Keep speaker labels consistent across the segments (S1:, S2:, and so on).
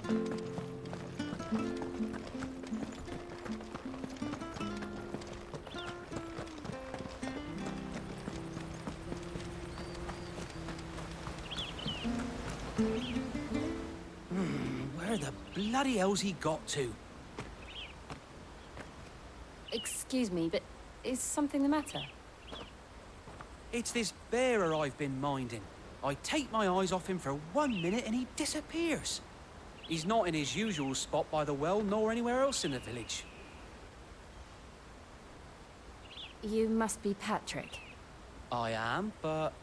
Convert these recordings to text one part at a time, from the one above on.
S1: Where the bloody hell's he got to?
S2: Excuse me, but is something the matter?
S1: It's this bearer I've been minding. I take my eyes off him for 1 minute and he disappears. He's not in his usual spot by the well, nor anywhere else in the village.
S2: You must be Patrick.
S1: I am, but...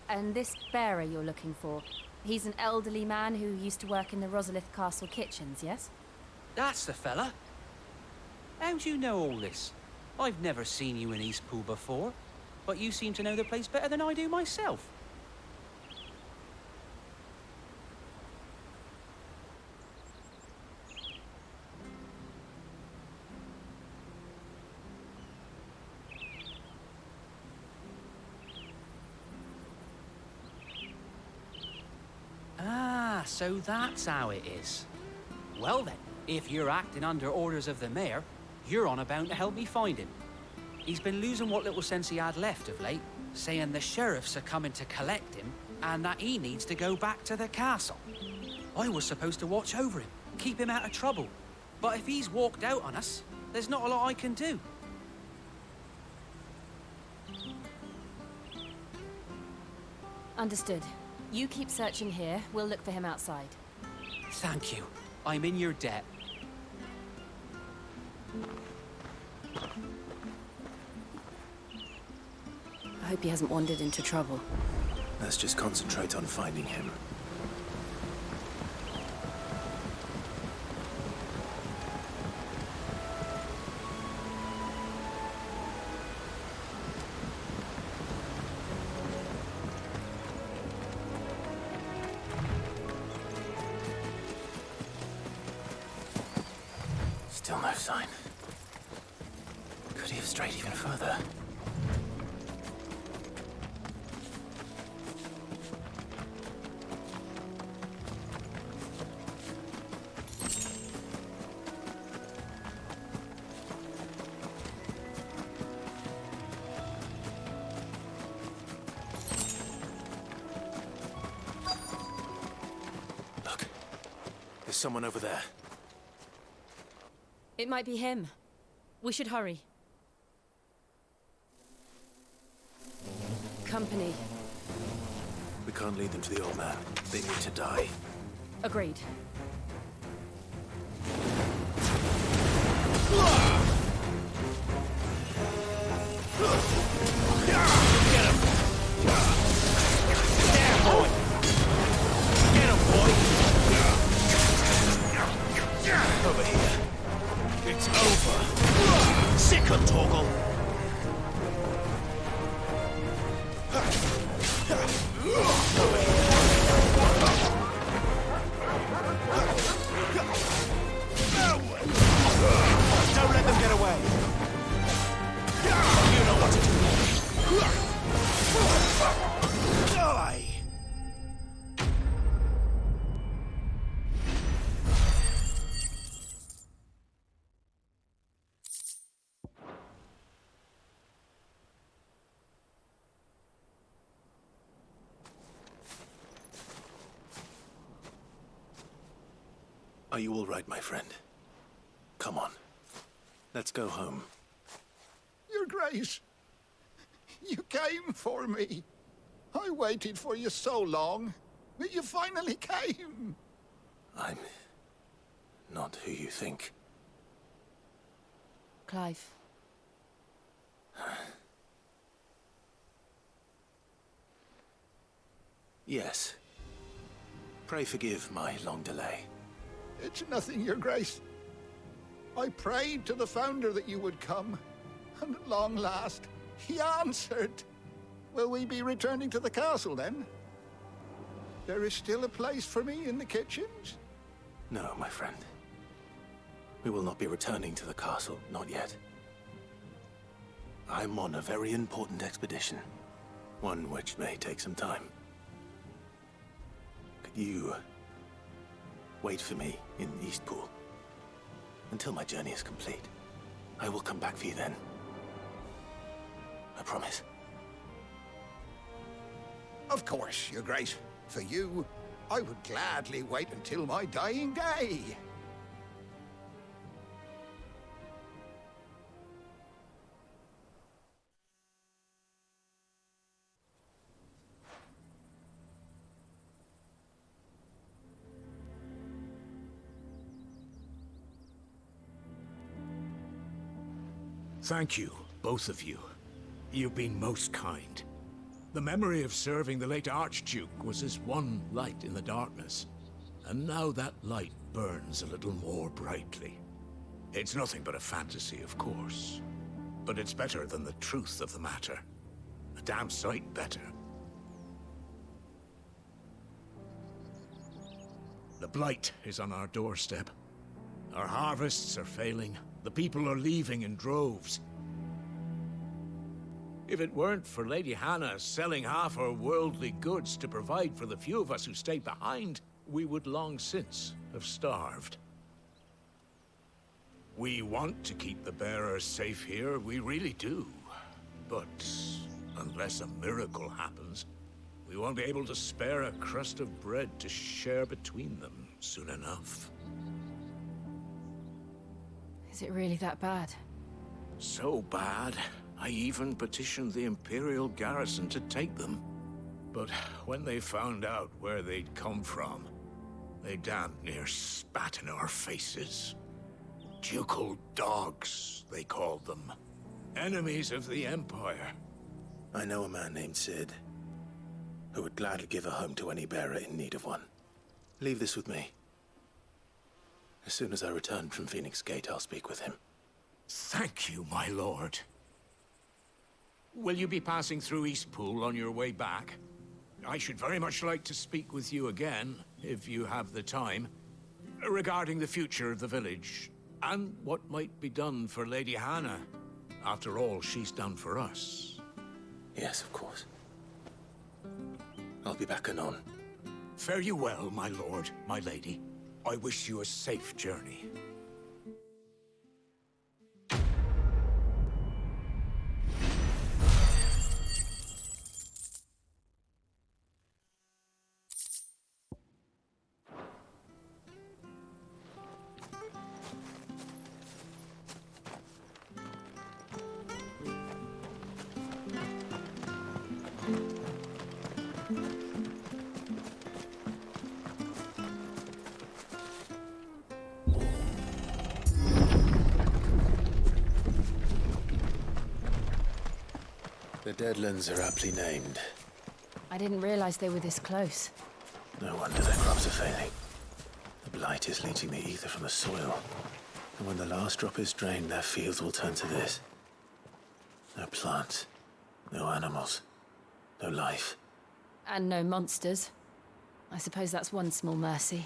S2: And this bearer you're looking for, he's an elderly man who used to work in the Rosalith Castle kitchens, yes?
S1: That's the fella. How do you know all this? I've never seen you in Eastpool before, but you seem to know the place better than I do myself. Ah, so that's how it is. Well then, if you're acting under orders of the mayor, you're on about to help me find him. He's been losing what little sense he had left of late, saying the sheriffs are coming to collect him and that he needs to go back to the castle. I was supposed to watch over him, keep him out of trouble. But if he's walked out on us, there's not a lot I can do.
S2: Understood. You keep searching here, we'll look for him outside.
S1: Thank you. I'm in your debt.
S2: I hope he hasn't wandered into trouble.
S3: Let's just concentrate on finding him. Still no sign. Could he have strayed even further? Look, there's someone over there.
S2: It might be him. We should hurry. Company.
S3: We can't lead them to the old man. They need to die.
S2: Agreed.
S3: Over here. It's over. Sick of Torgal. Over here. Don't let them get away. You know what to do. Die. Are you all right, my friend? Come on. Let's go home.
S4: Your Grace, you came for me. I waited for you so long, but you finally came.
S3: I'm not who you think.
S2: Clive.
S3: Yes. Pray forgive my long delay.
S4: It's nothing, Your Grace. I prayed to the Founder that you would come, and at long last, he answered. Will we be returning to the castle, then? There is still a place for me in the kitchens?
S3: No, my friend. We will not be returning to the castle, not yet. I'm on a very important expedition. One which may take some time. Could you Wait for me in Eastpool. Until my journey is complete. I will come back for you then. I promise.
S4: Of course, Your Grace. For you, I would gladly wait until my dying day.
S5: Thank you, both of you. You've been most kind. The memory of serving the late Archduke was as one light in the darkness, and now that light burns a little more brightly. It's nothing but a fantasy, of course, but it's better than the truth of the matter. A damn sight better. The blight is on our doorstep. Our harvests are failing. The people are leaving in droves. If it weren't for Lady Hannah selling half our worldly goods to provide for the few of us who stayed behind, we would long since have starved. We want to keep the bearers safe here, we really do. But unless a miracle happens, we won't be able to spare a crust of bread to share between them soon enough.
S2: Is it really that bad?
S5: So bad, I even petitioned the Imperial garrison to take them. But when they found out where they'd come from, they damn near spat in our faces. Ducal dogs, they called them. Enemies of the Empire.
S3: I know a man named Sid, who would gladly give a home to any bearer in need of one. Leave this with me. As soon as I return from Phoenix Gate, I'll speak with him.
S5: Thank you, my lord. Will you be passing through Eastpool on your way back? I should very much like to speak with you again, if you have the time, regarding the future of the village, and what might be done for Lady Hannah, after all she's done for us.
S3: Yes, of course. I'll be back anon.
S5: Fare you well, my lord, my lady. I wish you a safe journey.
S3: The Deadlands are aptly named.
S2: I didn't realize they were this close.
S3: No wonder their crops are failing. The blight is leaching the ether from the soil. And when the last drop is drained, their fields will turn to this. No plants, no animals, no life.
S2: And no monsters. I suppose that's one small mercy.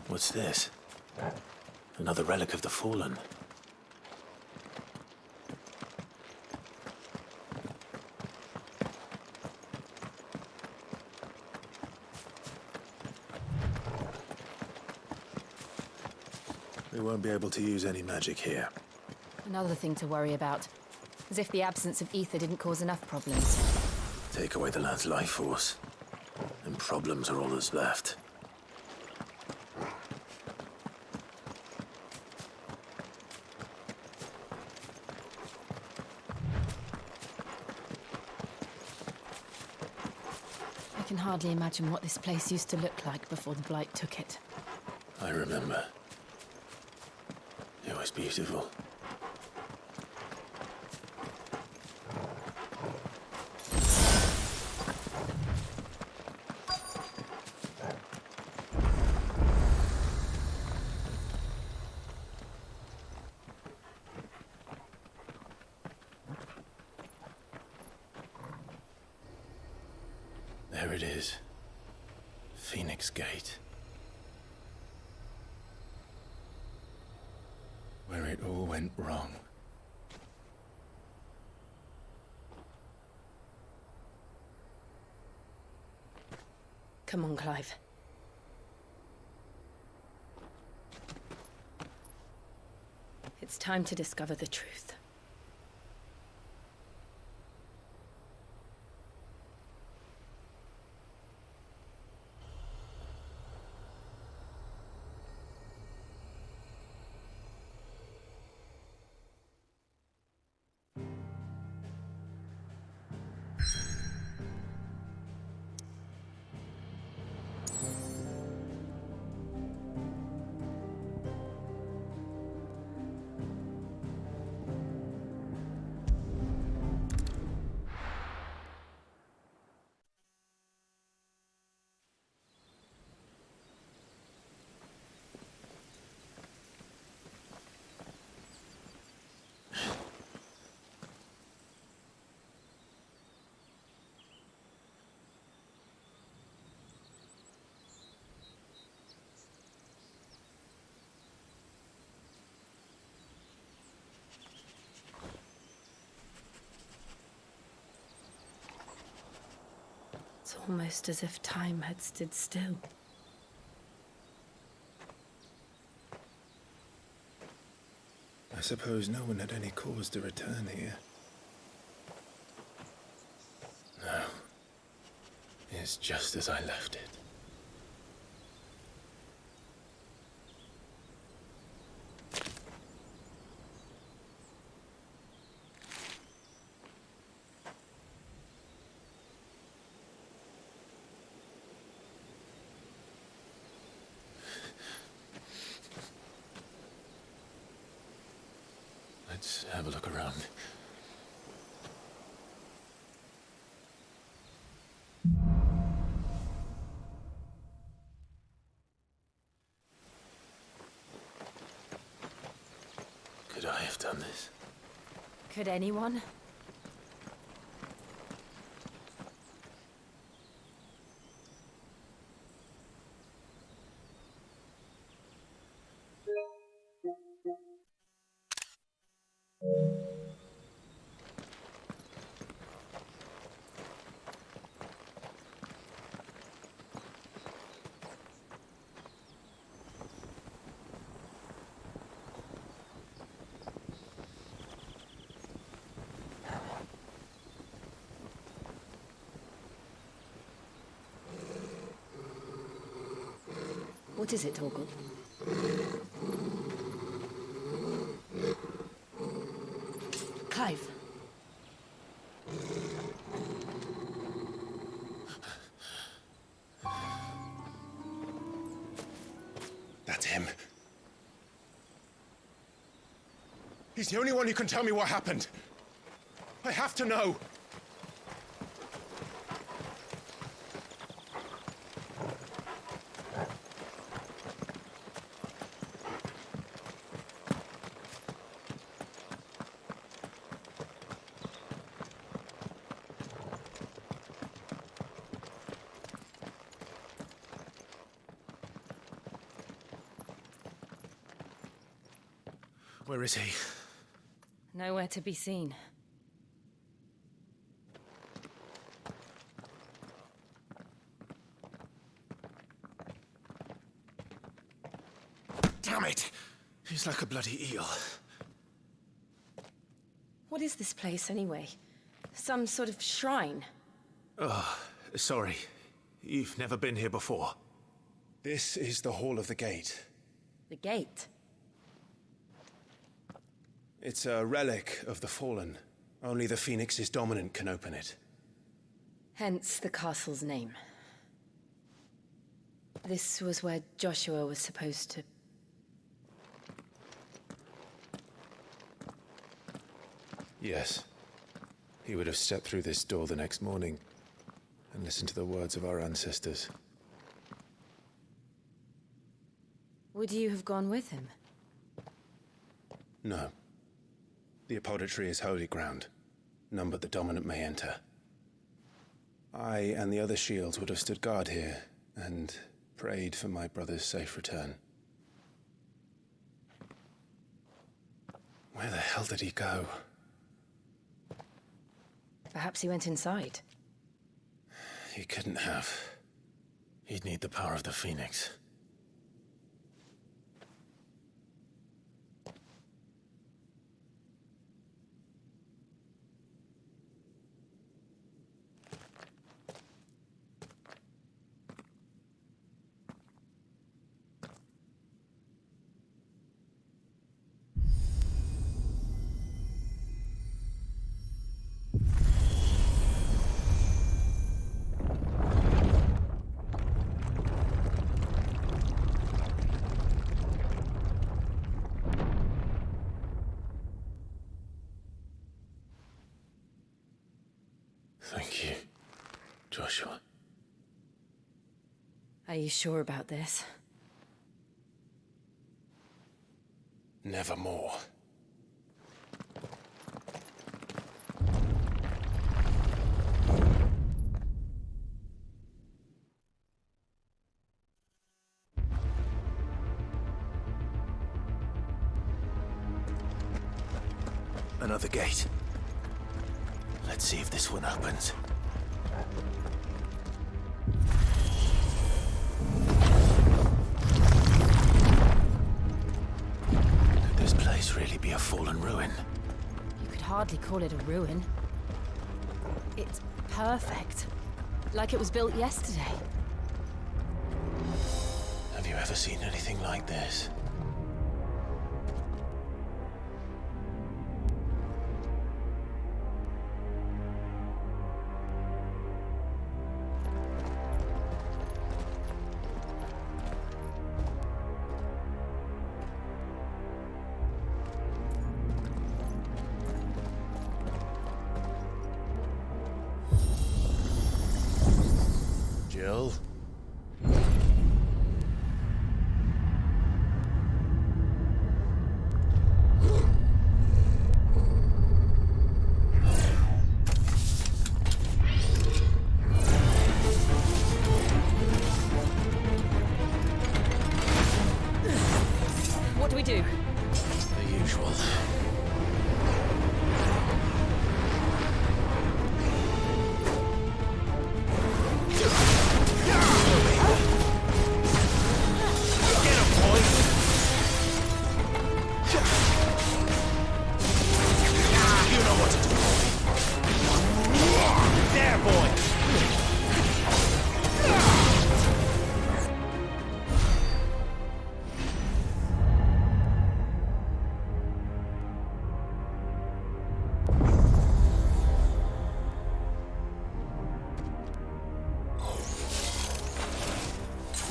S3: What's this? Another relic of the Fallen. We won't be able to use any magic here.
S2: Another thing to worry about. As if the absence of ether didn't cause enough problems.
S3: Take away the lad's life force, and problems are all that's left.
S2: I can hardly imagine what this place used to look like before the Blight took it.
S3: I remember. It was beautiful. There it is. Phoenix Gate. Where it all went wrong.
S2: Come on, Clive. It's time to discover the truth. It's almost as if time had stood still.
S3: I suppose no one had any cause to return here. No. It's just as I left it. Let's have a look around. Could I have done this?
S2: Could anyone? What is it, Torgal? Clive.
S6: That's him. He's the only one who can tell me what happened. I have to know.
S3: Where is he?
S2: Nowhere to be seen.
S6: Damn it!
S3: He's like a bloody eel.
S7: What is this place, anyway? Some sort of shrine?
S3: Oh, sorry. You've never been here before.
S6: This is the Hall of the Gate.
S7: The gate?
S6: It's a relic of the Fallen. Only the Phoenix's dominant can open it.
S7: Hence the castle's name. This was where Joshua was supposed to...
S6: Yes. He would have stepped through this door the next morning and listened to the words of our ancestors.
S7: Would you have gone with him?
S6: No. The apodatory is holy ground. None but the dominant may enter. I and the other shields would have stood guard here and prayed for my brother's safe return. Where the hell did he go?
S7: Perhaps he went inside.
S6: He couldn't have.
S3: He'd need the power of the Phoenix. Thank you, Joshua.
S7: Are you sure about this?
S6: Nevermore.
S3: Another gate. Let's see if this one opens. Could this place really be a fallen ruin?
S2: You could hardly call it a ruin. It's perfect. Like it was built yesterday.
S3: Have you ever seen anything like this? Jill?
S7: What do we do?
S3: The usual.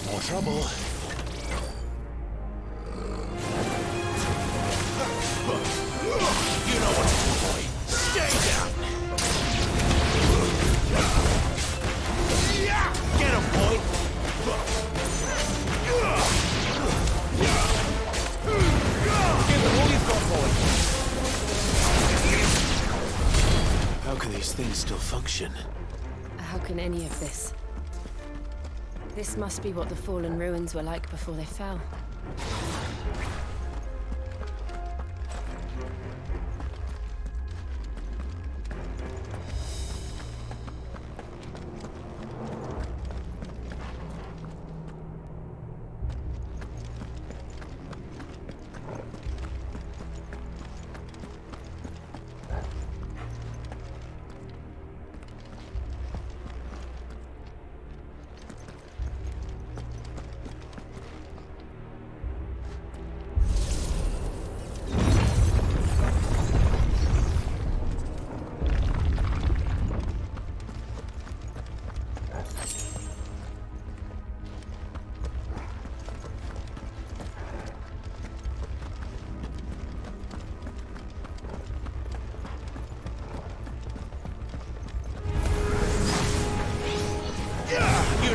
S3: More trouble. You know what to do, boy. Stay down. Get him, boy. Give him all you've got, boy. How can these things still function?
S7: How can any of this? This must be what the fallen ruins were like before they fell.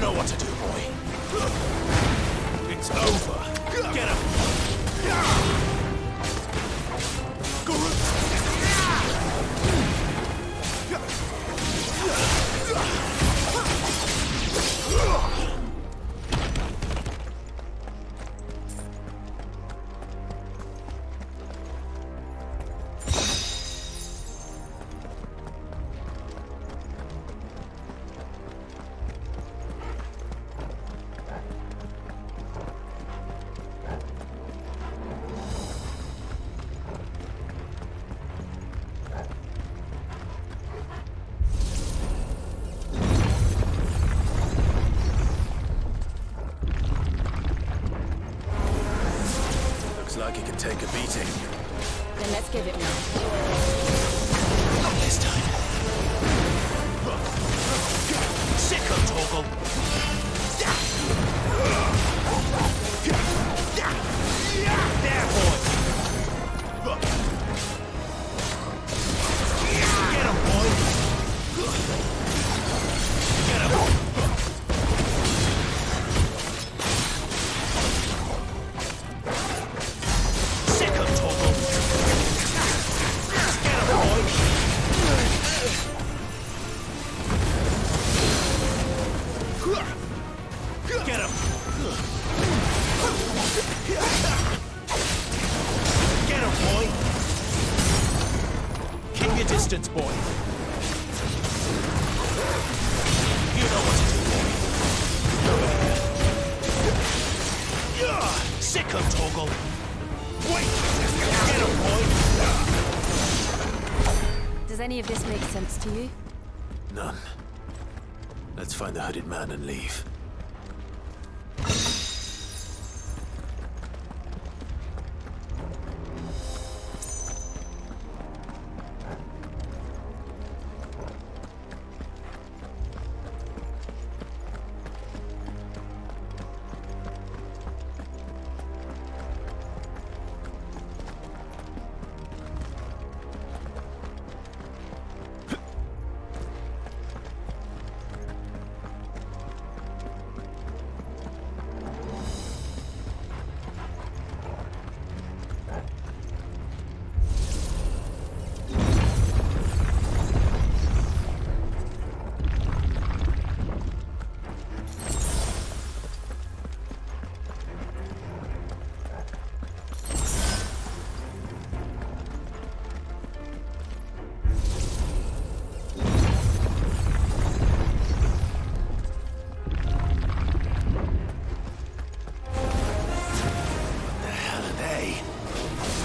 S5: know what to do, boy. It's over. Get him.
S3: Looks like he can take a beating.
S2: Then let's give it one.
S5: Not this time. Sicko Torgal. There, boy. Get him, boy. Get him. Sicko Torgal. Get him, boy. Get him. Get him, boy. Keep your distance, boy. You know what to do, boy. Sicko Torgal. Wait! Get him, boy.
S2: Does any of this make sense to you?
S3: None. Let's find the hooded man and leave.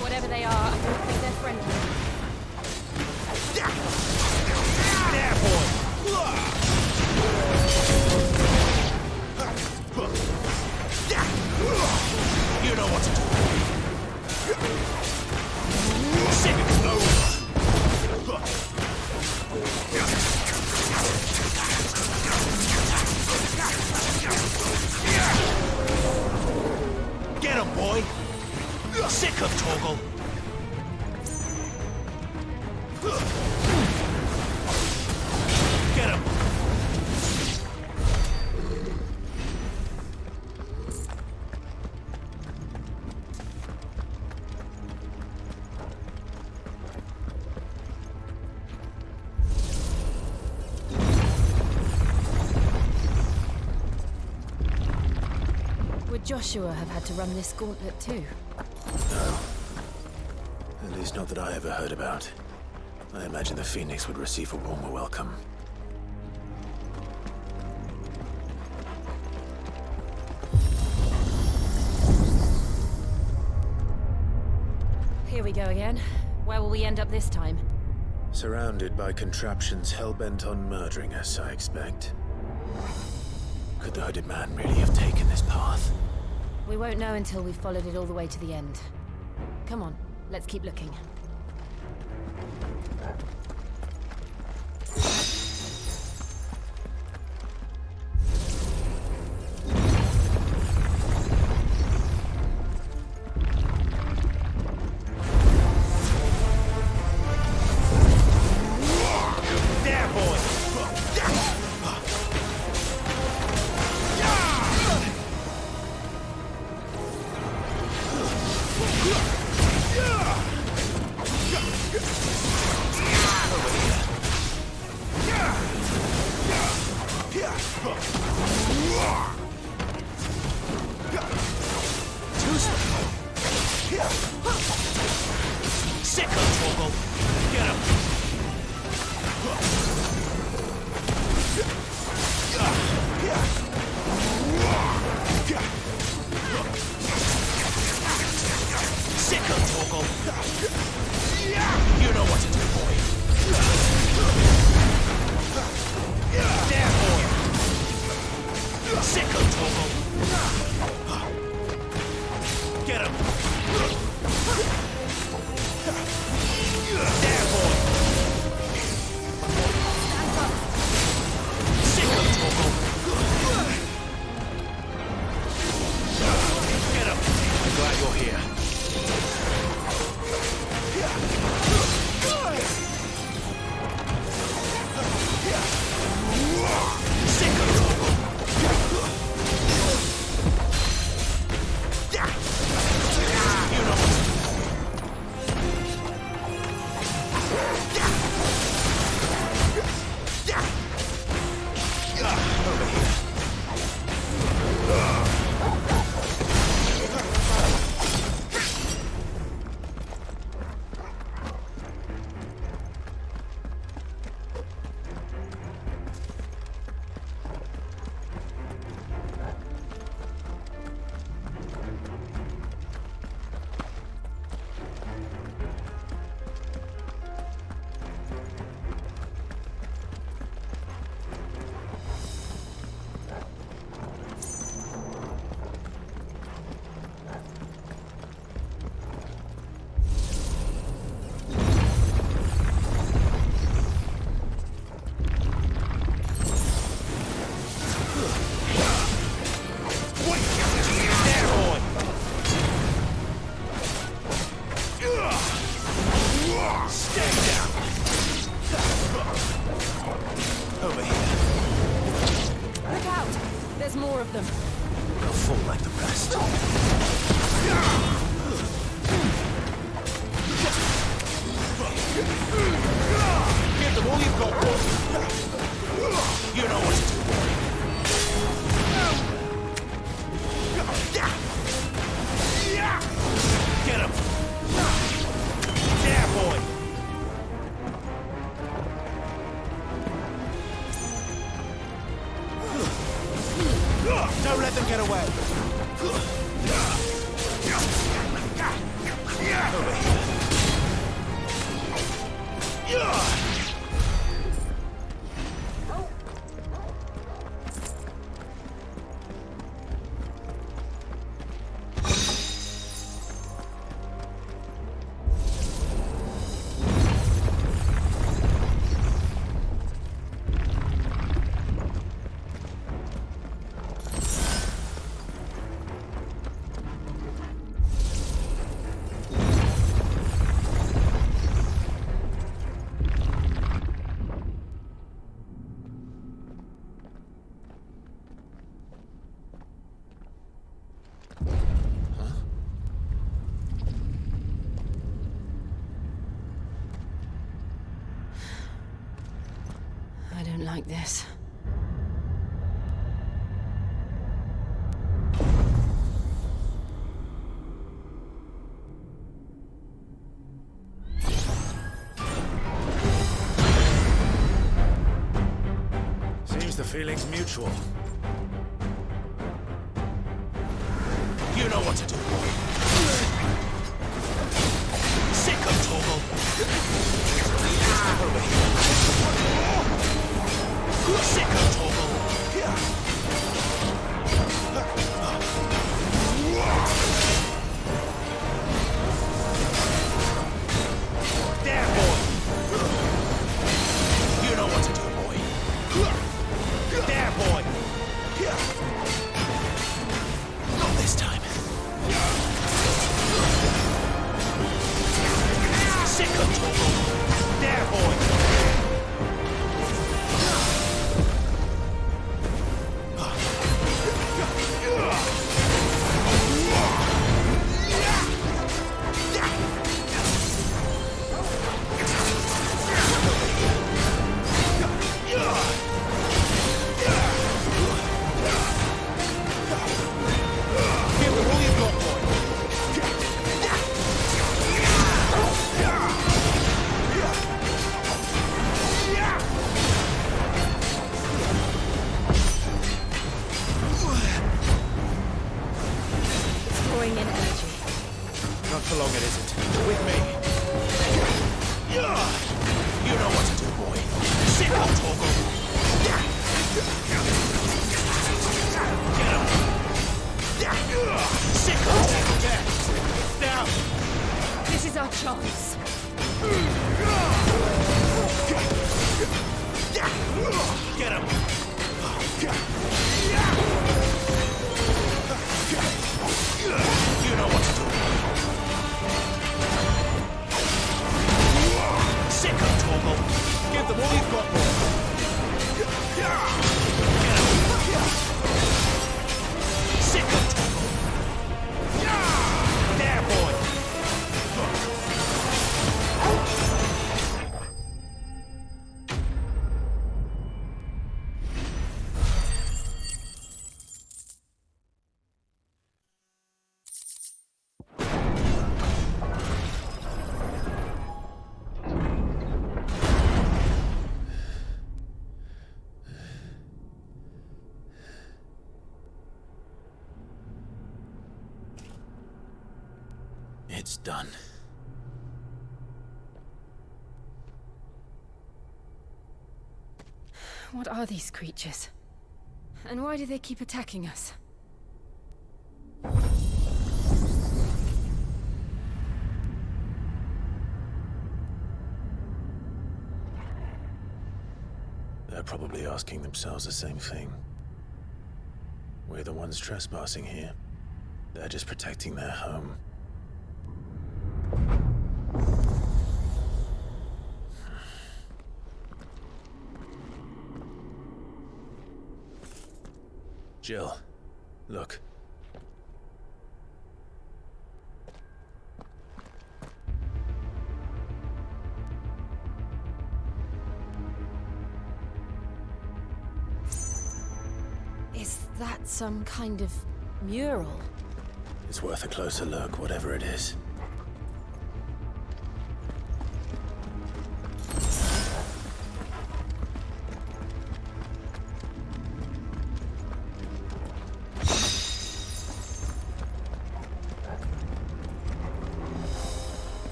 S2: Whatever they are, I don't think they're friendly.
S5: There, boy. You know what to do. Sick over. Get him, boy. Sick of Torgal. Get him.
S2: Would Joshua have had to run this gauntlet too?
S3: No. At least not that I ever heard about. I imagine the Phoenix would receive a warmer welcome.
S2: Here we go again. Where will we end up this time?
S3: Surrounded by contraptions hell-bent on murdering us, I expect. Could the hooded man really have taken this path?
S2: We won't know until we've followed it all the way to the end. Come on, let's keep looking.
S5: There, boy.
S8: Sicko, Torgal! Get him! Sicko, Torgal! You know what to do, boy! There, boy! Sicko, Torgal! Get him! There, boy! Sicko, Torgal! Get him! I'm glad you're here. Sicko, Torgal! You know what to do. Over here. Over here.
S2: Look out! There's more of them.
S8: They'll fall like the rest. Give them all you've got, boy. You know what to do, boy. Get him. There, boy. Don't let them get away. Over here.
S7: I don't like this.
S8: Seems the feeling's mutual. You know what to do, boy. Sicko, Torgal! Over here. Sicko, Torgal! There, boy! You know what to do, boy. There, boy! Not this time. Sicko, Torgal! There, boy!
S3: It's done.
S2: What are these creatures? And why do they keep attacking us?
S3: They're probably asking themselves the same thing. We're the ones trespassing here. They're just protecting their home. Jill, look.
S2: Is that some kind of mural?
S3: It's worth a closer look, whatever it is.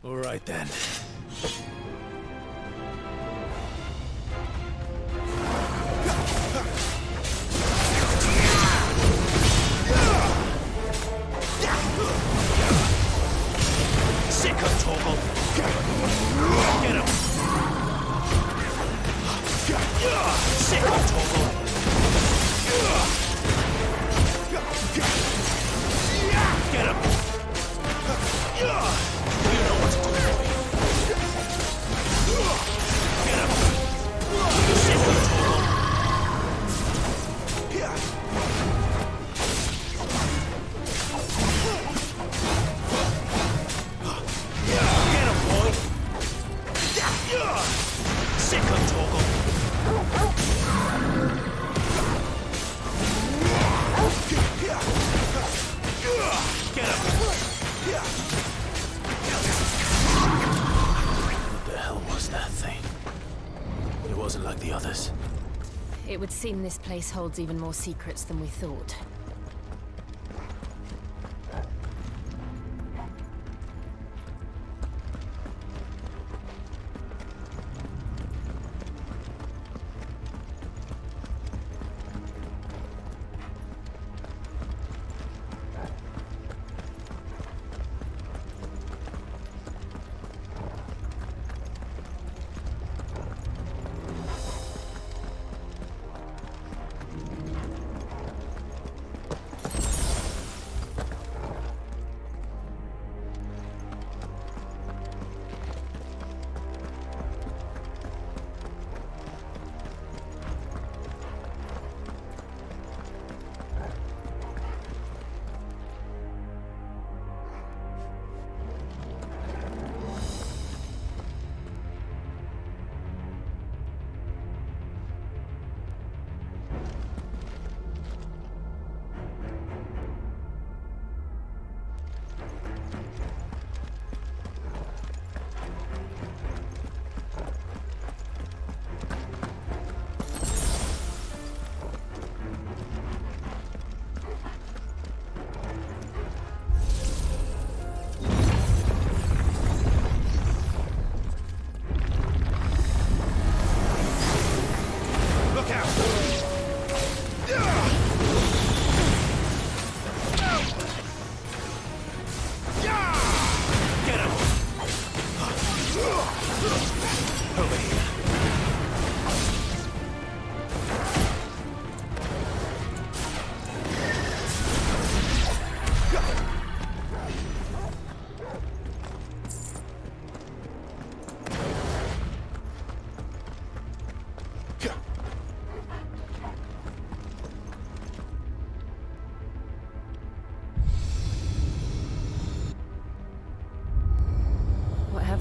S3: All right then.
S8: Sick of Torgal. Get him. Sick of Torgal. Get him. You know what to do, boy. Get him. Sick of Torgal. Get him, boy. Sick of Torgal. Get him.
S3: What the hell was that thing? It wasn't like the others.
S2: It would seem this place holds even more secrets than we thought.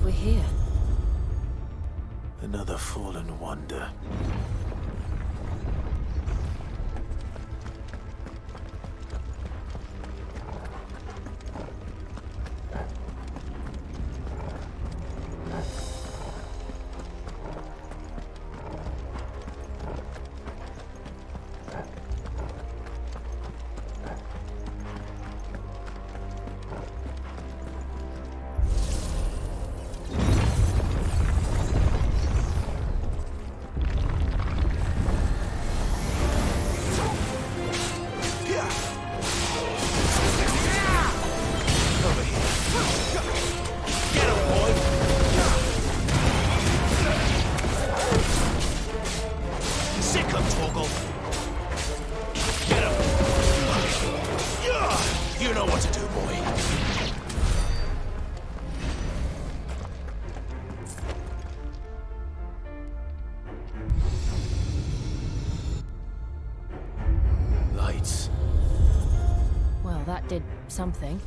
S7: we're here?
S3: Another fallen wonder.
S8: You know what to do, boy.
S3: Lights.
S2: Well, that did something.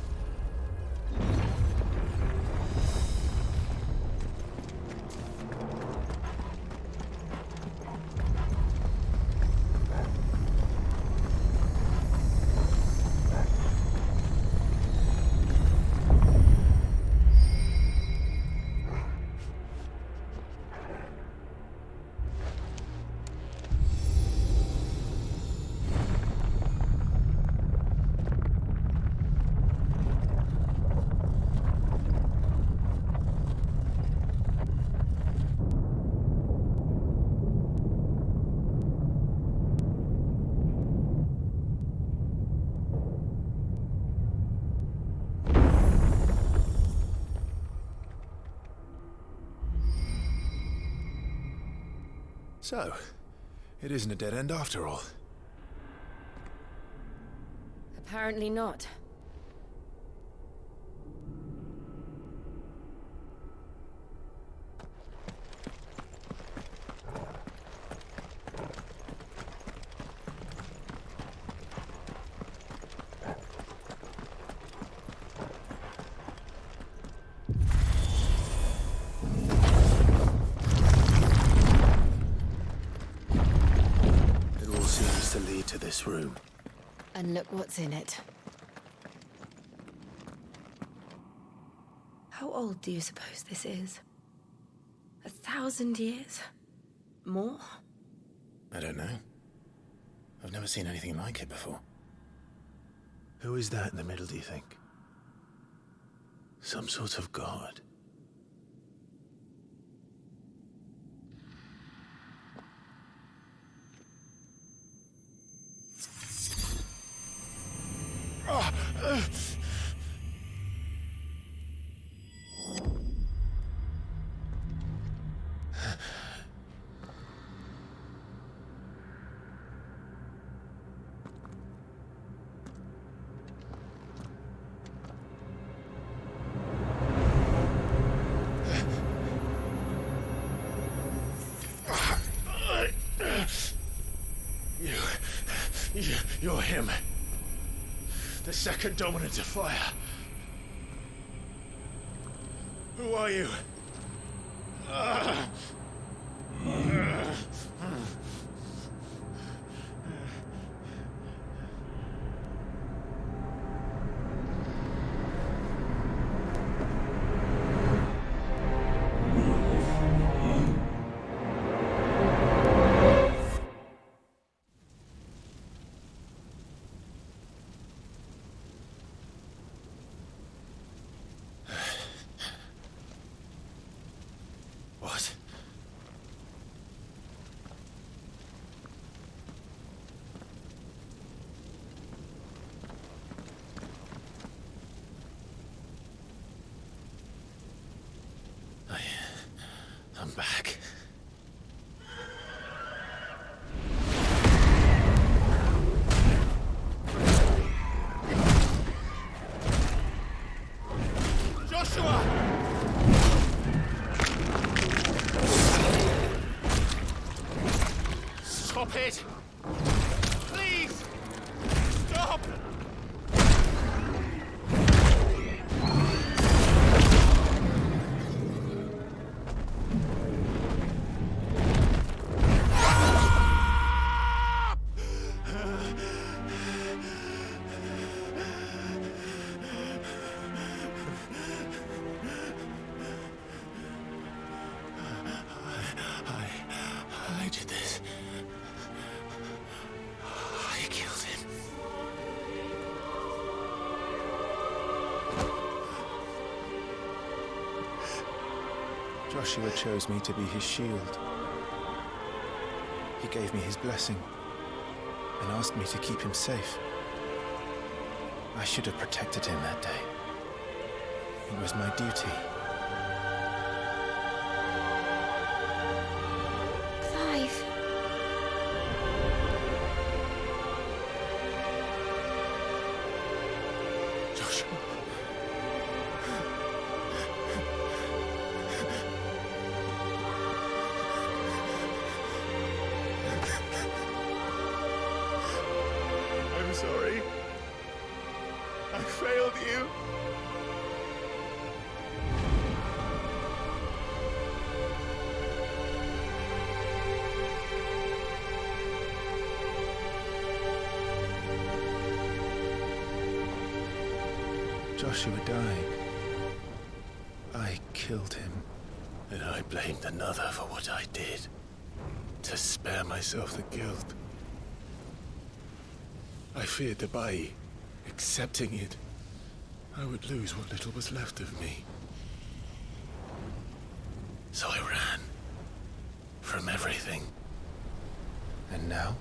S3: So, it isn't a dead end after all.
S7: Apparently not.
S3: Seems to lead to this room.
S7: And look what's in it. How old do you suppose this is? 1,000 years? More?
S3: I don't know. I've never seen anything like it before. Who is that in the middle, do you think? Some sort of god?
S8: You're him. The second dominant of fire. Who are you?
S3: What? I'm back.
S8: Joshua! Stop it! Please! Stop!
S6: Joshua chose me to be his shield. He gave me his blessing and asked me to keep him safe. I should have protected him that day. It was my duty.
S7: Clive.
S6: Joshua. I'm sorry. I failed you. Joshua died. I killed him.
S3: And I blamed another for what I did. To spare myself the guilt. I feared that by accepting it, I would lose what little was left of me. So I ran. From everything.
S6: And now?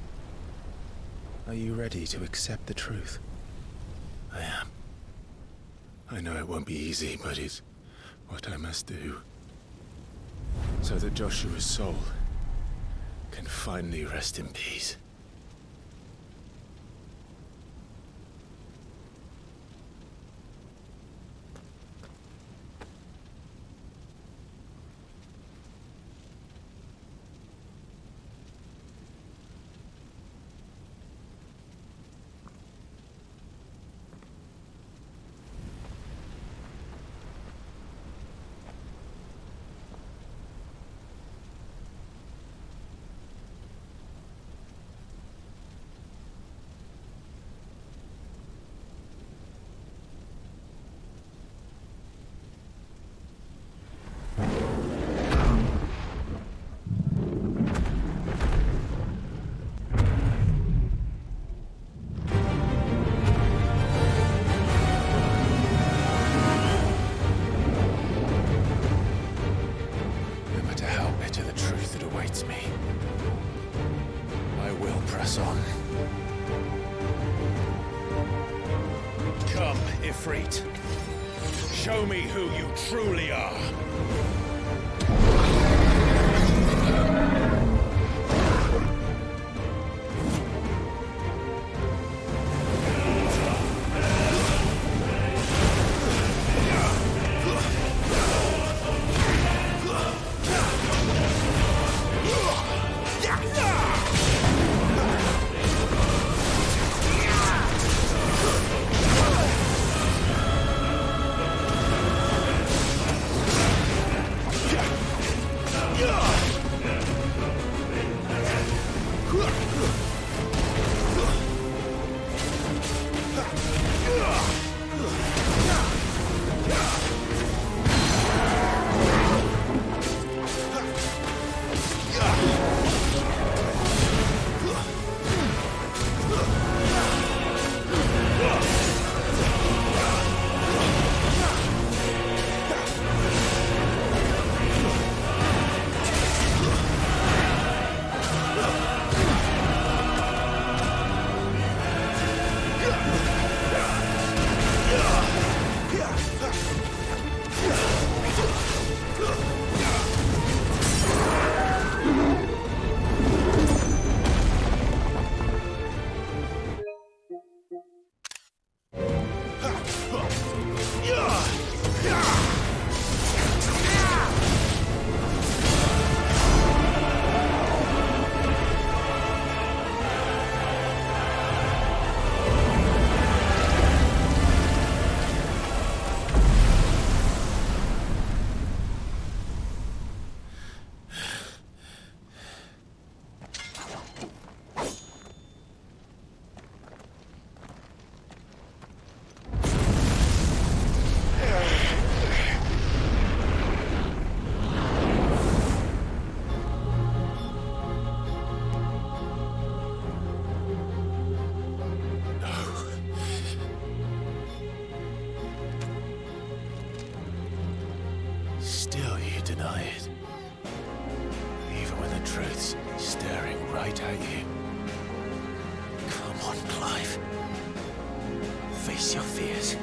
S6: Are you ready to accept the truth?
S3: I am. I know it won't be easy, but it's what I must do. So that Joshua's soul can finally rest in peace.
S8: Come, Ifrit. Show me who you truly are.
S3: still you deny it. Even when the truth's staring right at you. Come on, Clive. Face your fears.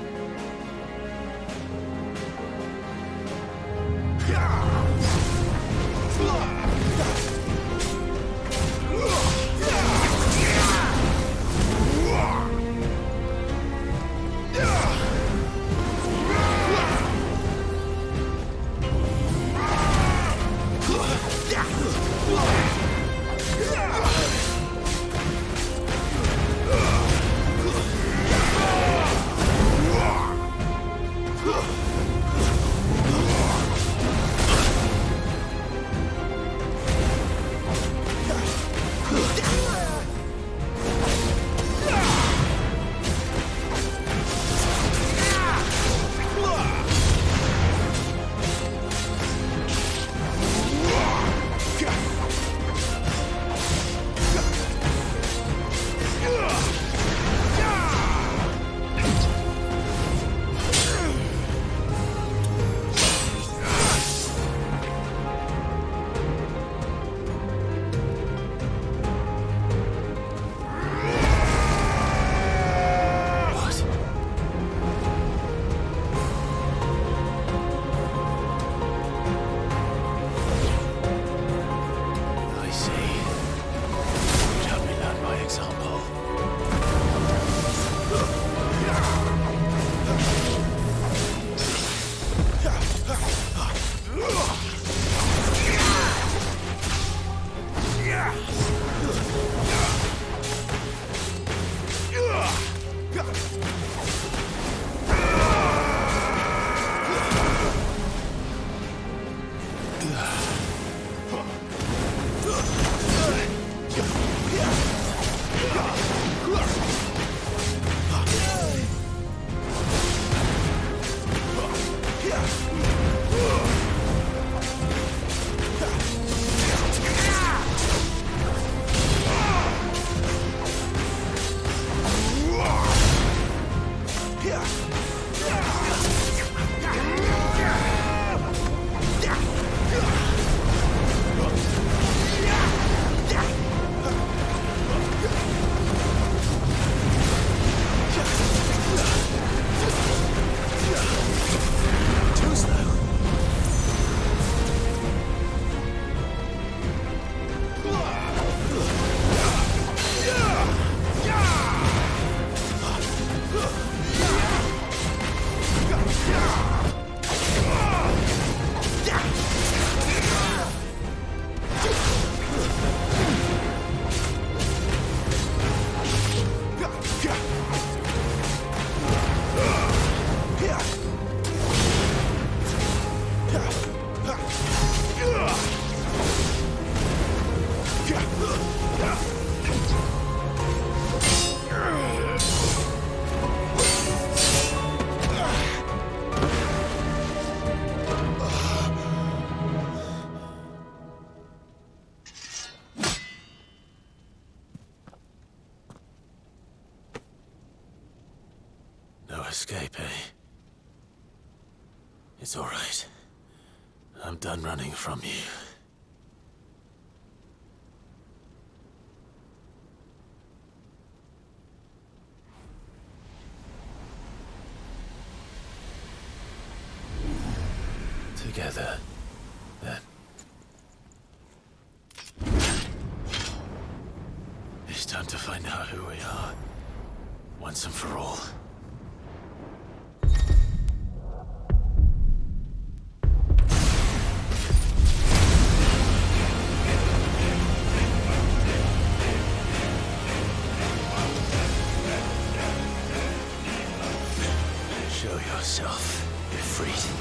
S3: Escape, eh? It's all right. I'm done running from you. Together, then. It's time to find out who we are, once and for all. Show yourself, Ifrit.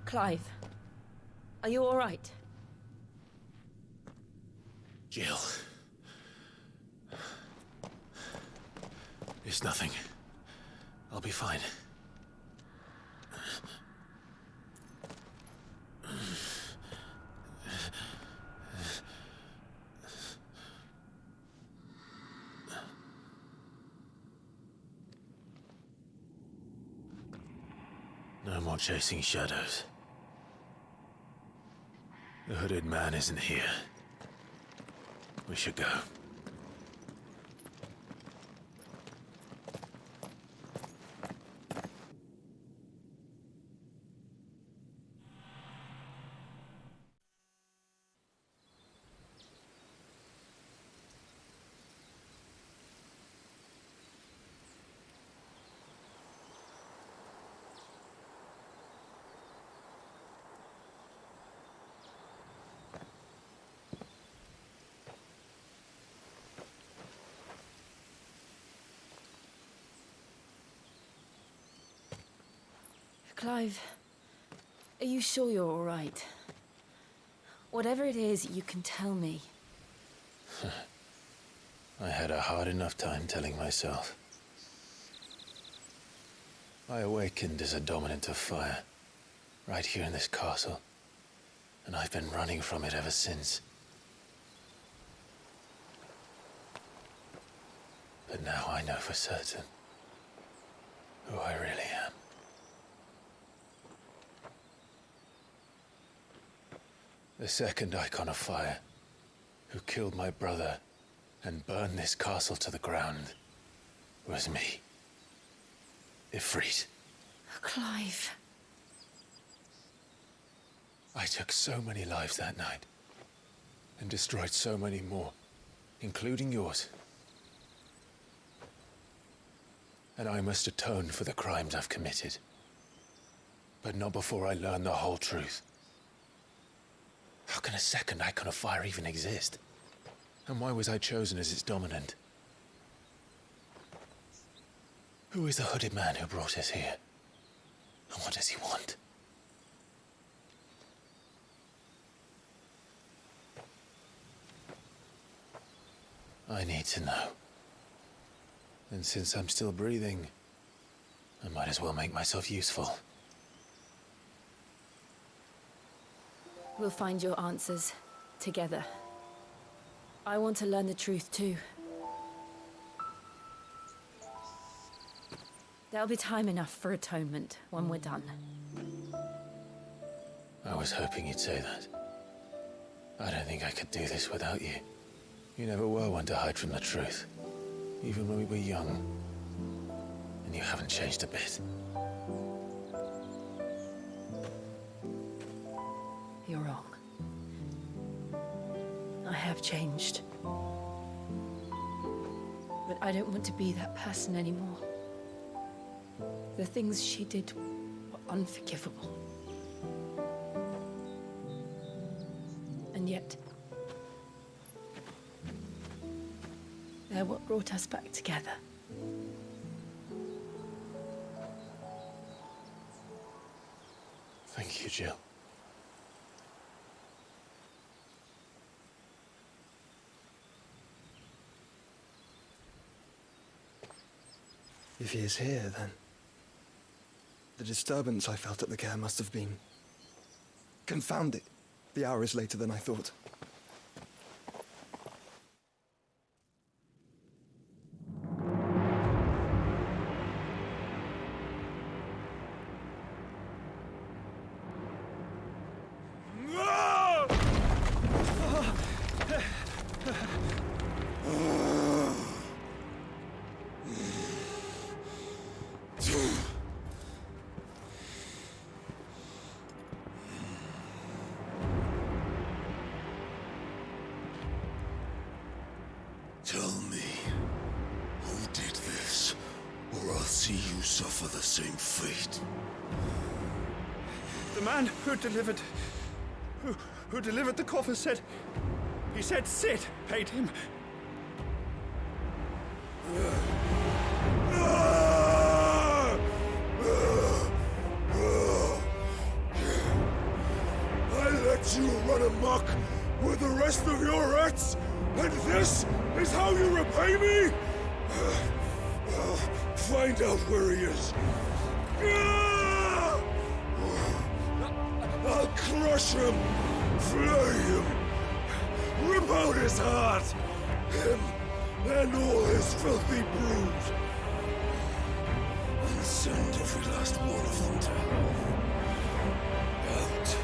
S7: Clive, are you all right?
S3: Jill. It's nothing. I'll be fine. No more chasing shadows. The hooded man isn't here. We should go.
S7: Clive, are you sure you're all right? Whatever it is, you can tell me.
S3: I had a hard enough time telling myself. I awakened as a dominant of fire, right here in this castle, and I've been running from it ever since. But now I know for certain who I really am. The second icon of fire, who killed my brother and burned this castle to the ground, was me. Ifrit.
S7: Clive.
S3: I took so many lives that night, and destroyed so many more, including yours. And I must atone for the crimes I've committed. But not before I learn the whole truth. How can a second icon of fire even exist? And why was I chosen as its dominant? Who is the hooded man who brought us here? And what does he want? I need to know. And since I'm still breathing, I might as well make myself useful.
S7: We'll find your answers together. I want to learn the truth too. There'll be time enough for atonement when we're done.
S3: I was hoping you'd say that. I don't think I could do this without you. You never were one to hide from the truth, even when we were young. And you haven't changed a bit.
S7: You're wrong. I have changed. But I don't want to be that person anymore. The things she did were unforgivable. And yet, they're what brought us back together.
S3: Thank you, Jill.
S9: If he is here, then the disturbance I felt at the care must have been confounded. The hour is later than I thought.
S10: or I'll see you suffer the same fate.
S9: The man who delivered the coffer said... He said Sid paid him.
S10: I let you run amok with the rest of your rats, and this is how you repay me? I'll find out where he is. I'll crush him, flay him, rip out his heart, him and all his filthy brood, and send every last one of them to hell. Out.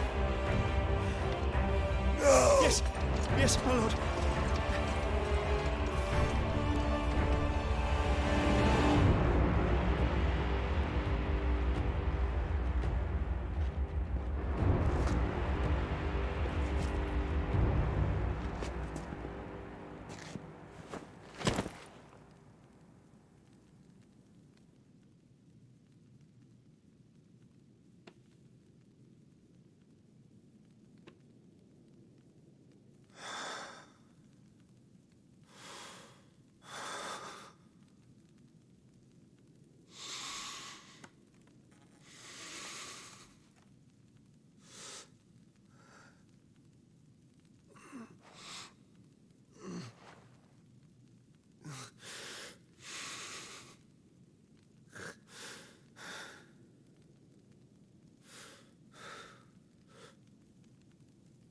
S10: Now!
S9: Yes, yes, my lord.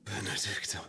S10: Benedicta.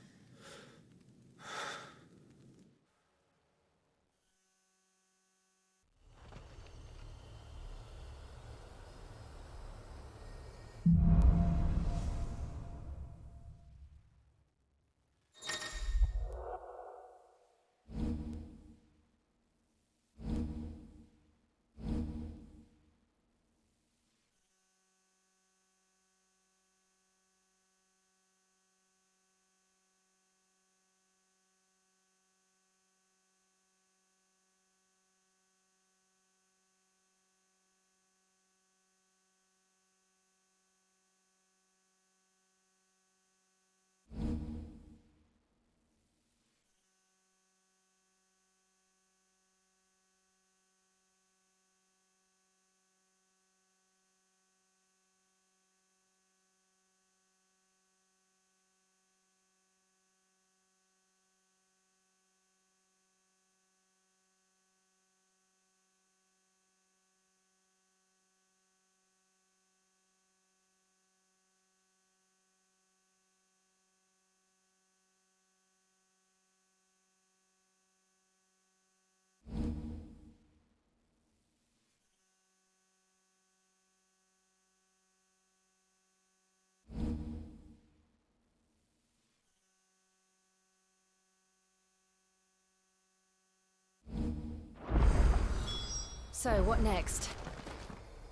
S2: So, what next?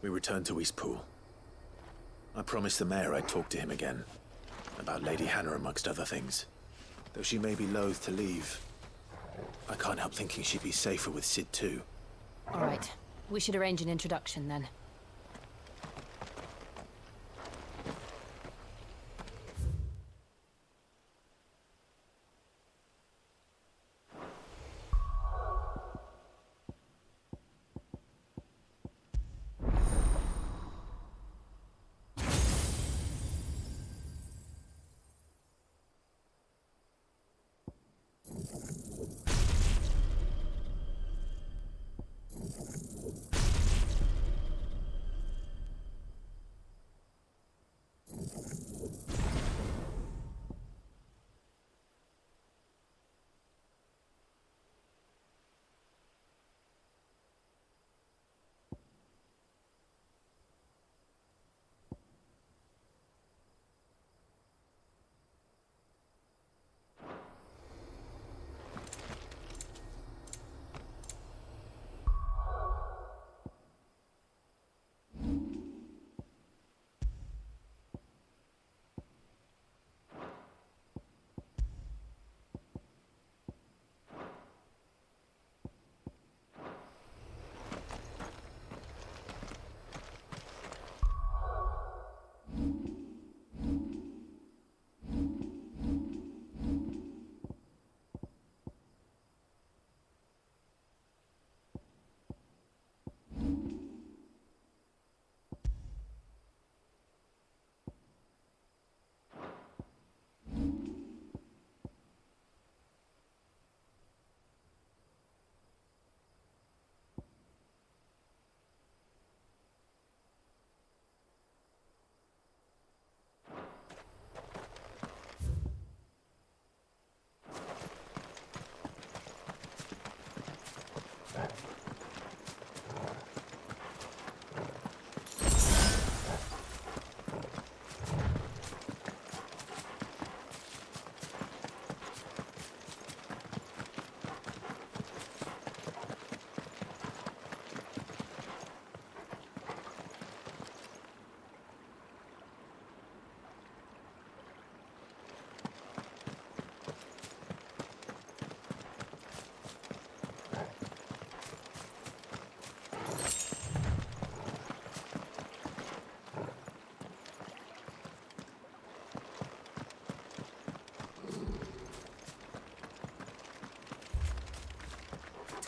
S3: We return to Eastpool. I promised the mayor I'd talk to him again. About Lady Hannah, amongst other things. Though she may be loath to leave, I can't help thinking she'd be safer with Sid too.
S2: All right. We should arrange an introduction then.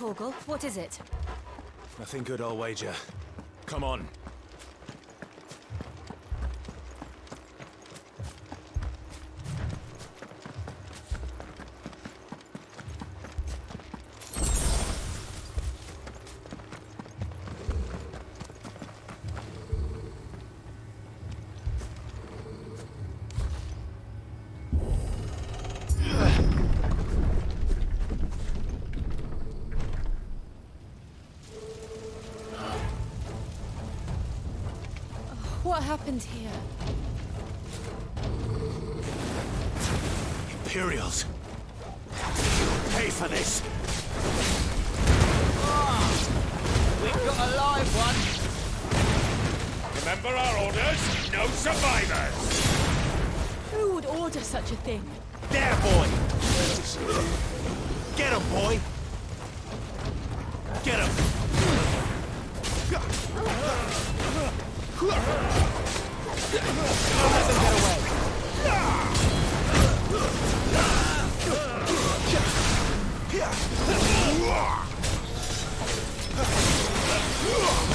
S2: Torgal, what is it?
S6: Nothing good, I'll wager. Come on.
S2: What happened here?
S8: Imperials. Pay for this.
S1: We've got a live one.
S8: Remember our orders? No survivors.
S2: Who would order such a thing?
S8: There, boy. Get him, boy. Get him.
S1: Don't let them get away.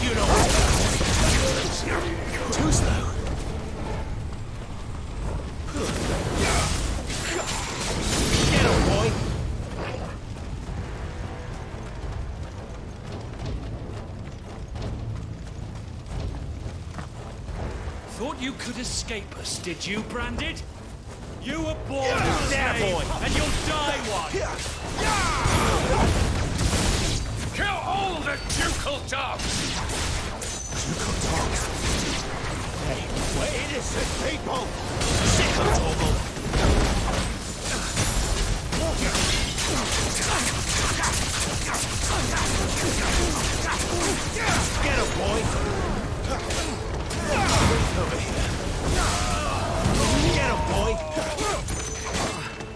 S8: You know too slow. Get him, boy.
S11: Thought you could escape us, did you, Branded? You were born a
S8: There,
S11: slave,
S8: boy.
S11: and you'll die one! Kill all the ducal dogs!
S8: Ducal dogs? Hey, we're innocent people! Sick of Torgal! Get him, boy! Over here. Get him, boy!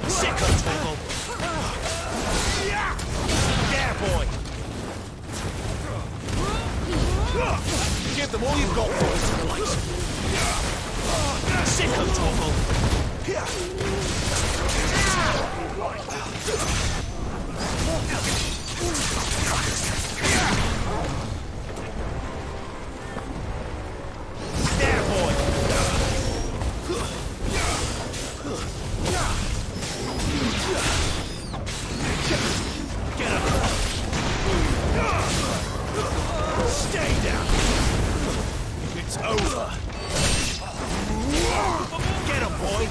S8: Sick of Torgal! There, boy! Give them all you've got, boys, tonight! Sick of Torgal! There, boy! Get him! Stay down! It's over! Get him, boy!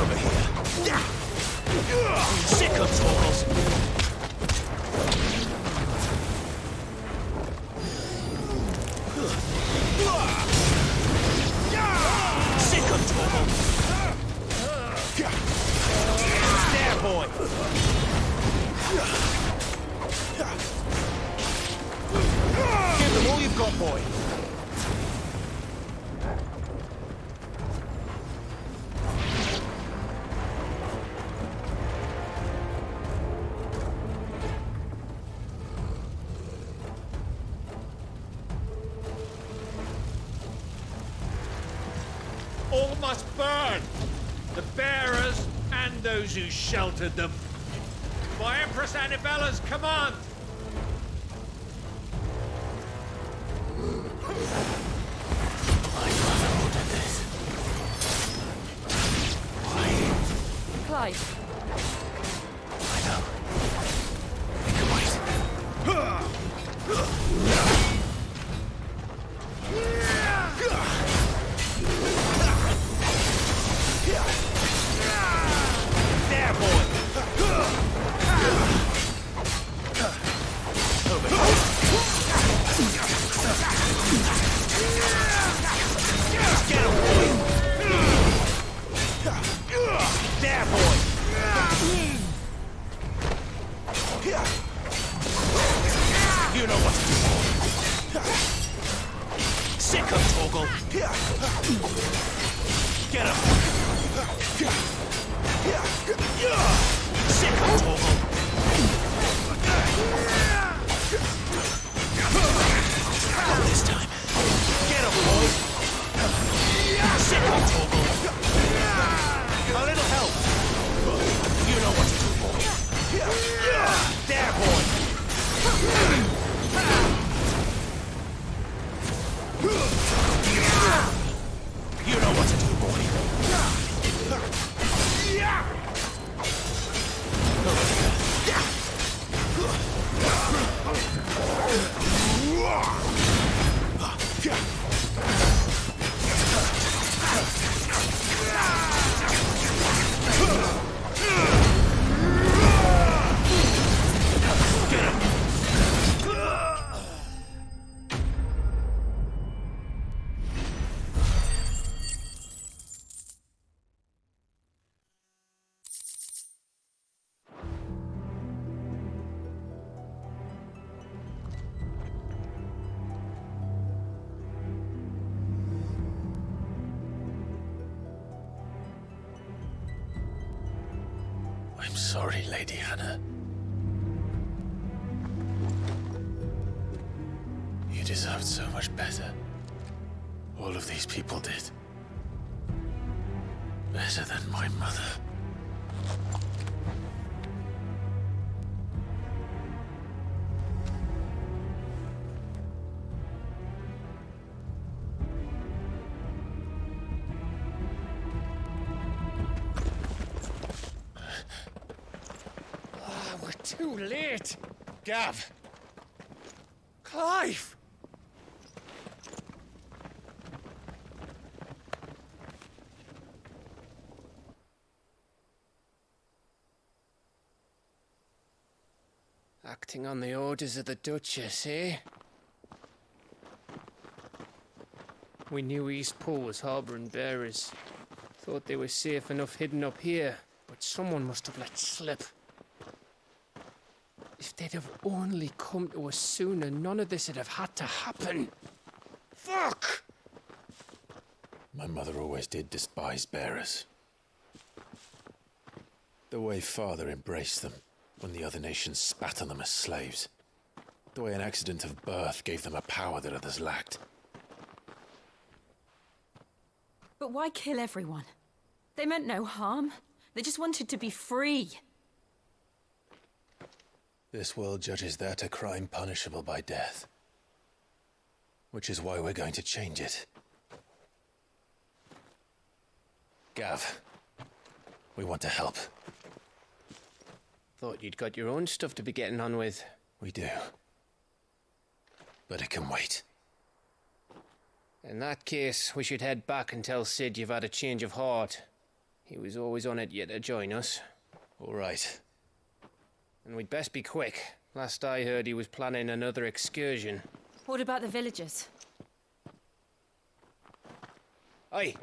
S8: Over here! Sick of Torgals! Sick of Torgal! There, boy! Give them all you've got, boy!
S11: All must burn! The bearers and those who sheltered them. By Empress Annibella's command!
S3: My brother ordered this. Why?
S2: Clive,
S3: I know. We can wait.
S8: There, boy! Over here! Get him, boy! There, boy! You know what to do. Sick of Torgal! Get him! Sick of Torgal! Not this time. Get him, boy! Sick of Torgal! A little help!
S3: sorry, Lady Hannah. You deserved so much better. All of these people did. Better than my mother.
S11: We're too late. Gav. Clive. Acting on the orders of the Duchess, eh? We knew East Pool was harbouring bearers. Thought they were safe enough hidden up here, but someone must have let slip. If they'd have only come to us sooner, none of this would have had to happen. Fuck!
S3: My mother always did despise bearers. The way Father embraced them when the other nations spat on them as slaves. The way an accident of birth gave them a power that others lacked.
S2: But why kill everyone? They meant no harm. They just wanted to be free.
S3: This world judges that a crime punishable by death. Which is why we're going to change it. Gav, we want to help.
S11: Thought you'd got your own stuff to be getting on with.
S3: We do. But it can wait.
S11: In that case, we should head back and tell Sid you've had a change of heart. He was always on it yet to join us.
S3: All right.
S11: And we'd best be quick. Last I heard, he was planning another excursion.
S2: What about the villagers?
S11: Aye.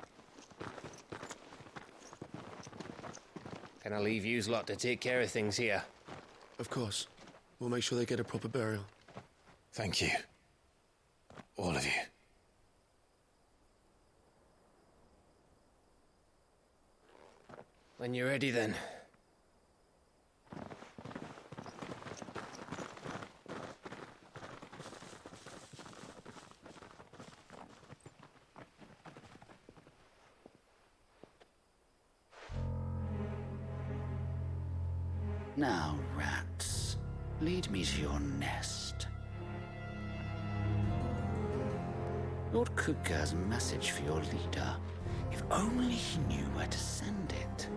S11: Can I leave yous lot to take care of things here?
S12: Of course. We'll make sure they get a proper burial.
S3: Thank you. All of you.
S11: When you're ready, then.
S13: Now, rats, lead me to your nest. Lord Kupka has a message for your leader. If only he knew where to send it.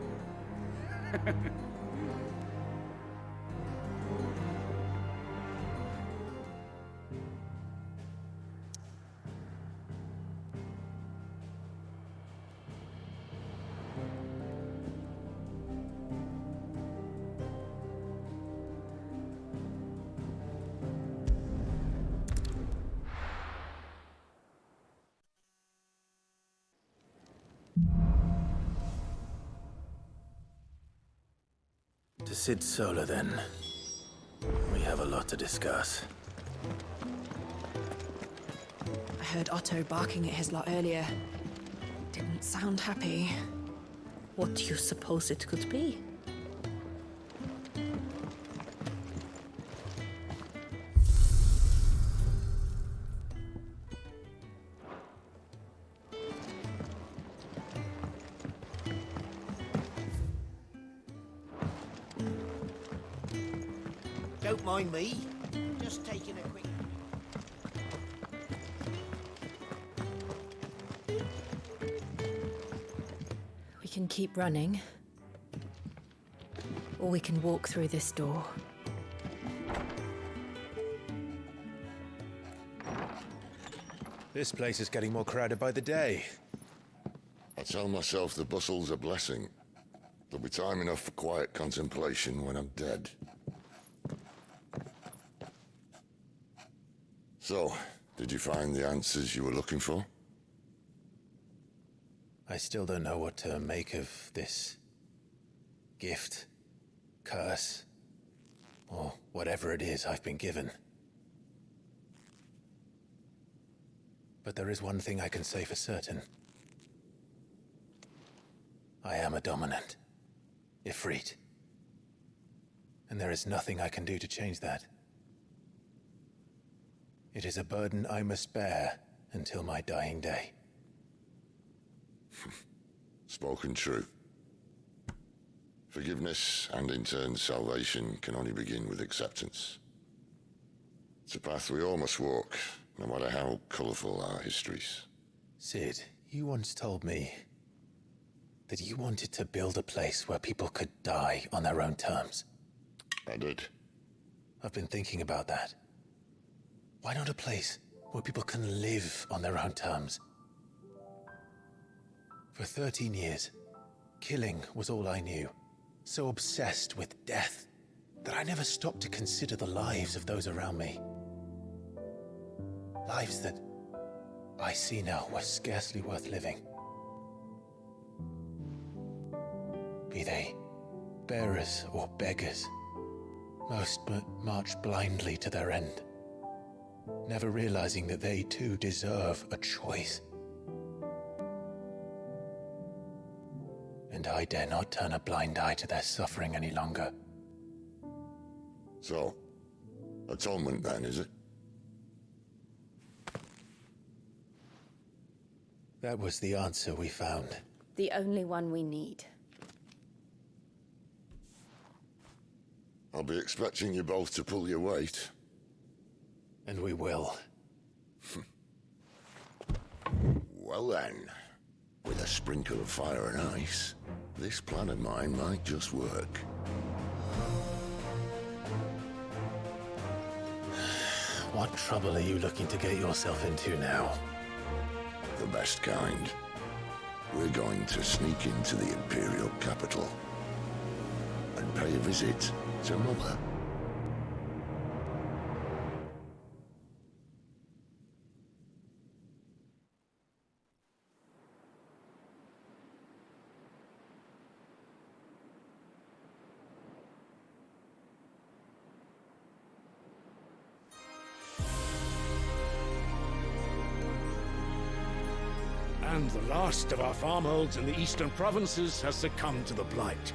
S3: To Sid Solar, then. We have a lot to discuss.
S14: I heard Otto barking at his lot earlier. Didn't sound happy.
S15: What do you suppose it could be?
S8: Don't mind me. Just taking a quick...
S2: We can keep running. Or we can walk through this door.
S6: This place is getting more crowded by the day.
S10: I tell myself the bustle's a blessing. There'll be time enough for quiet contemplation when I'm dead. So, did you find the answers you were looking for?
S3: I still don't know what to make of this gift, curse, or whatever it is I've been given. But there is one thing I can say for certain. I am a dominant, Ifrit. and there is nothing I can do to change that. It is a burden I must bear until my dying day.
S10: Spoken true. Forgiveness, and in turn salvation, can only begin with acceptance. It's a path we all must walk, no matter how colourful our histories.
S3: Sid, you once told me that you wanted to build a place where people could die on their own terms.
S10: I did.
S3: I've been thinking about that. Why not a place where people can live on their own terms? For 13 years, killing was all I knew. So obsessed with death that I never stopped to consider the lives of those around me. Lives that I see now were scarcely worth living. Be they bearers or beggars, most march blindly to their end, never realizing that they too deserve a choice. And I dare not turn a blind eye to their suffering any longer.
S10: So, atonement then, is it?
S3: That was the answer we found.
S7: The only one we need.
S10: I'll be expecting you both to pull your weight.
S3: And we will.
S10: Well then, with a sprinkle of fire and ice, this plan of mine might just work.
S3: What trouble are you looking to get yourself into now?
S10: The best kind. We're going to sneak into the Imperial capital and pay a visit to Mother.
S5: And the last of our farmholds in the eastern provinces has succumbed to the blight.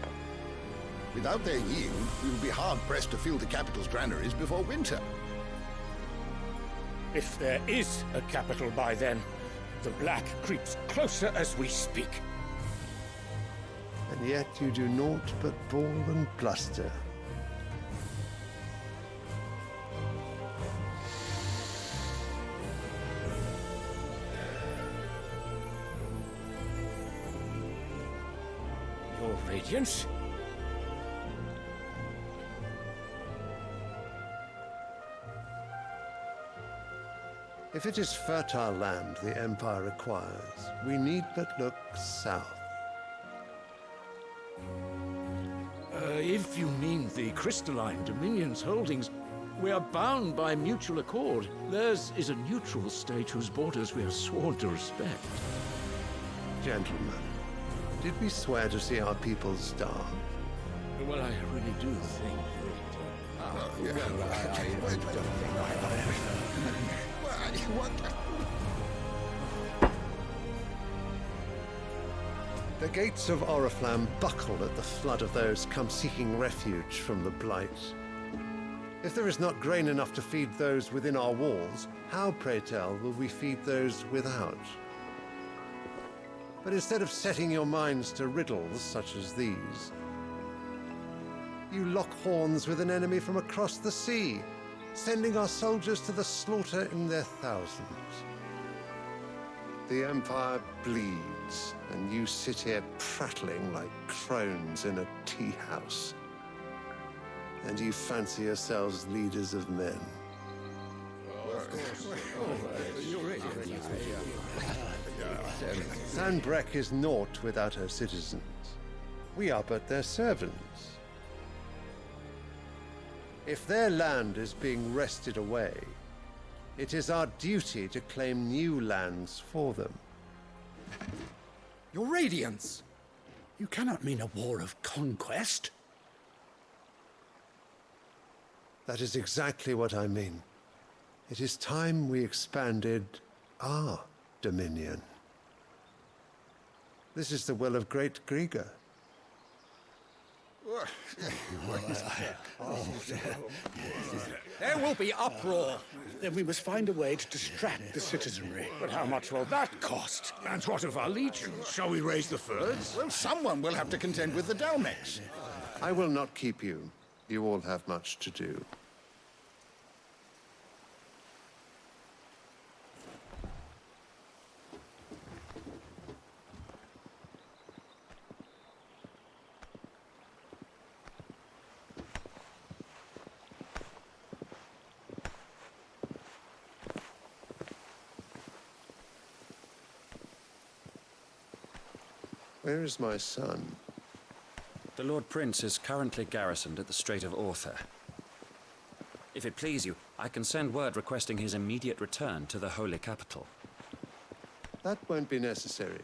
S4: Without their yield, we will be hard-pressed to fill the capital's granaries before winter.
S5: If there is a capital by then, the black creeps closer as we speak.
S16: And yet you do naught but bawl and bluster.
S5: Your Radiance?
S16: If it is fertile land the Empire acquires, we need but look south.
S5: If you mean the crystalline Dominion's holdings, we are bound by mutual accord. Theirs is a neutral state whose borders we are sworn to respect.
S16: Gentlemen, did we swear to see our people starve?
S5: Well, I really do think
S16: The gates of Oriflamme buckle at the flood of those come seeking refuge from the blight. If there is not grain enough to feed those within our walls, how, pray tell, will we feed those without? But instead of setting your minds to riddles such as these, you lock horns with an enemy from across the sea, sending our soldiers to the slaughter in their thousands. The Empire bleeds, and you sit here prattling like crones in a tea house. And you fancy yourselves leaders of men. Sandbreck is naught without her citizens. We are but their servants. If their land is being wrested away, it is our duty to claim new lands for them.
S8: Your Radiance! You cannot mean a war of conquest.
S16: That is exactly what I mean. It is time we expanded our dominion. This is the will of great Grieger.
S8: There will be uproar. Then we must find a way to distract the citizenry.
S11: But how much will that cost?
S5: And what of our legions? Shall we raise the furs?
S4: Well, someone will have to contend with the Dalmex.
S16: I will not keep you. You all have much to do. Where is my son?
S17: The Lord Prince is currently garrisoned at the Strait of Author. If it please you, I can send word requesting his immediate return to the Holy Capital.
S16: That won't be necessary.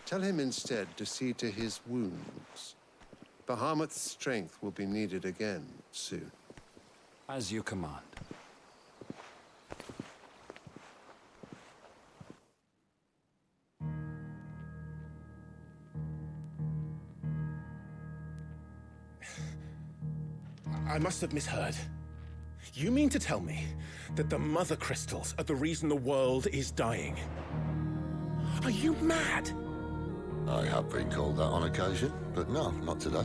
S16: Tell him instead to see to his wounds. Bahamut's strength will be needed again soon.
S17: As you command.
S8: I must have misheard. You mean to tell me that the Mother Crystals are the reason the world is dying? Are you mad?
S18: I have been called that on occasion, but no, not today.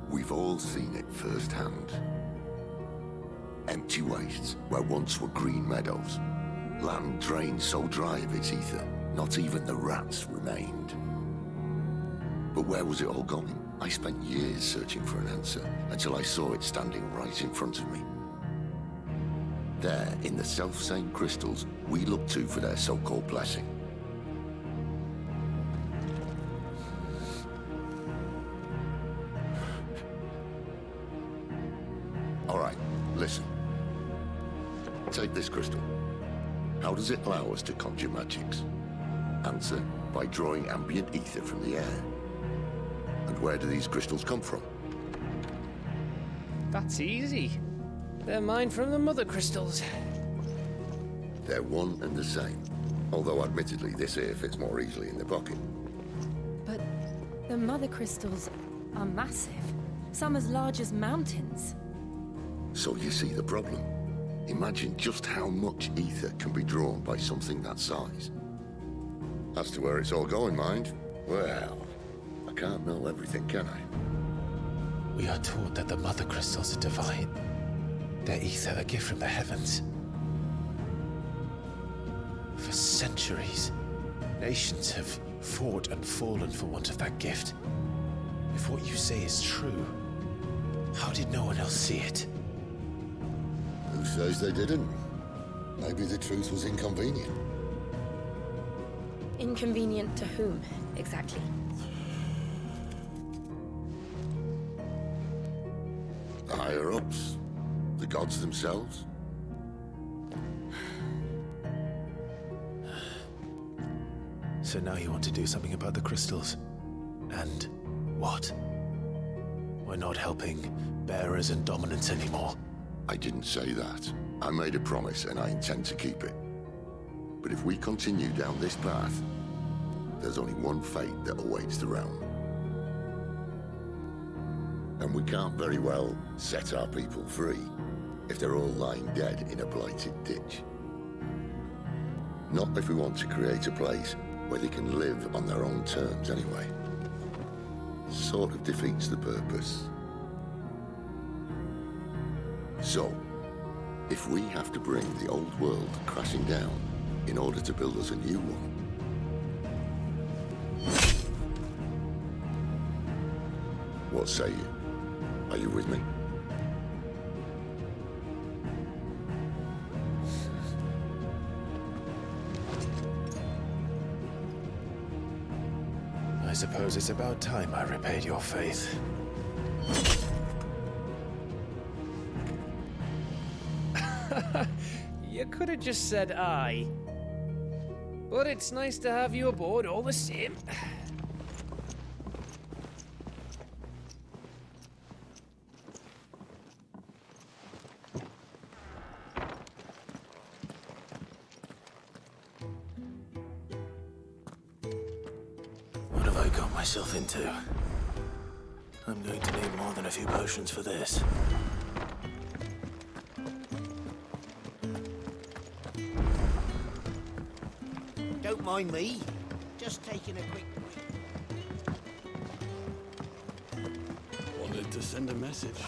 S18: We've all seen it firsthand. Empty wastes where once were green meadows. Land drained so dry of its ether, not even the rats remained. But where was it all going? I spent years searching for an answer, until I saw it standing right in front of me. There, in the self-same crystals we look to for their so-called blessing. All right, listen. Take this crystal. How does it allow us to conjure magics? Answer, by drawing ambient ether from the air. And where do these crystals come from?
S19: That's easy. They're mine from the Mother Crystals.
S18: They're one and the same. Although admittedly this here fits more easily in the pocket.
S2: But the Mother Crystals are massive. Some as large as mountains.
S18: So you see the problem. Imagine just how much ether can be drawn by something that size. As to where it's all going, mind, well, I can't know everything, can I?
S3: We are taught that the Mother Crystals are divine. Their ether a gift from the heavens. For centuries, nations have fought and fallen for want of that gift. If what you say is true, how did no one else see it?
S18: Who says they didn't? Maybe the truth was inconvenient.
S7: Inconvenient to whom, exactly?
S18: The higher-ups? The gods themselves?
S3: So now you want to do something about the crystals. And what? We're not helping bearers and dominants anymore.
S18: I didn't say that. I made a promise and I intend to keep it. But if we continue down this path, there's only one fate that awaits the realm. And we can't very well set our people free if they're all lying dead in a blighted ditch. Not if we want to create a place where they can live on their own terms anyway. Sort of defeats the purpose. So, if we have to bring the old world crashing down in order to build us a new one, what say you? Are you with me?
S3: I suppose it's about time I repaid your faith.
S19: You could have just said aye. But it's nice to have you aboard all the same.
S3: What have I got myself into? I'm going to need more than a few potions for this.
S20: Don't mind me. Just taking a quick...
S12: Wanted to send a message.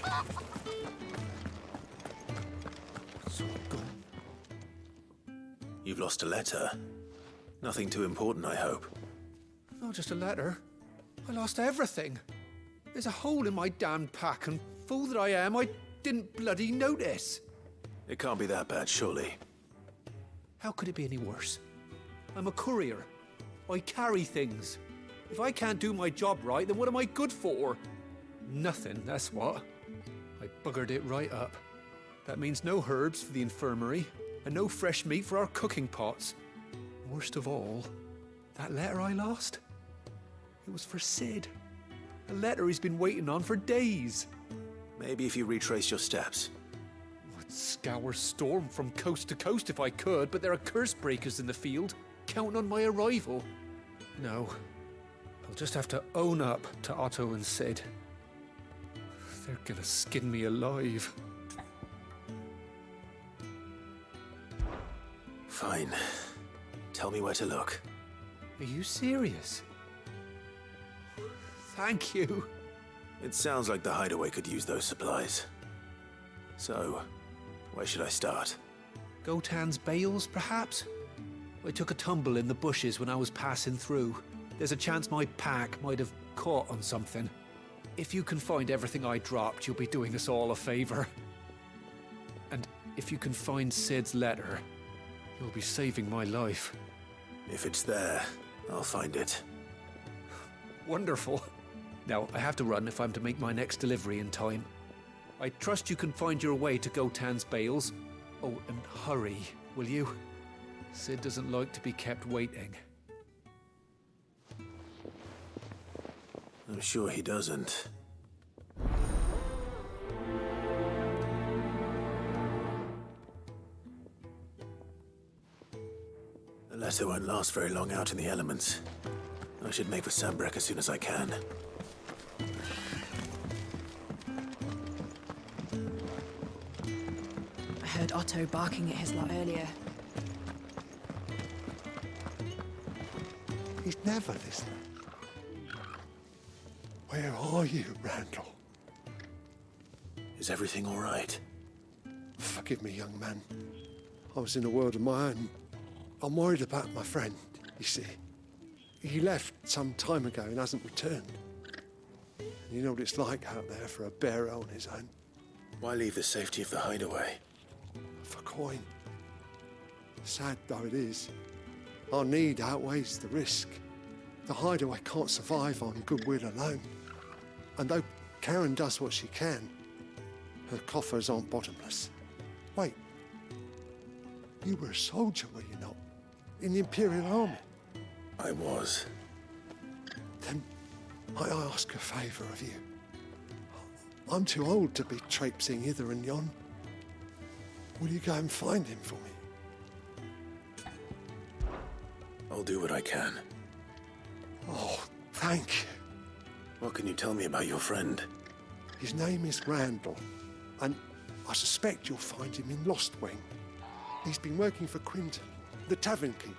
S3: You've lost a letter. Nothing too important, I hope.
S21: Not just a letter. I lost everything. There's a hole in my damned pack, and fool that I am, I didn't bloody notice.
S3: It can't be that bad, surely.
S21: How could it be any worse? I'm a courier. I carry things. If I can't do my job right, then what am I good for? Nothing, that's what. I buggered it right up. That means no herbs for the infirmary, and no fresh meat for our cooking pots. Worst of all, that letter I lost? It was for Sid. A letter he's been waiting on for days.
S3: Maybe if you retrace your steps.
S21: I'd scour Storm from coast to coast if I could, but there are curse breakers in the field, counting on my arrival. No, I'll just have to own up to Otto and Sid. They're gonna skin me alive.
S3: Fine. Tell me where to look.
S21: Are you serious? Thank you.
S3: It sounds like the hideaway could use those supplies. So, where should I start?
S21: Gotan's bales, perhaps? I took a tumble in the bushes when I was passing through. There's a chance my pack might have caught on something. If you can find everything I dropped, you'll be doing us all a favor. And if you can find Sid's letter, you'll be saving my life.
S3: If it's there, I'll find it.
S21: Wonderful. Now, I have to run if I'm to make my next delivery in time. I trust you can find your way to Gotan's bales. Oh, and hurry, will you? Sid doesn't like to be kept waiting.
S3: I'm sure he doesn't. The letter won't last very long out in the elements. I should make for Sandbreck as soon as I can.
S14: I heard Otto barking at his lot earlier.
S16: He's never listening. Where are you, Randall?
S3: Is everything all right?
S16: Forgive me, young man. I was in a world of my own. I'm worried about my friend, you see. He left some time ago and hasn't returned. You know what it's like out there for a bearer on his own.
S3: Why leave the safety of the hideaway?
S16: For coin. Sad though it is, our need outweighs the risk. The hideaway can't survive on goodwill alone. And though Karen does what she can, her coffers aren't bottomless. Wait, you were a soldier, were you not? In the Imperial Army?
S3: I was.
S16: Then I ask a favour of you. I'm too old to be traipsing hither and yon. Will you go and find him for me?
S3: I'll do what I can.
S16: Oh, thank you.
S3: What can you tell me about your friend?
S16: His name is Randall, and I suspect you'll find him in Lost Wing. He's been working for Quinton, the tavern keeper.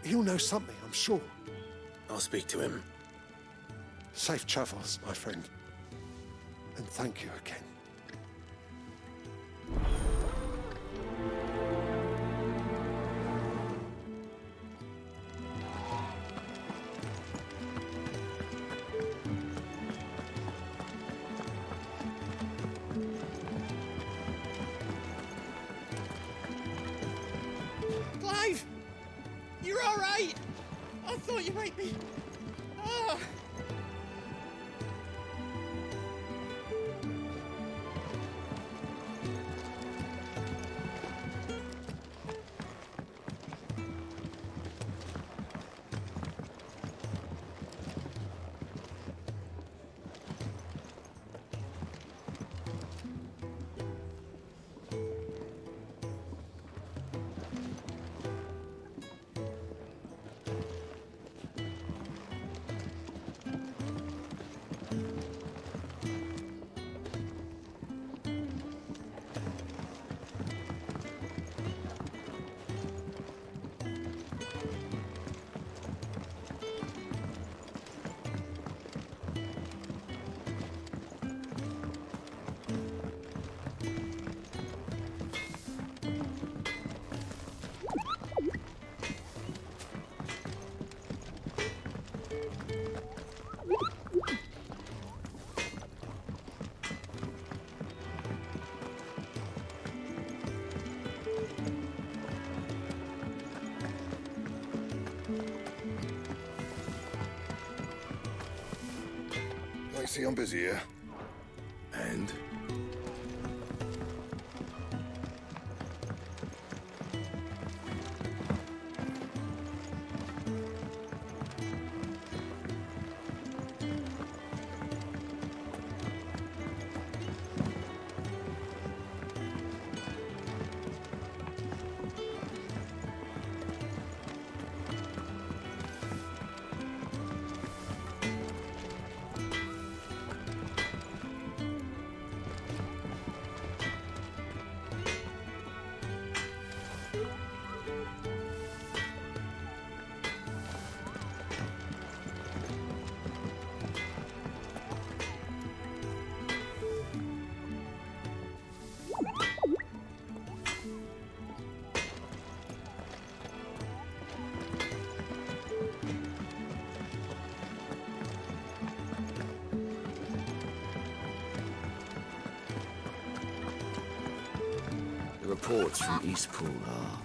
S16: He'll know something, I'm sure.
S3: I'll speak to him.
S16: Safe travels, my friend. And thank you again.
S19: Clive! You're all right! I thought you might be... Ah!
S10: See, I'm busy here. And?
S13: The reports from Eastpool are...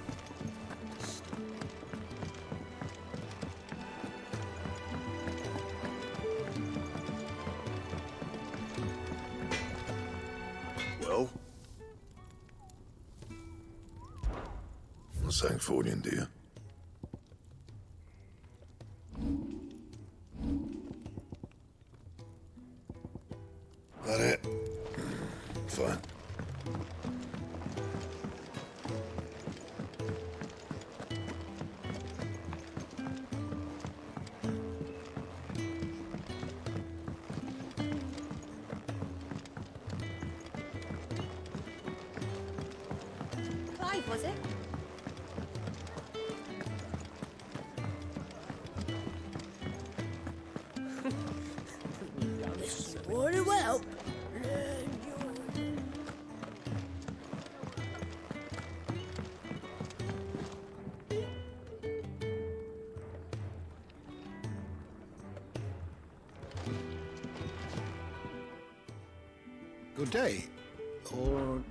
S10: Well? What's Sancfordian, dear? That it? Fine.
S15: Clive, was it?
S20: Very well.
S4: Good day. Or...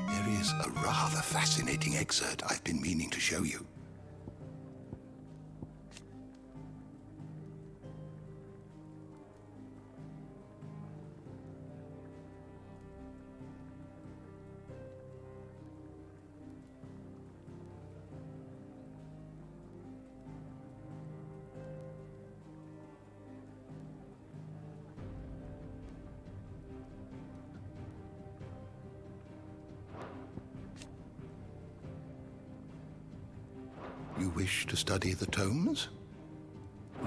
S18: There is a rather fascinating excerpt I've been meaning to show you. You wish to study the tomes?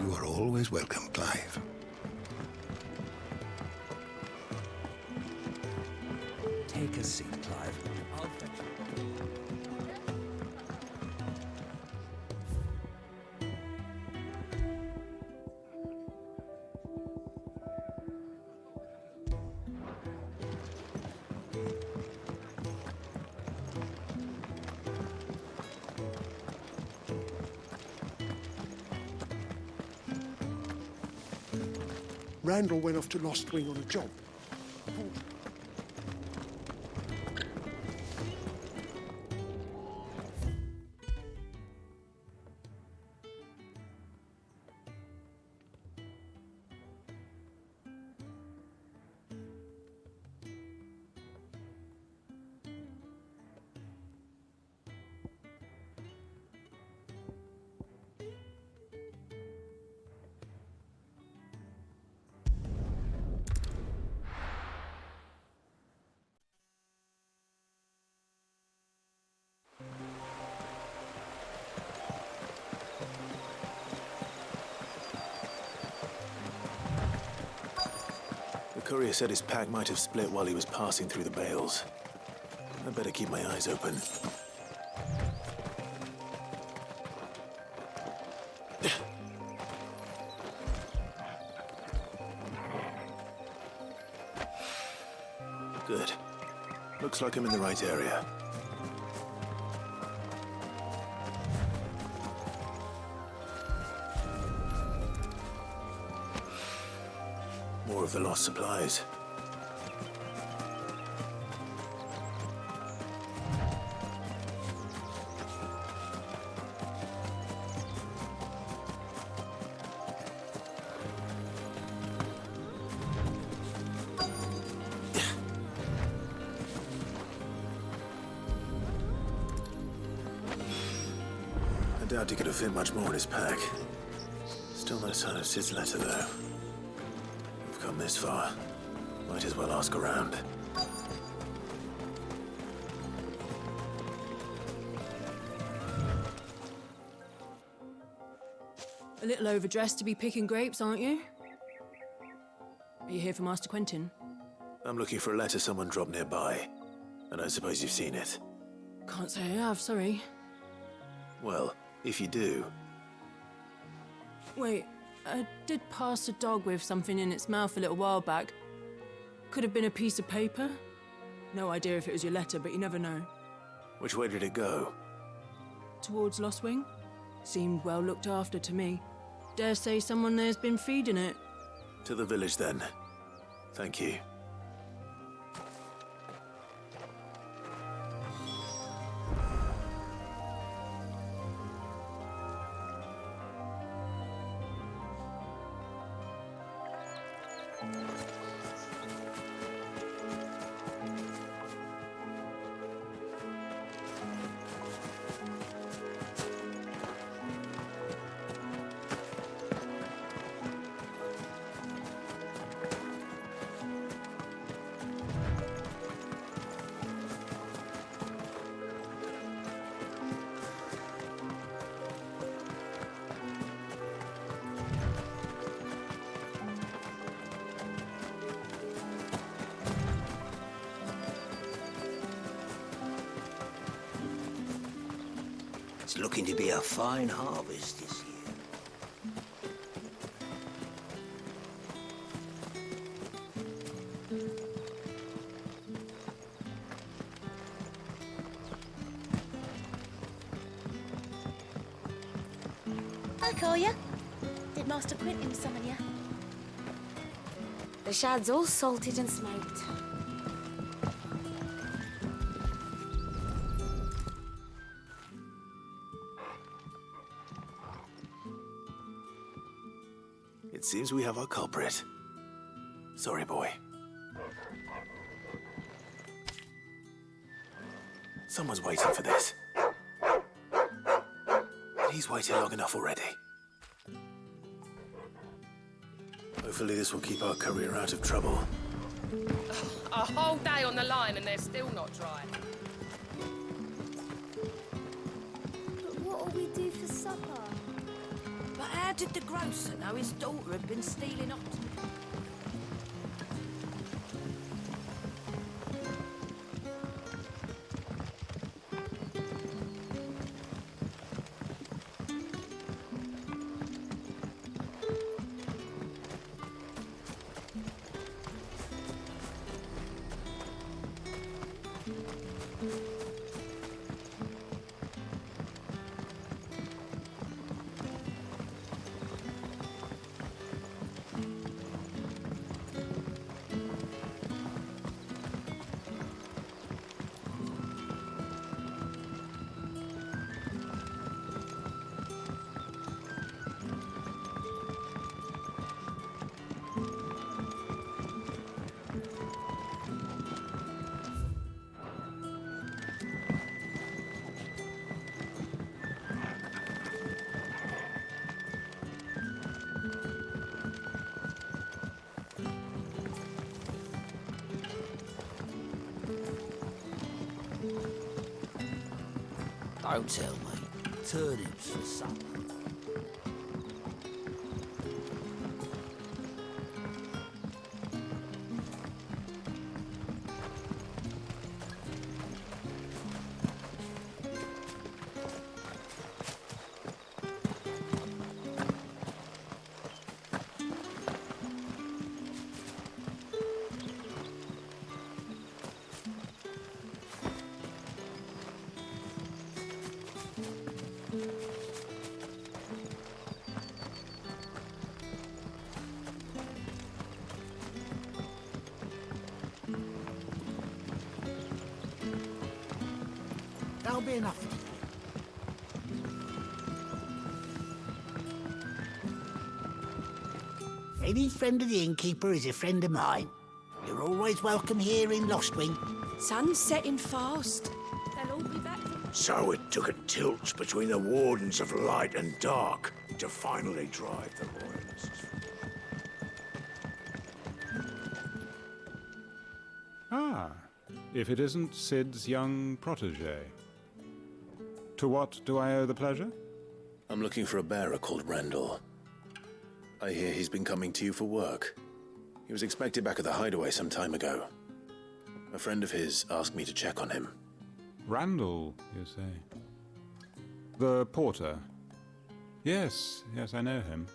S18: You are always welcome, Clive.
S1: Take a seat, Clive. I'll fetch you.
S10: Randall went off to Lost Wing on a job.
S3: The courier said his pack might have split while he was passing through the bales. I better keep my eyes open. Good. Looks like I'm in the right area. More of the lost supplies. Doubt he could have fit much more in his pack. Still no sign of Sid's letter, though. We've come this far. Might as well ask around.
S14: A little overdressed to be picking grapes, aren't you? Are you here for Master Quentin?
S3: I'm looking for a letter someone dropped nearby. I don't suppose you've seen it.
S14: Can't say I have, sorry.
S3: Well, if you do...
S14: Wait, I did pass a dog with something in its mouth a little while back. Could have been a piece of paper. No idea if it was your letter, but you never know.
S3: Which way did it go?
S14: Towards Lost Wing? Seemed well looked after to me. Dare say someone there's been feeding it.
S3: To the village, then. Thank you.
S20: It's looking to be a fine harvest this year.
S9: Hi, Kolya. Did Master Quentin summon you?
S2: The shad's all salted and smoked.
S3: It seems we have our culprit. Sorry, boy. Someone's waiting for this. And he's waited long enough already. Hopefully this will keep our career out of trouble.
S22: A whole day on the line and they're still not dry.
S9: But what'll we do for supper?
S23: But how did the grocer know his daughter had been stealing off?
S20: Don't tell me. Turnips for supper. That'll be enough. Any friend of the innkeeper is a friend of mine. You're always welcome here in Lost Wing.
S14: Sun's setting fast.
S9: They'll all be back from
S10: So it took a tilt between the Wardens of Light and Dark to finally drive the Royalists.
S5: Ah, if it isn't Sid's young protege. To what do I owe the pleasure?
S3: I'm looking for a bearer called Randall. I hear he's been coming to you for work. He was expected back at the hideaway some time ago. A friend of his asked me to check on him.
S5: Randall, you say? The porter? Yes, I know him.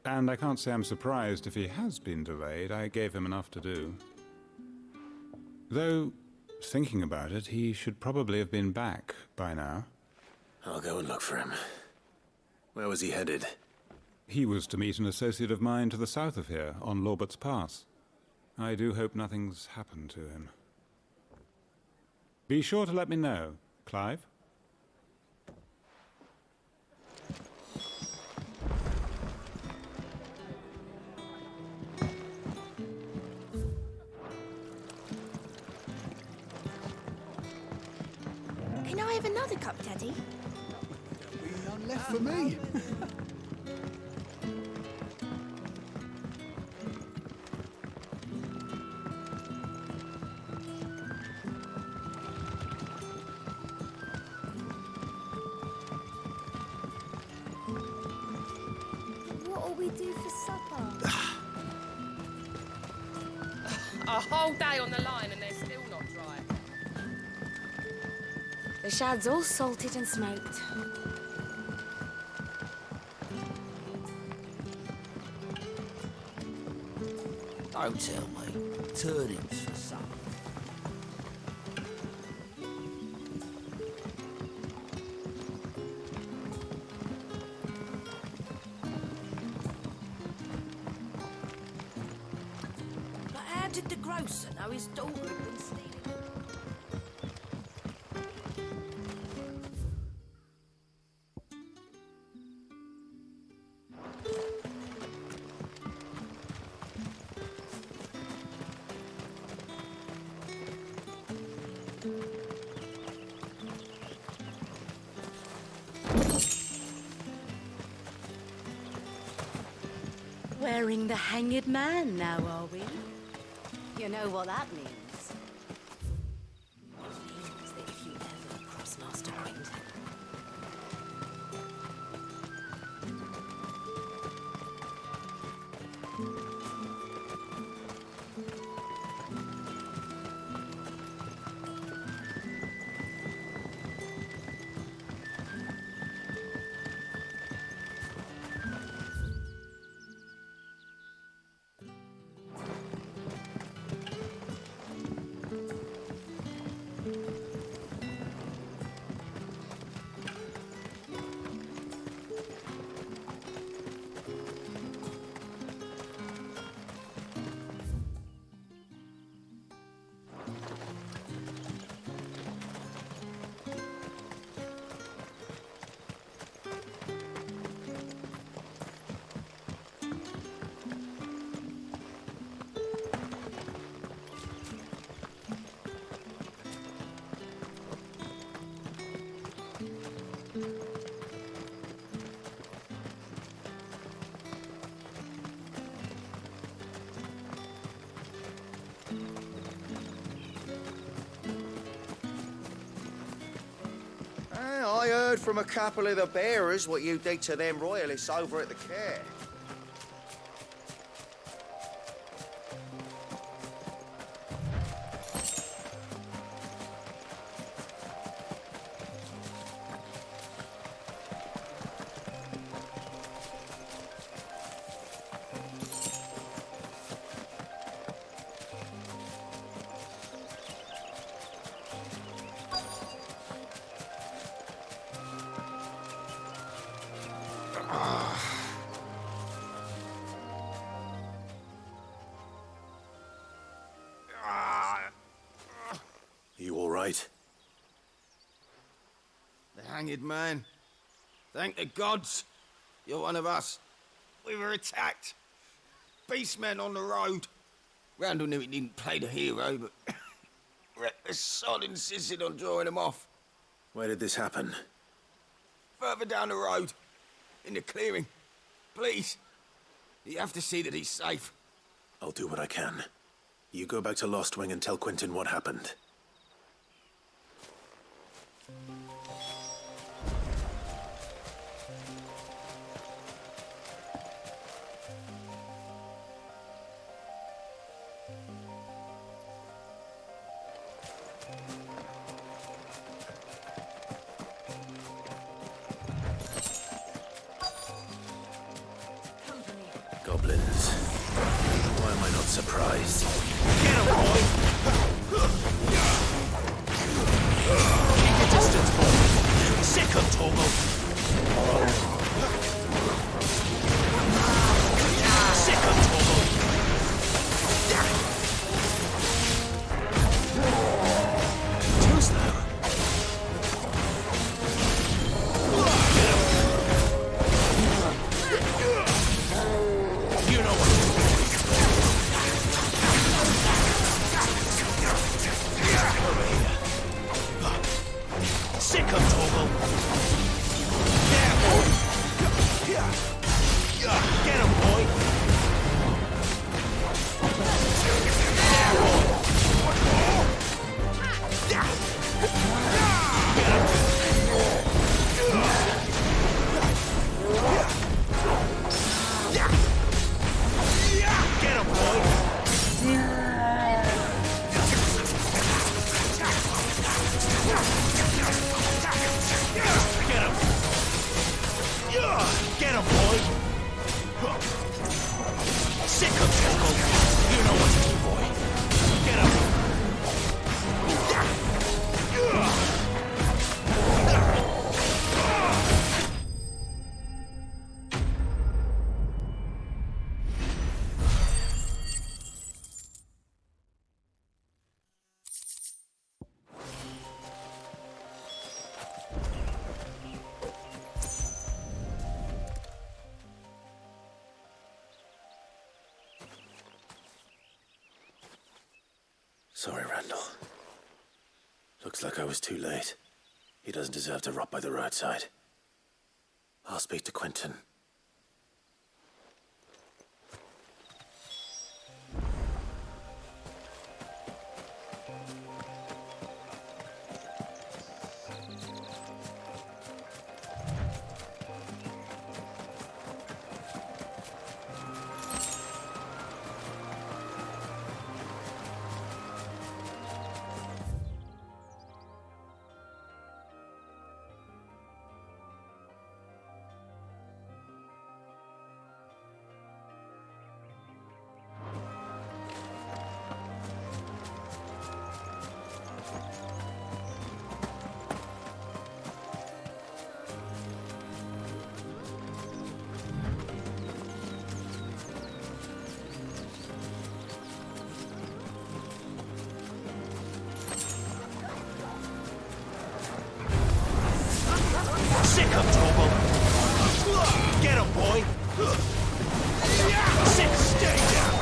S5: And I can't say I'm surprised if he has been delayed. I gave him enough to do. Though, thinking about it, he should probably have been back by now.
S3: I'll go and look for him. Where was he headed?
S5: He was to meet an associate of mine to the south of here, on Lorbert's Pass. I do hope nothing's happened to him. Be sure to let me know, Clive.
S9: Can I have another cup, Teddy?
S4: None left for me.
S9: What'll we do for supper?
S22: A whole day on the line and they're still not dry.
S9: The shad's all salted and smoked.
S20: Don't tell me. Turnings for supper.
S23: But how did the grocer know his daughter had been stealing?
S15: Wearing the hanged man now, are we? You know what that means. It means that if you ever cross Master Quentin,
S6: I heard from a couple of the bearers what you did to them royalists over at the care.
S3: You all right?
S6: The hanged man. Thank the gods. You're one of us. We were attacked. Beastmen on the road. Randall knew he didn't play the hero, but the sod insisted on drawing him off.
S3: Where did this happen?
S6: Further down the road. In the clearing. Please. You have to see that he's safe.
S3: I'll do what I can. You go back to Lost Wing and tell Quentin what happened. Goblins. Why am I not surprised?
S20: Get him, boy! Keep your distance, boy! Sick of Togo! Sick of Togo! Too slow. You know what to do. Over here. Sick of Togo. Yeah, boy. Get him, boy. Yeah, boy. Get him. Get him, boy! Get him! Get him, boy! Sick of Togo! You know what to do, boy! Get him!
S3: Sorry, Randall. Looks like I was too late. He doesn't deserve to rot by the roadside. I'll speak to Quentin.
S20: Sick of Togo! Get him, boy! Sick, stay down!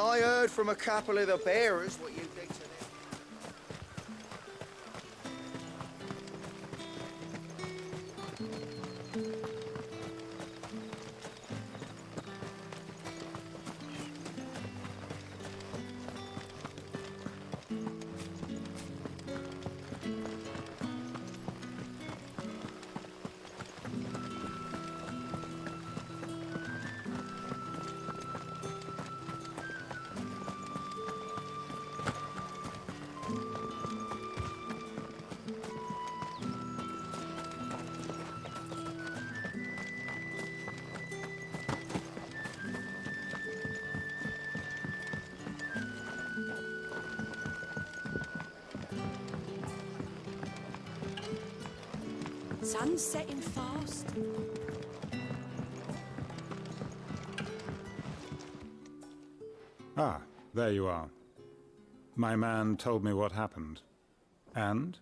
S6: I heard from a couple of the bearers what you did to them.
S23: Sun's setting fast.
S5: Ah, there you are. My man told me what happened. And?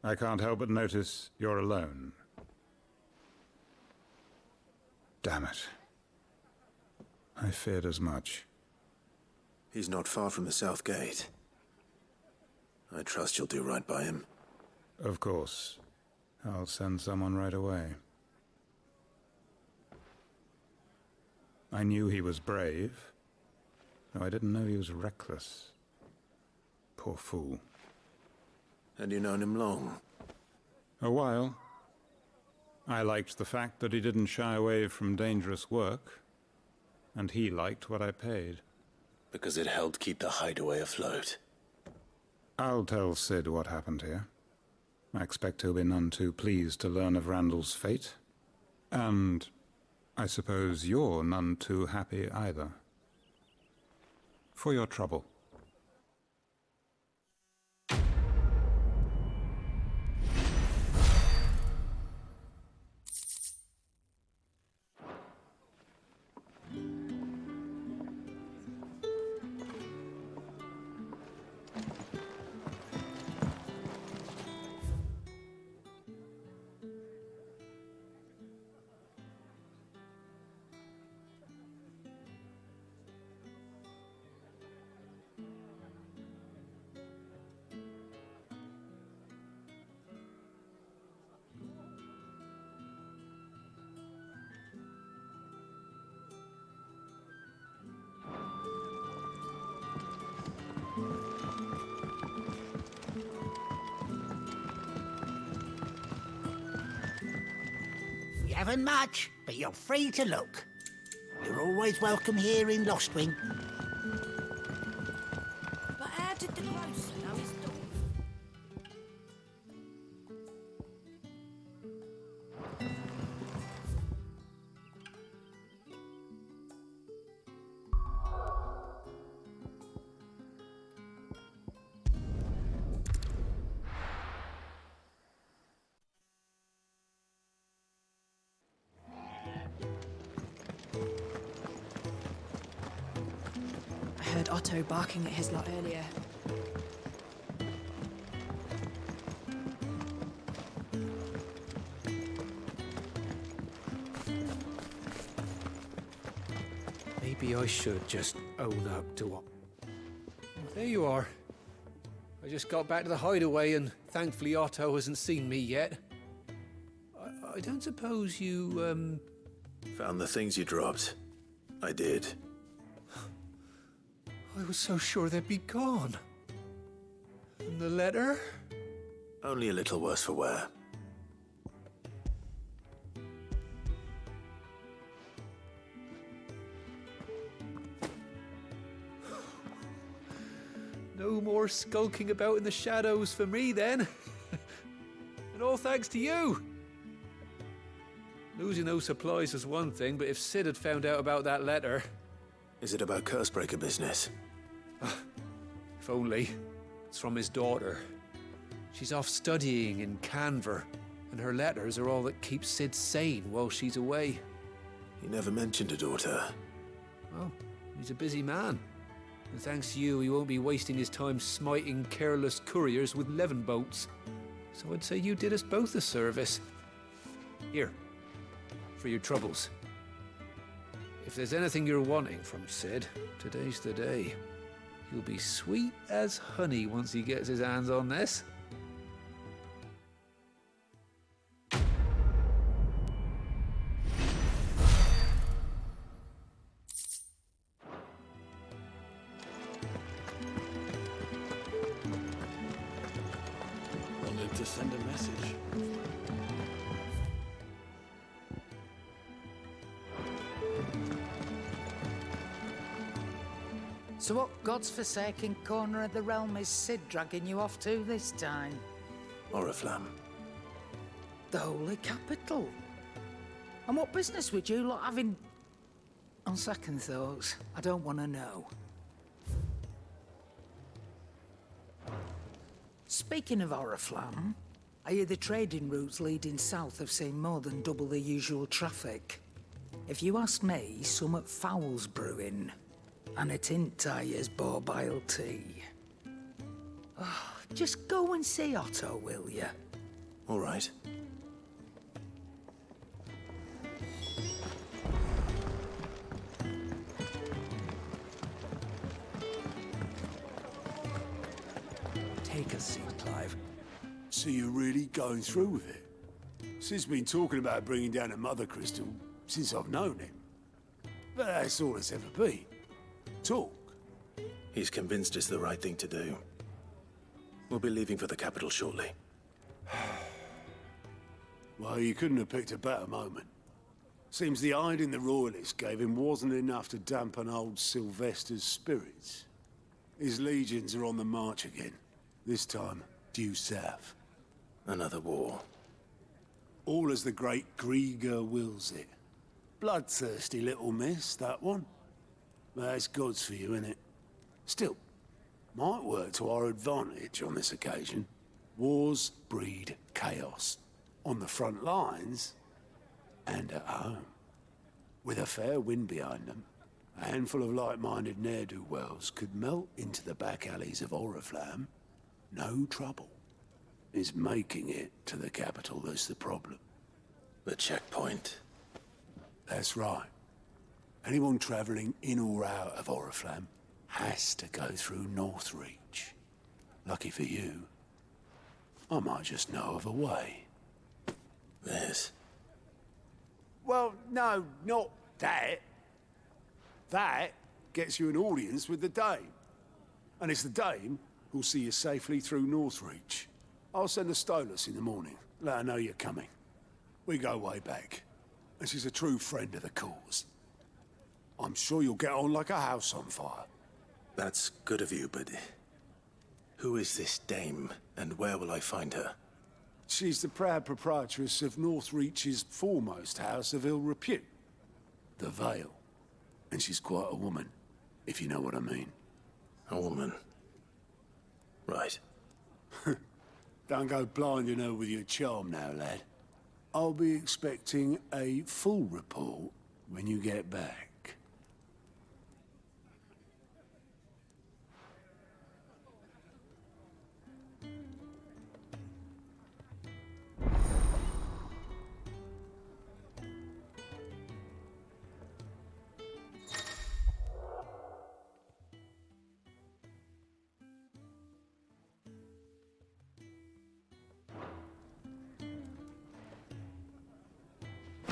S5: I can't help but notice you're alone. Damn it. I feared as much.
S3: He's not far from the south gate. I trust you'll do right by him.
S5: Of course. I'll send someone right away. I knew he was brave, though I didn't know he was reckless. Poor fool.
S3: Had you known him long?
S5: A while. I liked the fact that he didn't shy away from dangerous work, and he liked what I paid.
S3: Because it helped keep the hideaway afloat.
S5: I'll tell Sid what happened here. I expect he'll be none too pleased to learn of Randall's fate. And I suppose you're none too happy either. For your trouble.
S20: You haven't much, but you're free to look. You're always welcome here in Lostwing.
S23: But how did the grocer know his daughter?
S7: I heard Otto barking at his lot earlier.
S21: Maybe I should just own up to what... There you are. I just got back to the hideaway and thankfully Otto hasn't seen me yet. I don't suppose you,
S3: Found the things you dropped. I did.
S21: I was so sure they'd be gone. And the letter?
S3: Only a little worse for wear.
S21: No more skulking about in the shadows for me, then. And all thanks to you. Losing those supplies was one thing, but if Sid had found out about that letter...
S3: Is it about Cursebreaker business?
S21: If only. It's from his daughter. She's off studying in Canver, and her letters are all that keeps Sid sane while she's away.
S3: He never mentioned a daughter.
S21: Well, he's a busy man. And thanks to you, he won't be wasting his time smiting careless couriers with levin boats. So I'd say you did us both a service. Here, for your troubles. If there's anything you're wanting from Sid, today's the day. He'll be sweet as honey once he gets his hands on this.
S13: Wanted to send a message.
S8: So what God's forsaken corner of the realm is Sid dragging you off to this time?
S3: Oriflamme.
S8: The Holy Capital. And what business would you lot having... On second thoughts, I don't want to know. Speaking of Oriflamme, I hear the trading routes leading south have seen more than double the usual traffic. If you ask me, summat foul's brewing. And it ain't Tyre's borbile tea. Oh, just go and see Otto, will you?
S3: All right.
S21: Take a seat, Clive.
S10: So you're really going through with it? Sid's been talking about bringing down a mother crystal since I've known him. But that's all it's ever been. Talk.
S3: He's convinced it's the right thing to do. We'll be leaving for the capital shortly.
S10: Well, you couldn't have picked a better moment. Seems the hiding the royalists gave him wasn't enough to dampen old Sylvester's spirits. His legions are on the march again. This time, due south.
S3: Another war.
S10: All as the great Grieger wills it. Bloodthirsty little miss, that one. That's God's for you, innit? Still, might work to our advantage on this occasion. Wars breed chaos. On the front lines, and at home. With a fair wind behind them, a handful of like-minded ne'er-do-wells could melt into the back alleys of Oriflamme. No trouble. It's making it to the capital that's the problem.
S3: The checkpoint.
S10: That's right. Anyone travelling in or out of Oriflamme has to go through Northreach. Lucky for you, I might just know of a way.
S3: This?
S10: Well, no, not that. That gets you an audience with the Dame. And it's the Dame who'll see you safely through Northreach. I'll send a Stolas in the morning. Let her know you're coming. We go way back. And she's a true friend of the cause. I'm sure you'll get on like a house on fire.
S3: That's good of you, but... who is this Dame, and where will I find her?
S10: She's the proud proprietress of Northreach's foremost house of ill repute. The Vale. And she's quite a woman, if you know what I mean.
S3: A woman? Right.
S10: Don't go blinding her with your charm now, lad. I'll be expecting a full report when you get back.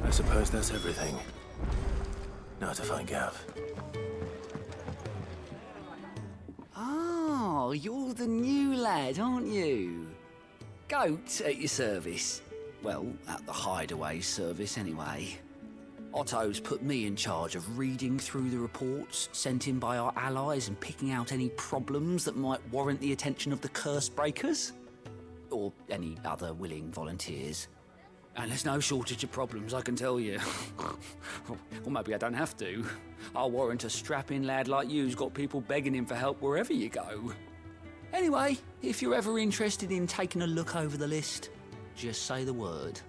S3: I suppose that's everything. Now to find Gav.
S13: Oh, you're the new lad, aren't you? Goat at your service. Well, at the hideaway service, anyway. Otto's put me in charge of reading through the reports sent in by our allies and picking out any problems that might warrant the attention of the curse breakers. Or any other willing volunteers. And there's no shortage of problems, I can tell you. Or maybe I don't have to. I'll warrant a strapping lad like you's got people begging him for help wherever you go. Anyway, if you're ever interested in taking a look over the list, just say the word.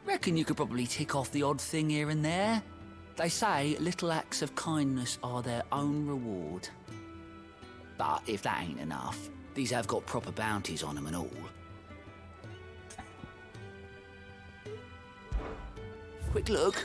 S13: Reckon you could probably tick off the odd thing here and there. They say little acts of kindness are their own reward. But if that ain't enough, these have got proper bounties on them and all. Quick look.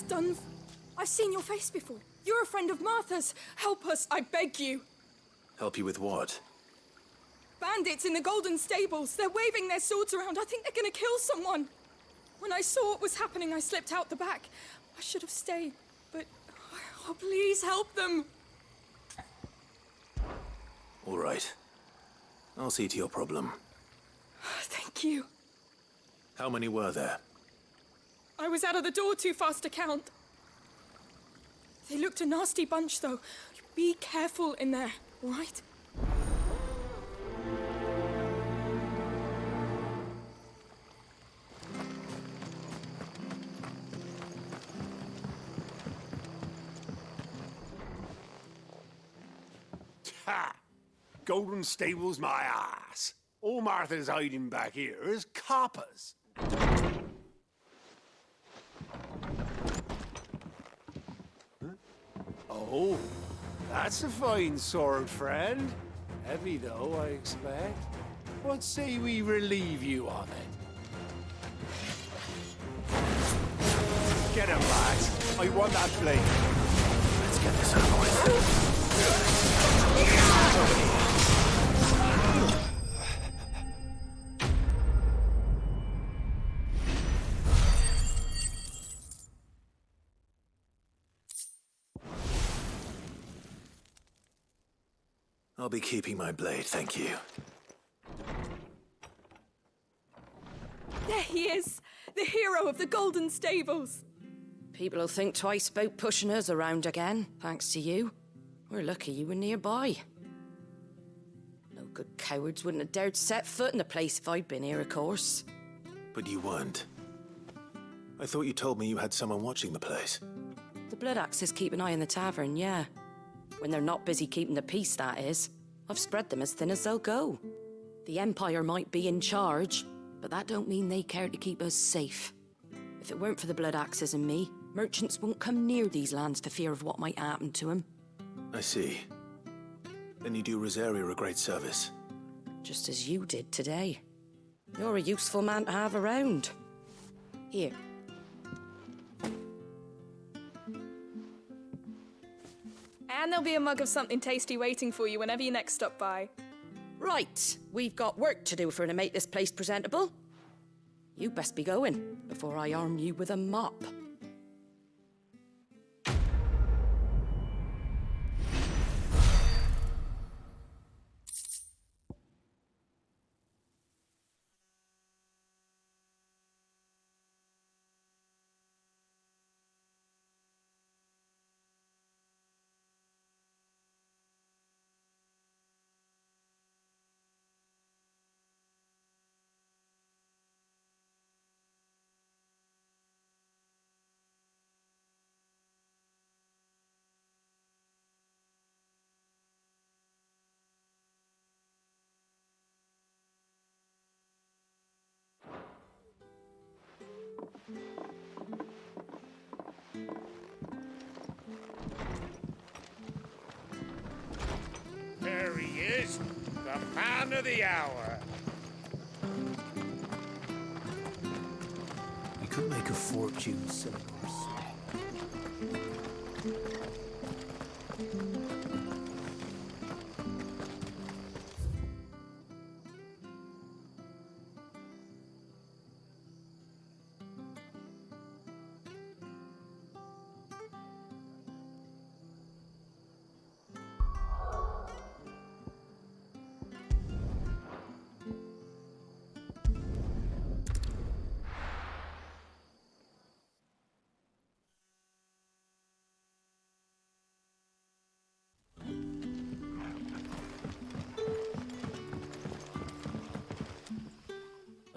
S11: Done. I've seen your face before. You're a friend of Martha's. Help us, I beg you.
S3: Help you with what?
S11: Bandits in the Golden Stables. They're waving their swords around. I think they're gonna kill someone. When I saw what was happening, I slipped out the back. I should have stayed. But... Oh, please help them!
S3: All right. I'll see to your problem.
S11: Thank you.
S3: How many were there?
S11: I was out of the door too fast to count. They looked a nasty bunch, though. Be careful in there, all right?
S10: Ha! Golden Stable's my ass. All Martha's hiding back here is coppers. Huh? Oh, that's a fine sword, friend. Heavy, though, I expect. What say we relieve you of it? Get him, lads. I want that blade.
S3: Let's get this over with. I'll be keeping my blade, thank you.
S11: There he is! The hero of the Golden Stables!
S23: People will think twice about pushing us around again, thanks to you. We're lucky you were nearby. No good cowards wouldn't have dared set foot in the place if I'd been here, of course.
S3: But you weren't. I thought you told me you had someone watching the place.
S23: The Blood Axes keep an eye on the tavern, yeah. When they're not busy keeping the peace, that is. I've spread them as thin as they'll go. The Empire might be in charge, but that don't mean they care to keep us safe. If it weren't for the Blood Axes and me, merchants won't come near these lands for fear of what might happen to them.
S3: I see. Then you do Rosaria a great service.
S23: Just as you did today. You're a useful man to have around. Here.
S11: And there'll be a mug of something tasty waiting for you whenever you next stop by.
S23: Right, we've got work to do to make this place presentable. You best be going before I arm you with a mop.
S10: There he is, the man of the hour.
S21: You could make a fortune selling horse.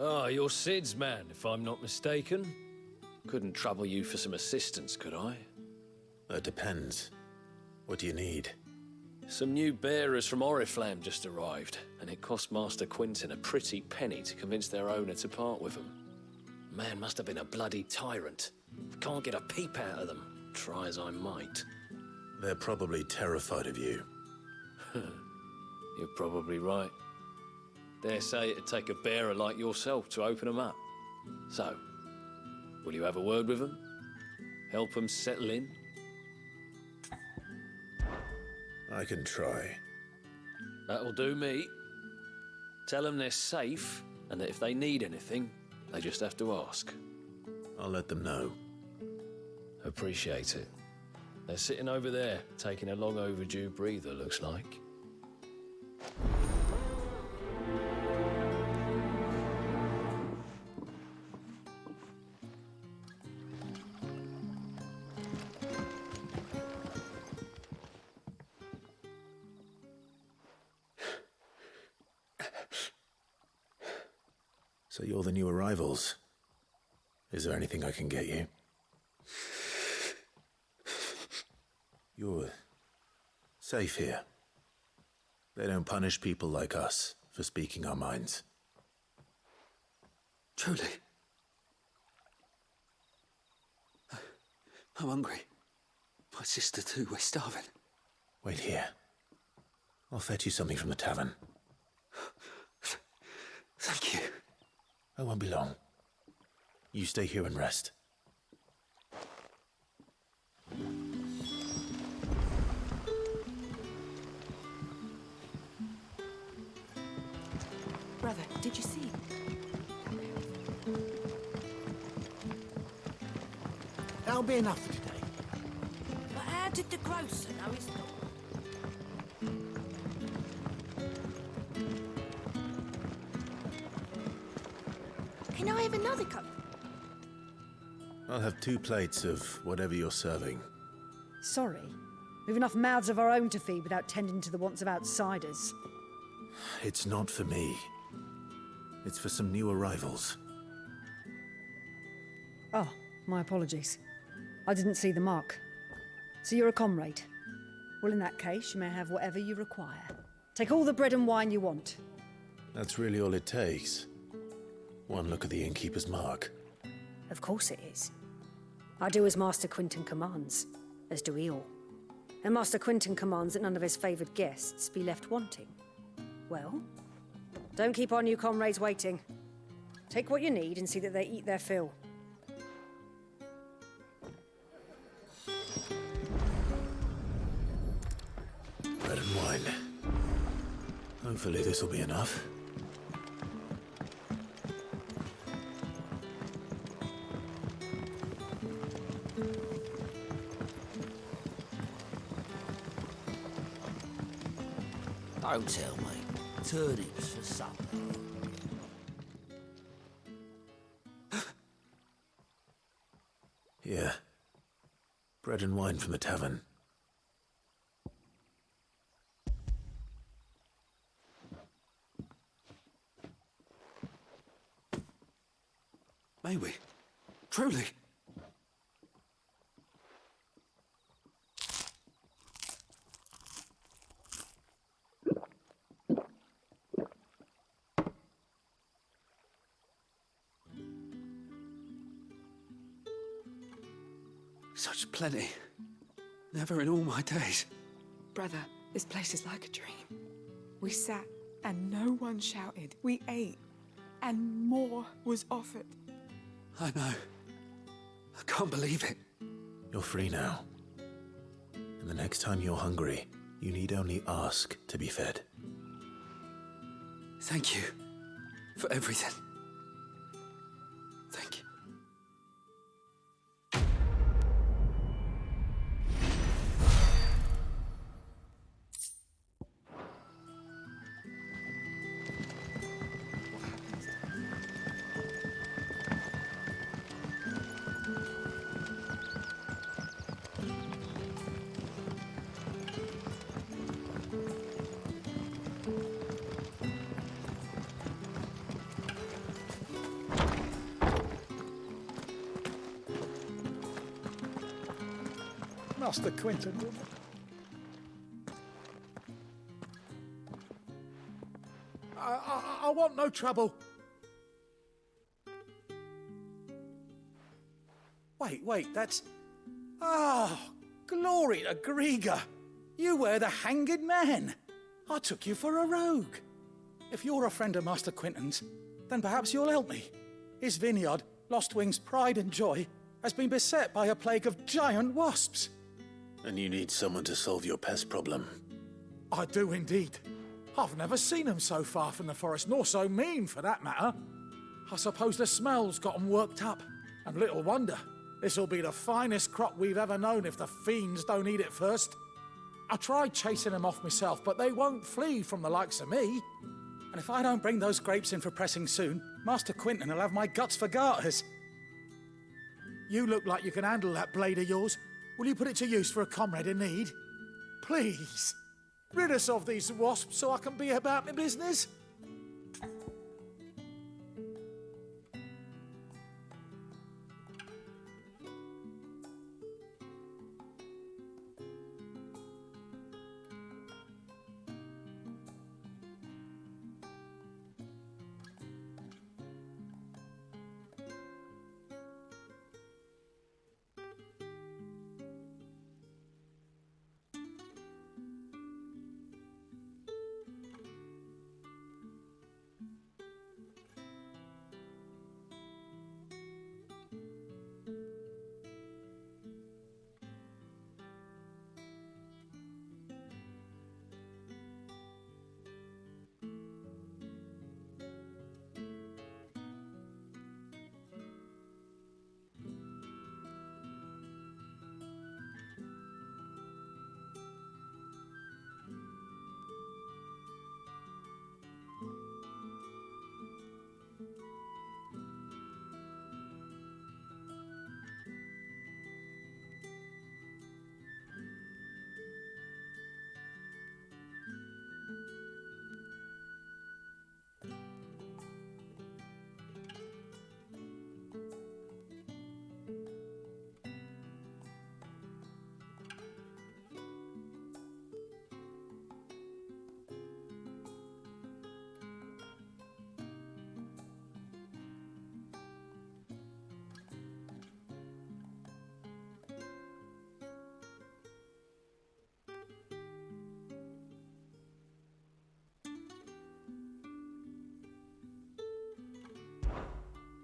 S12: Ah, you're Sid's man, if I'm not mistaken. Couldn't trouble you for some assistance, could I?
S3: It depends. What do you need?
S12: Some new bearers from Oriflamme just arrived, and it cost Master Quinton a pretty penny to convince their owner to part with them. Man must have been a bloody tyrant. Can't get a peep out of them, try as I might.
S3: They're probably terrified of you.
S12: You're probably right. Dare say it'd take a bearer like yourself to open them up. So, will you have a word with them? Help them settle in?
S3: I can try.
S12: That'll do me. Tell them they're safe, and that if they need anything, they just have to ask.
S3: I'll let them know.
S12: Appreciate it. They're sitting over there, taking a long overdue breather, looks like.
S3: So you're the new arrivals. Is there anything I can get you? You're safe here. They don't punish people like us for speaking our minds.
S8: Truly. I'm hungry. My sister too, we're starving.
S3: Wait here. I'll fetch you something from the tavern.
S8: Thank you.
S3: I won't be long. You stay here and rest.
S7: Brother, did you see?
S20: That'll be enough for today.
S15: But how did the grocer know it's not?
S9: Can I have another cup?
S3: I'll have 2 plates of whatever you're serving.
S16: Sorry. We've enough mouths of our own to feed without tending to the wants of outsiders.
S3: It's not for me. It's for some new arrivals.
S16: Oh, my apologies. I didn't see the mark. So you're a comrade. Well, in that case, you may have whatever you require. Take all the bread and wine you want.
S3: That's really all it takes. One look at the innkeeper's mark.
S16: Of course it is. I do as Master Quinton commands, as do we all. And Master Quinton commands that none of his favoured guests be left wanting. Well, don't keep our new comrades waiting. Take what you need and see that they eat their fill.
S3: Bread and wine. Hopefully this will be enough.
S13: Don't tell me. Turnips for supper.
S3: Here. Bread and wine from the tavern.
S8: May we? Truly? Such plenty. Never in all my days.
S11: Brother, this place is like a dream. We sat and no one shouted. We ate and more was offered.
S8: I know. I can't believe it.
S3: You're free now. And the next time you're hungry, you need only ask to be fed.
S8: Thank you for everything. Thank you.
S4: Master Quinton. I want no trouble. Wait, that's... Oh, glory to Grieger. You were the hanged man. I took you for a rogue. If you're a friend of Master Quinton's, then perhaps you'll help me. His vineyard, Lostwing's pride and joy, has been beset by a plague of giant wasps.
S3: And you need someone to solve your pest problem.
S4: I do indeed. I've never seen them so far from the forest, nor so mean, for that matter. I suppose the smell's got them worked up, and little wonder.
S17: This'll be the finest crop we've ever known if the fiends don't eat it first. I tried chasing them off myself, but they won't flee from the likes of me. And if I don't bring those grapes in for pressing soon, Master Quinton will have my guts for garters. You look like you can handle that blade of yours. Will you put it to use for a comrade in need? Please, rid us of these wasps so I can be about my business.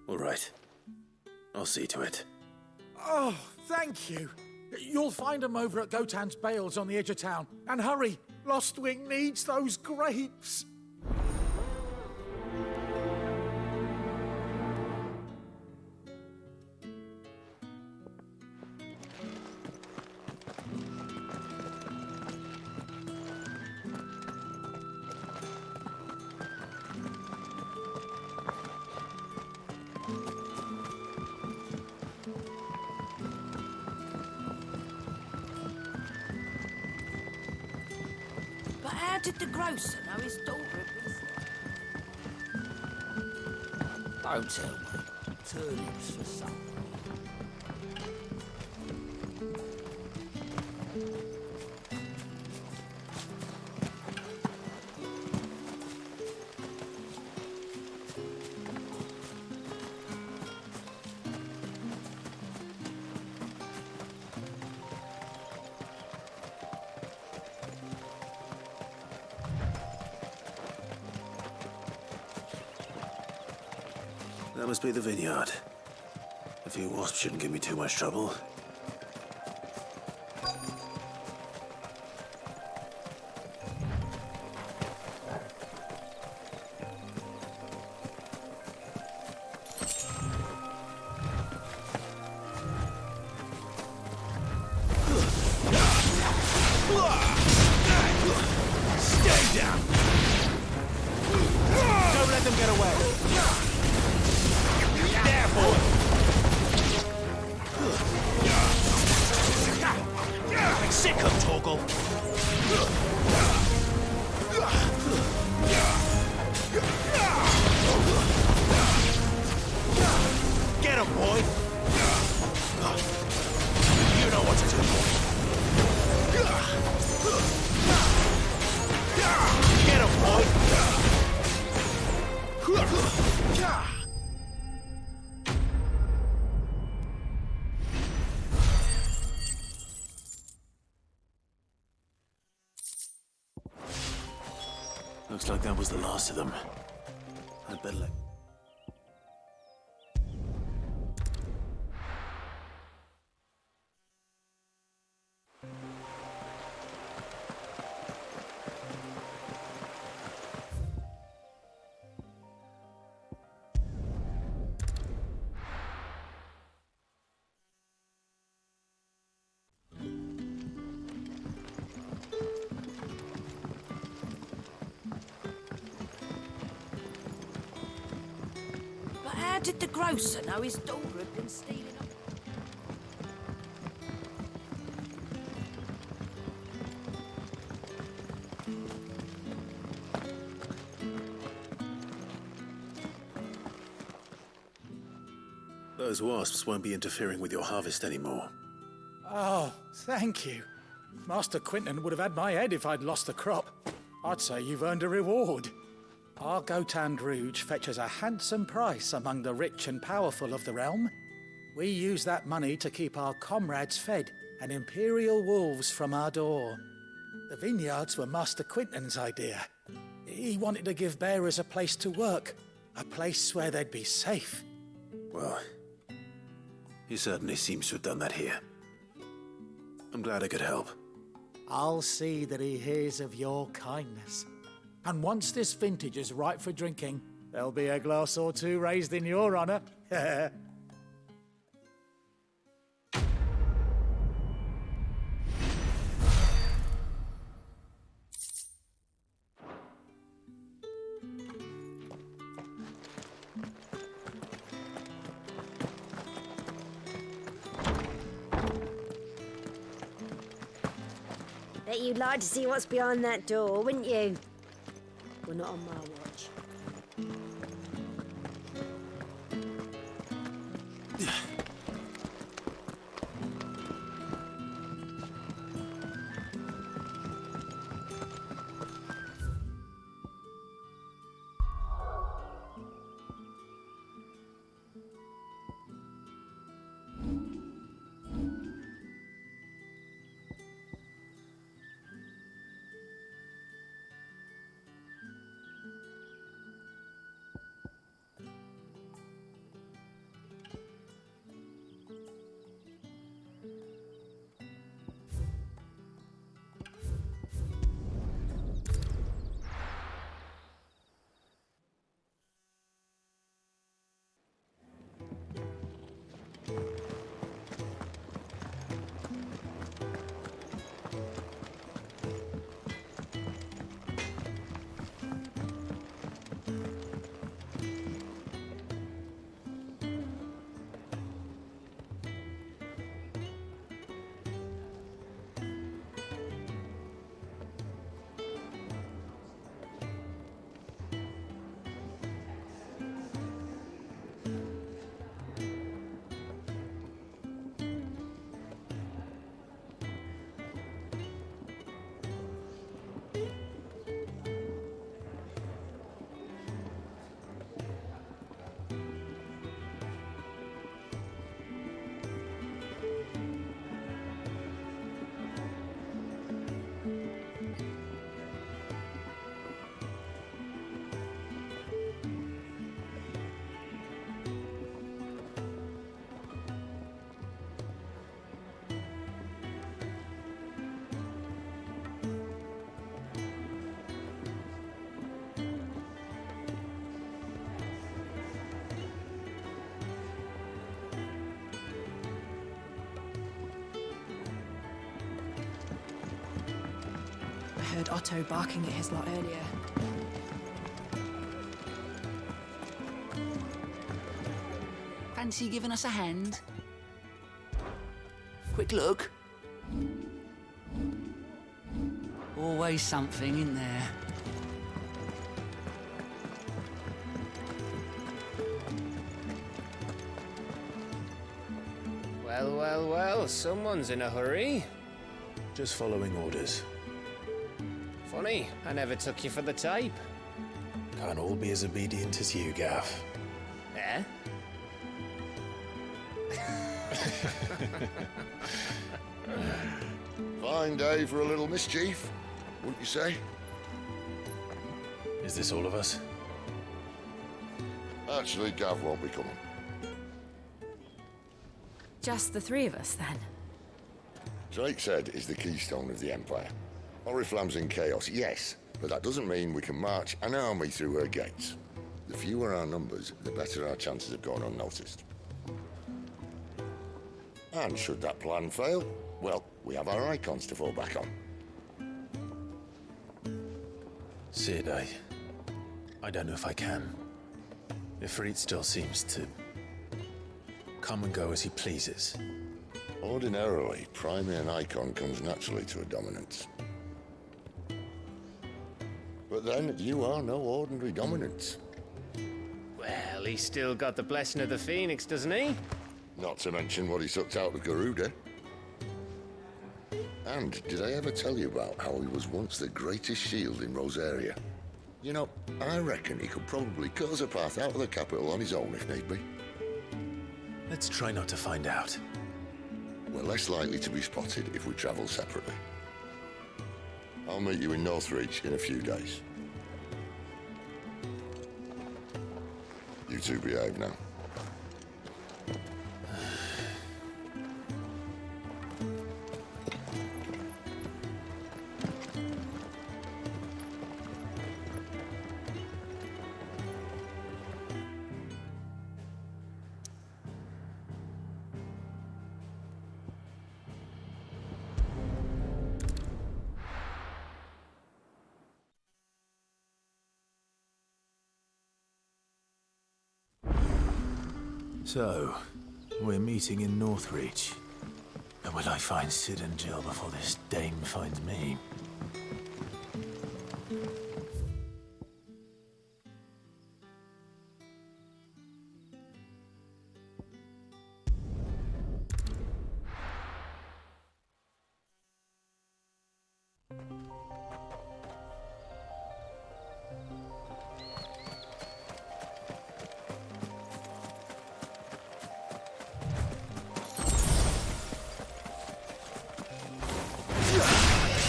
S3: All right. I'll see to it.
S17: Oh, thank you. You'll find them over at Gotan's Bales on the edge of town. And hurry, Lostwing needs those grapes.
S13: But how did the grocer know his daughter had been... Don't tell me. Turnips for supper.
S3: That must be the vineyard. A few wasps shouldn't give me too much trouble.
S6: Stay down! Don't let them get away! There, boy! I'm sick of Torgal! Get him, boy! You know what to do, boy! Get him, boy!
S3: Looks like that was the last of them. I'd better let...
S23: did the grocer know his daughter had been stealing up?
S3: Those wasps won't be interfering with your harvest anymore.
S17: Oh, thank you. Master Quinton would have had my head if I'd lost the crop. I'd say you've earned a reward. Our Gotand Rouge fetches a handsome price among the rich and powerful of the realm. We use that money to keep our comrades fed and imperial wolves from our door. The vineyards were Master Quinton's idea. He wanted to give bearers a place to work, a place where they'd be safe.
S3: Well, he certainly seems to have done that here. I'm glad I could help.
S17: I'll see that he hears of your kindness. And once this vintage is ripe for drinking, there'll be a glass or two raised in your honor.
S16: Bet you'd like to see what's behind that door, wouldn't you? Well, not on my watch.
S14: I heard Otto barking at his lot earlier.
S13: Fancy giving us a hand? Quick look. Always something in there.
S1: Well, well, well, someone's in a hurry.
S3: Just following orders.
S1: Funny, I never took you for the type.
S3: Can't all be as obedient as you, Gaff.
S1: Eh?
S18: Fine day for a little mischief, wouldn't you say?
S3: Is this all of us?
S18: Actually, Gav won't be coming.
S2: Just the three of us, then?
S18: Drake's Head is the keystone of the Empire. Oriflamme's in chaos, yes, but that doesn't mean we can march an army through her gates. The fewer our numbers, the better our chances of going unnoticed. And should that plan fail, well, we have our icons to fall back on.
S3: Sid, I don't know if I can. Ifrit still seems to come and go as he pleases.
S18: Ordinarily, priming an icon comes naturally to a dominance. But then, you are no ordinary dominance.
S1: Well, he's still got the blessing of the Phoenix, doesn't he?
S18: Not to mention what he sucked out of Garuda. And did I ever tell you about how he was once the greatest shield in Rosaria? You know, I reckon he could probably cut us a path out of the capital on his own if need be.
S3: Let's try not to find out.
S18: We're less likely to be spotted if we travel separately. I'll meet you in Northreach in a few days. You two behave now.
S3: So, we're meeting in Northreach. And will I find Sid and Jill before this dame finds me?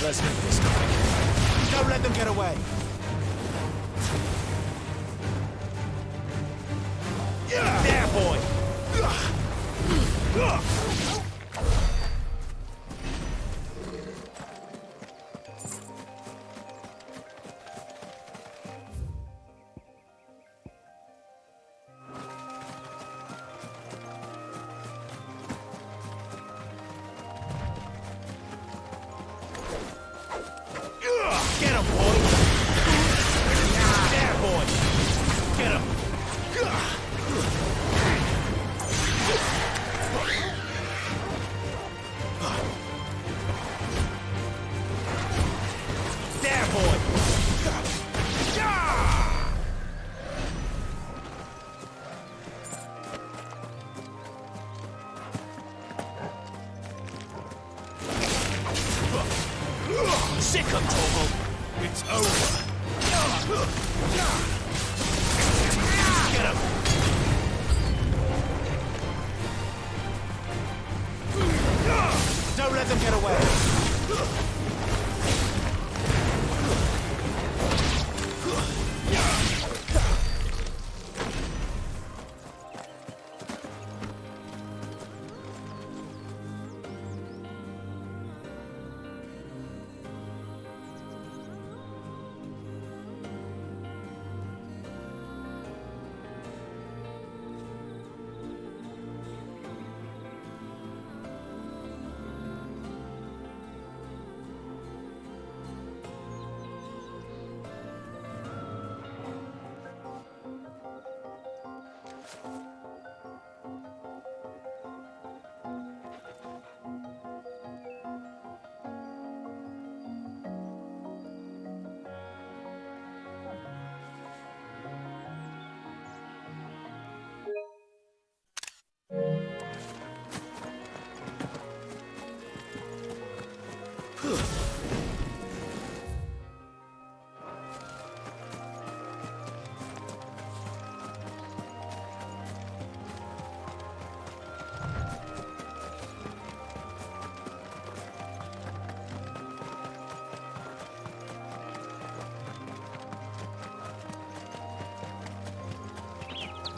S17: Let's make this quick. Don't let them get away. There, boy. Get him, boy! There, boy! Get him! There, boy! Sick of Torgal! It's over! Get him! Don't let them get away!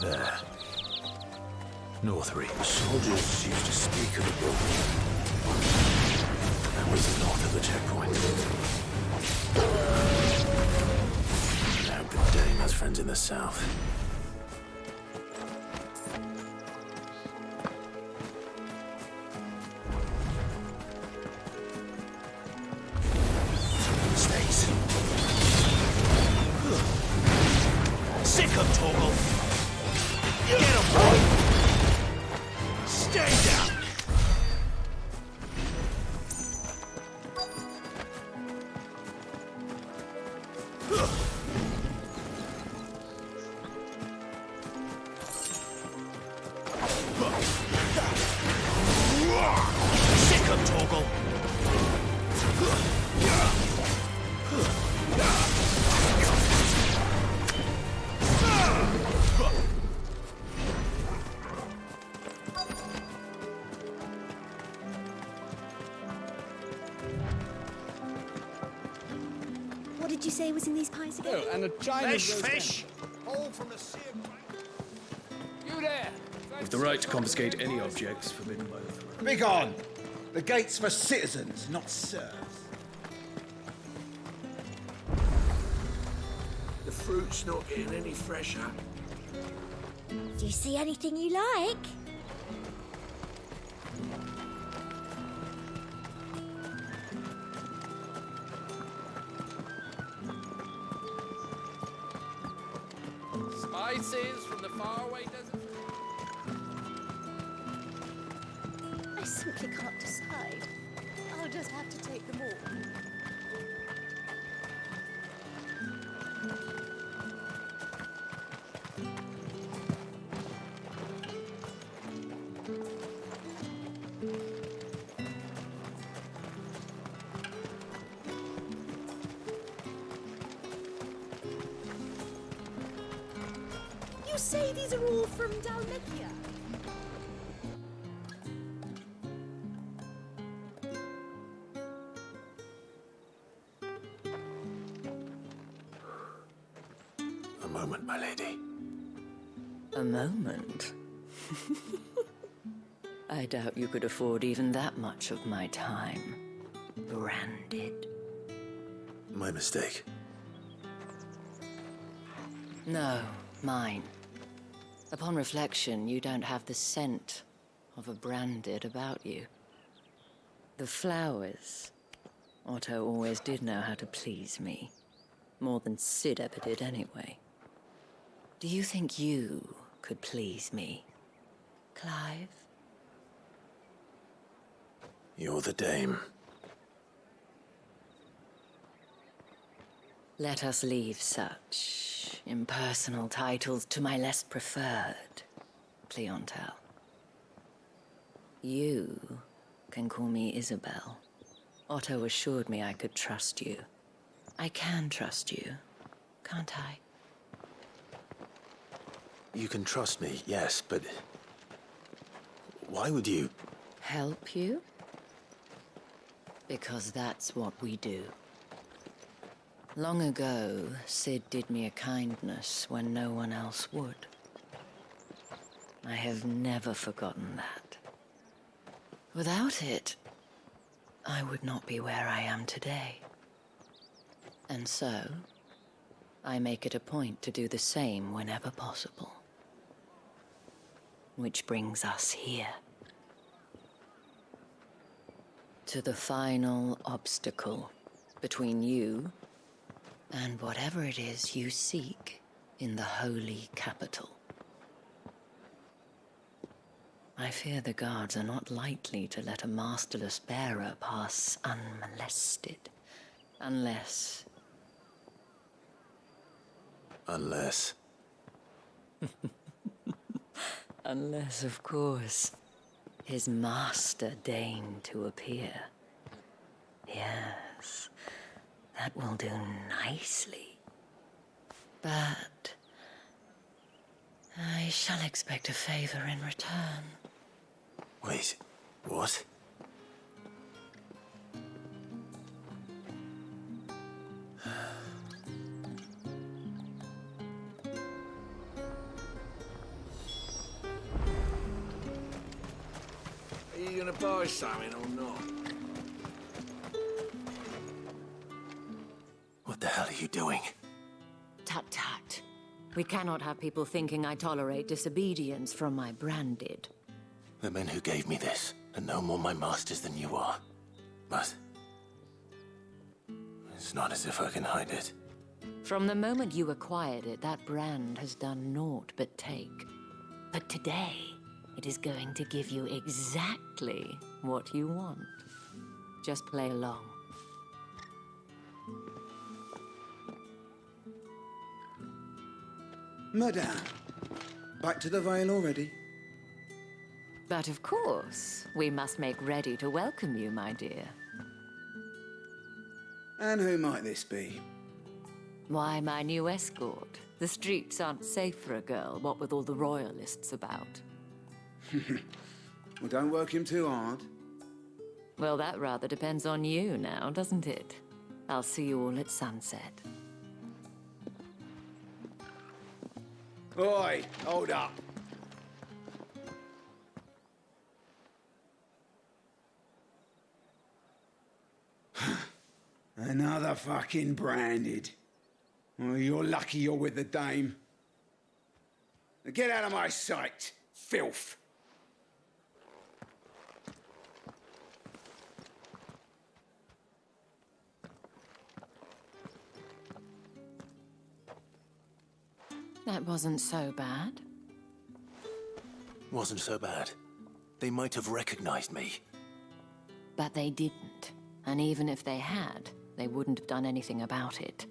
S3: There. Northreach. Soldiers used to speak of the book. That was north of the checkpoint. Now good Dame has friends in the south.
S17: Sick of Torgal!
S9: did you say was in these pies again?
S5: Oh, and a china
S6: Fish! All from the sea of
S5: You there!
S12: With the right to confiscate any objects forbidden by the throne.
S5: Begone! The gate's for citizens, not serfs.
S8: The fruit's not getting any fresher.
S9: Do you see anything you like?
S5: Spices from the faraway desert.
S9: I simply can't decide. I'll just have to take them all. You say these are all from Dalmatia?
S3: A moment, my lady.
S19: A moment? I doubt you could afford even that much of my time. Branded.
S3: My mistake.
S19: No, mine. Upon reflection, you don't have the scent of a branded about you. The flowers. Otto always did know how to please me. More than Sid ever did anyway. Do you think you could please me, Clive?
S3: You're the dame.
S19: Let us leave such impersonal titles to my less preferred clientele. You can call me Isabel. Otto assured me I could trust you. I can trust you, can't I?
S3: You can trust me, yes, but why would you?
S19: Help you? Because that's what we do. Long ago, Sid did me a kindness when no one else would. I have never forgotten that. Without it, I would not be where I am today. And so, I make it a point to do the same whenever possible. Which brings us here. To the final obstacle between you and whatever it is you seek in the holy capital. I fear the guards are not likely to let a masterless bearer pass unmolested, unless...
S3: Unless...
S19: Unless, of course, his master deigned to appear. Yes, that will do nicely. But I shall expect a favor in return.
S3: Wait, what?
S8: Are you gonna buy something or not?
S3: What the hell are you doing?
S19: Tut-tut. We cannot have people thinking I tolerate disobedience from my branded.
S3: The men who gave me this are no more my masters than you are. But it's not as if I can hide it.
S19: From the moment you acquired it, that brand has done naught but take. But today, it is going to give you exactly what you want. Just play along.
S22: Madame, back to the Vale already?
S19: But of course, we must make ready to welcome you, my dear.
S22: And who might this be?
S19: Why, my new escort. The streets aren't safe for a girl, what with all the royalists about.
S22: Well, don't work him too hard.
S19: Well, that rather depends on you now, doesn't it? I'll see you all at sunset.
S22: Oi, hold up. Another fucking branded. Well, you're lucky you're with the dame. Now get out of my sight, filth.
S19: That wasn't so bad.
S3: Wasn't so bad. They might have recognized me.
S19: But they didn't. And even if they had, they wouldn't have done anything about it.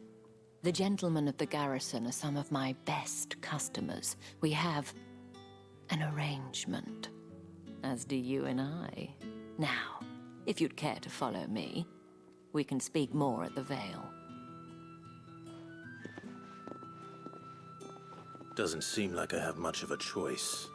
S19: The gentlemen of the garrison are some of my best customers. We have an arrangement, as do you and I. Now, if you'd care to follow me, we can speak more at the Vale.
S3: Doesn't seem like I have much of a choice.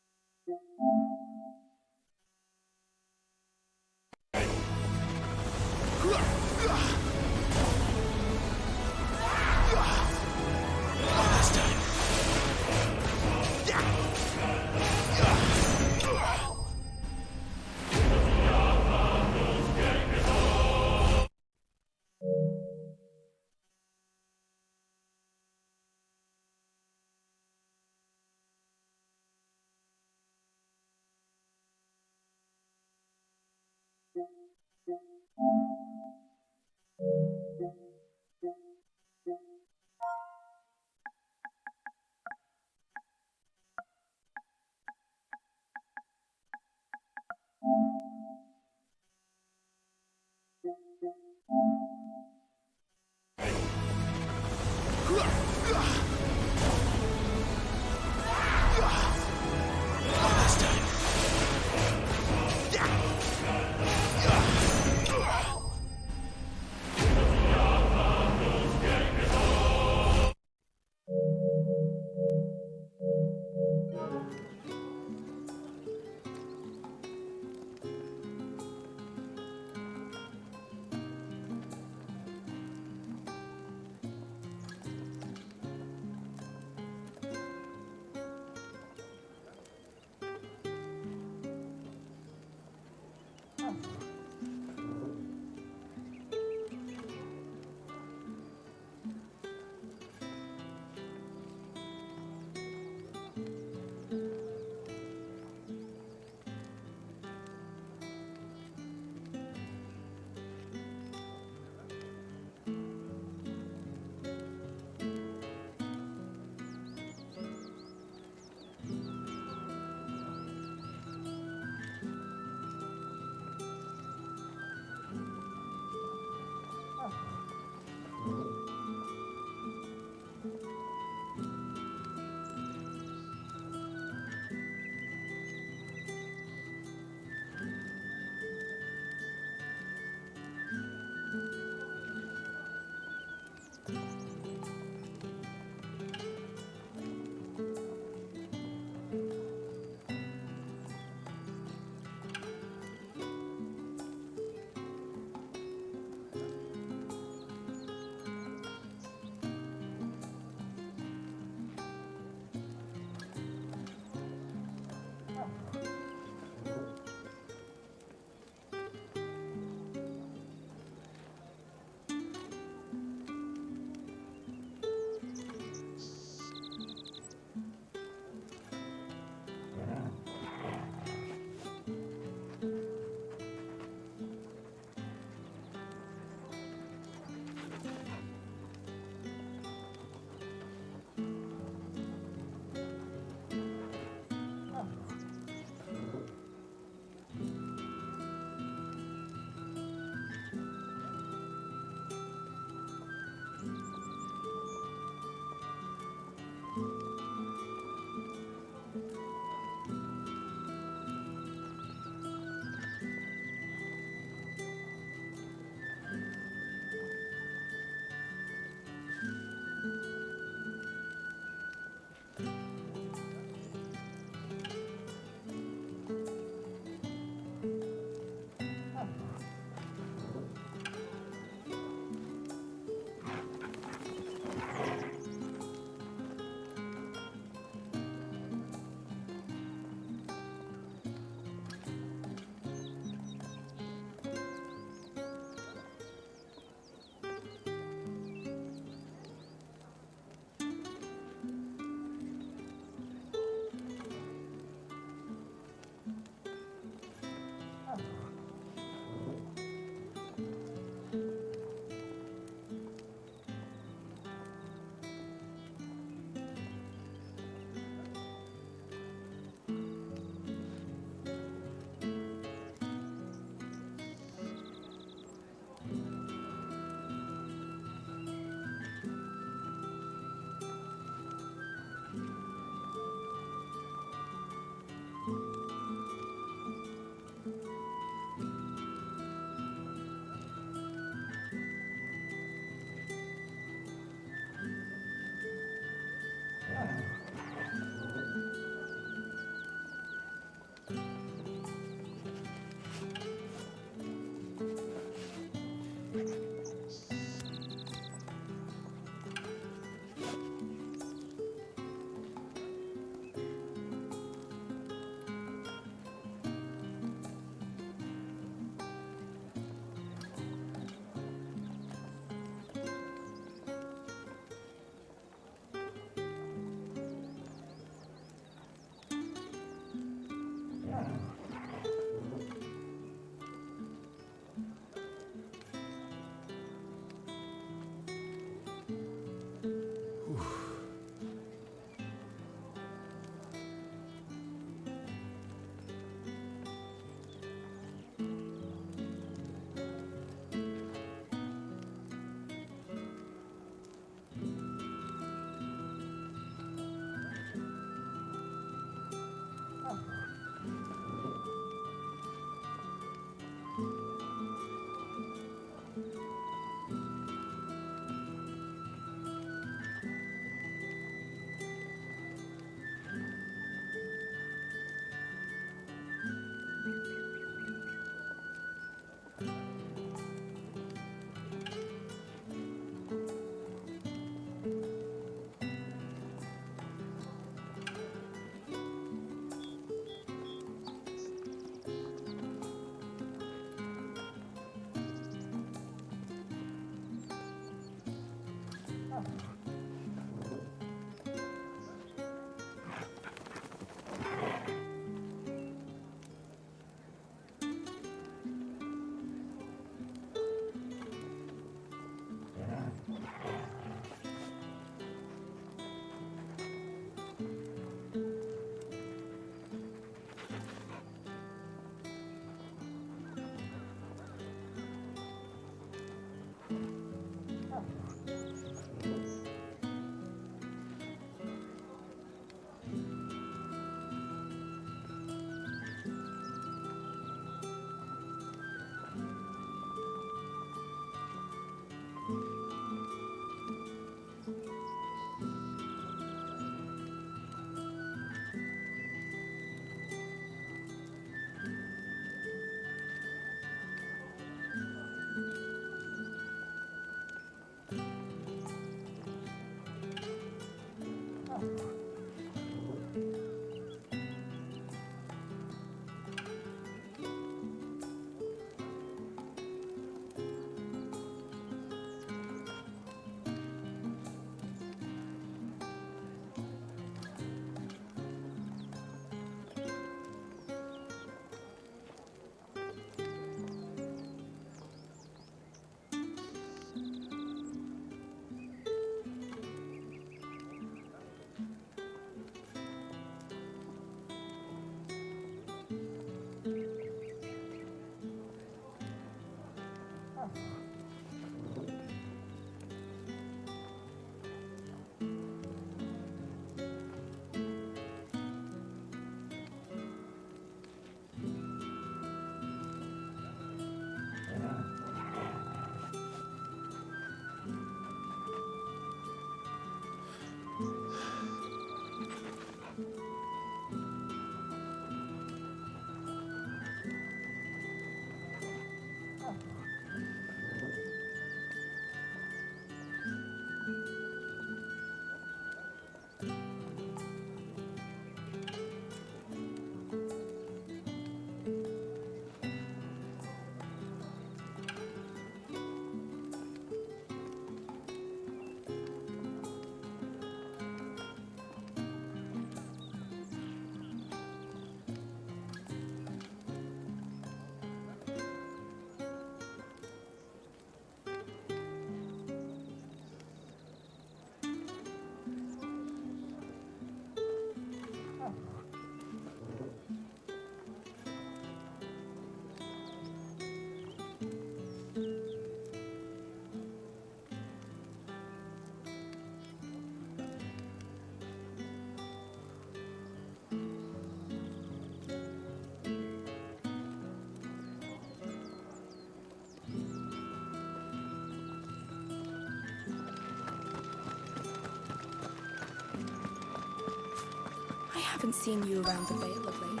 S11: Haven't seen you around the Vale of late.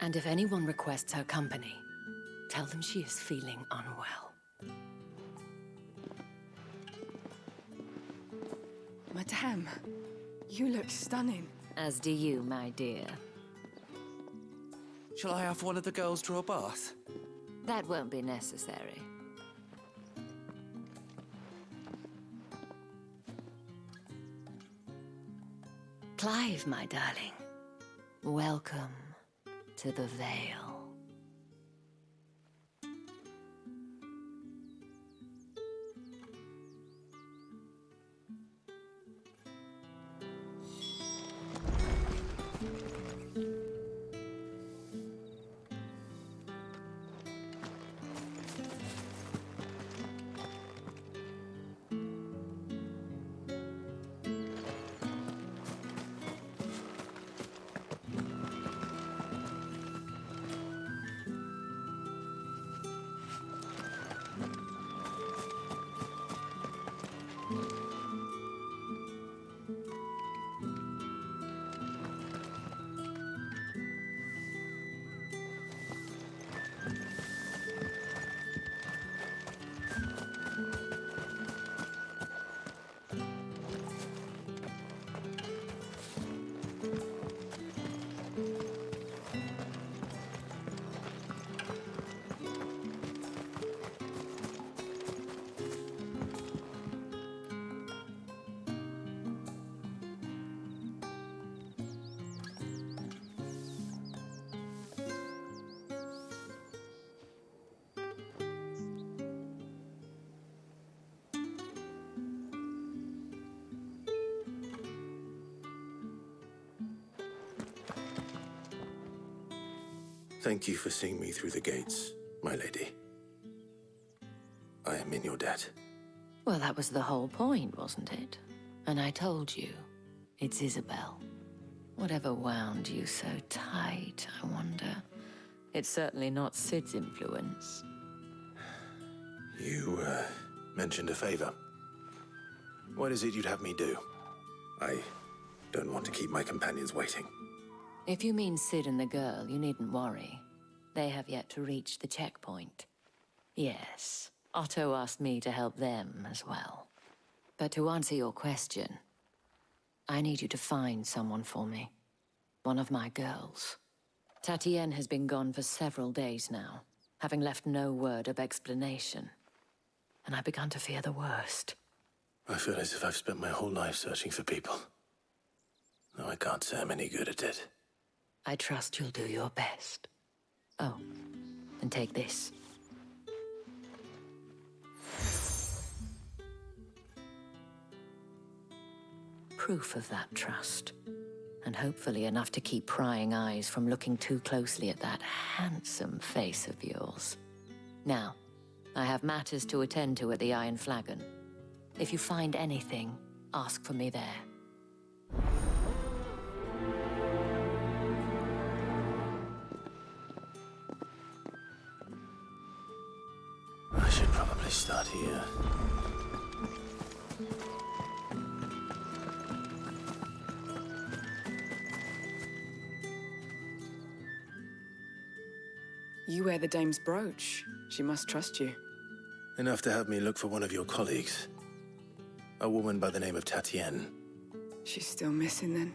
S19: And if anyone requests her company, tell them she is feeling unwell.
S11: Madame, you look stunning.
S19: As do you, my dear.
S7: Shall I have one of the girls draw a bath?
S19: That won't be necessary. Clive, my darling. Welcome to the Vale.
S3: Thank you for seeing me through the gates, my lady. I am in your debt.
S19: Well, that was the whole point, wasn't it? And I told you, it's Isabel. Whatever wound you so tight, I wonder. It's certainly not Sid's influence.
S3: You, mentioned a favor. What is it you'd have me do? I don't want to keep my companions waiting.
S19: If you mean Sid and the girl, you needn't worry. They have yet to reach the checkpoint. Yes, Otto asked me to help them as well. But to answer your question, I need you to find someone for me. One of my girls. Tatienne has been gone for several days now, having left no word of explanation. And I've begun to fear the worst.
S3: I feel as if I've spent my whole life searching for people. Though I can't say I'm any good at it.
S19: I trust you'll do your best. Oh, and take this. Proof of that trust. And hopefully enough to keep prying eyes from looking too closely at that handsome face of yours. Now, I have matters to attend to at the Iron Flagon. If you find anything, ask for me there.
S3: I should probably start here.
S10: You wear the dame's brooch. She must trust you.
S3: Enough to have me look for one of your colleagues. A woman by the name of Tatienne.
S10: She's still missing then?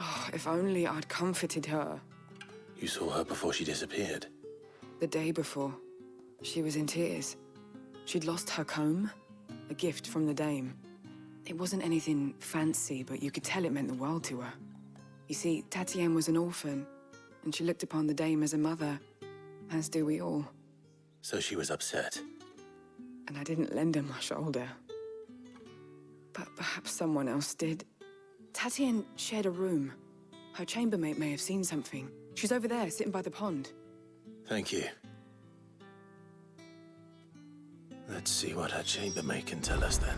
S10: Oh, if only I'd comforted her.
S3: You saw her before she disappeared.
S10: The day before. She was in tears. She'd lost her comb, a gift from the dame. It wasn't anything fancy, but you could tell it meant the world to her. You see, Tatienne was an orphan, and she looked upon the dame as a mother, as do we all.
S3: So she was upset.
S10: And I didn't lend her my shoulder. But perhaps someone else did. Tatienne shared a room. Her chambermaid may have seen something. She's over there, sitting by the pond.
S3: Thank you. Let's see what her chambermaid can tell us then.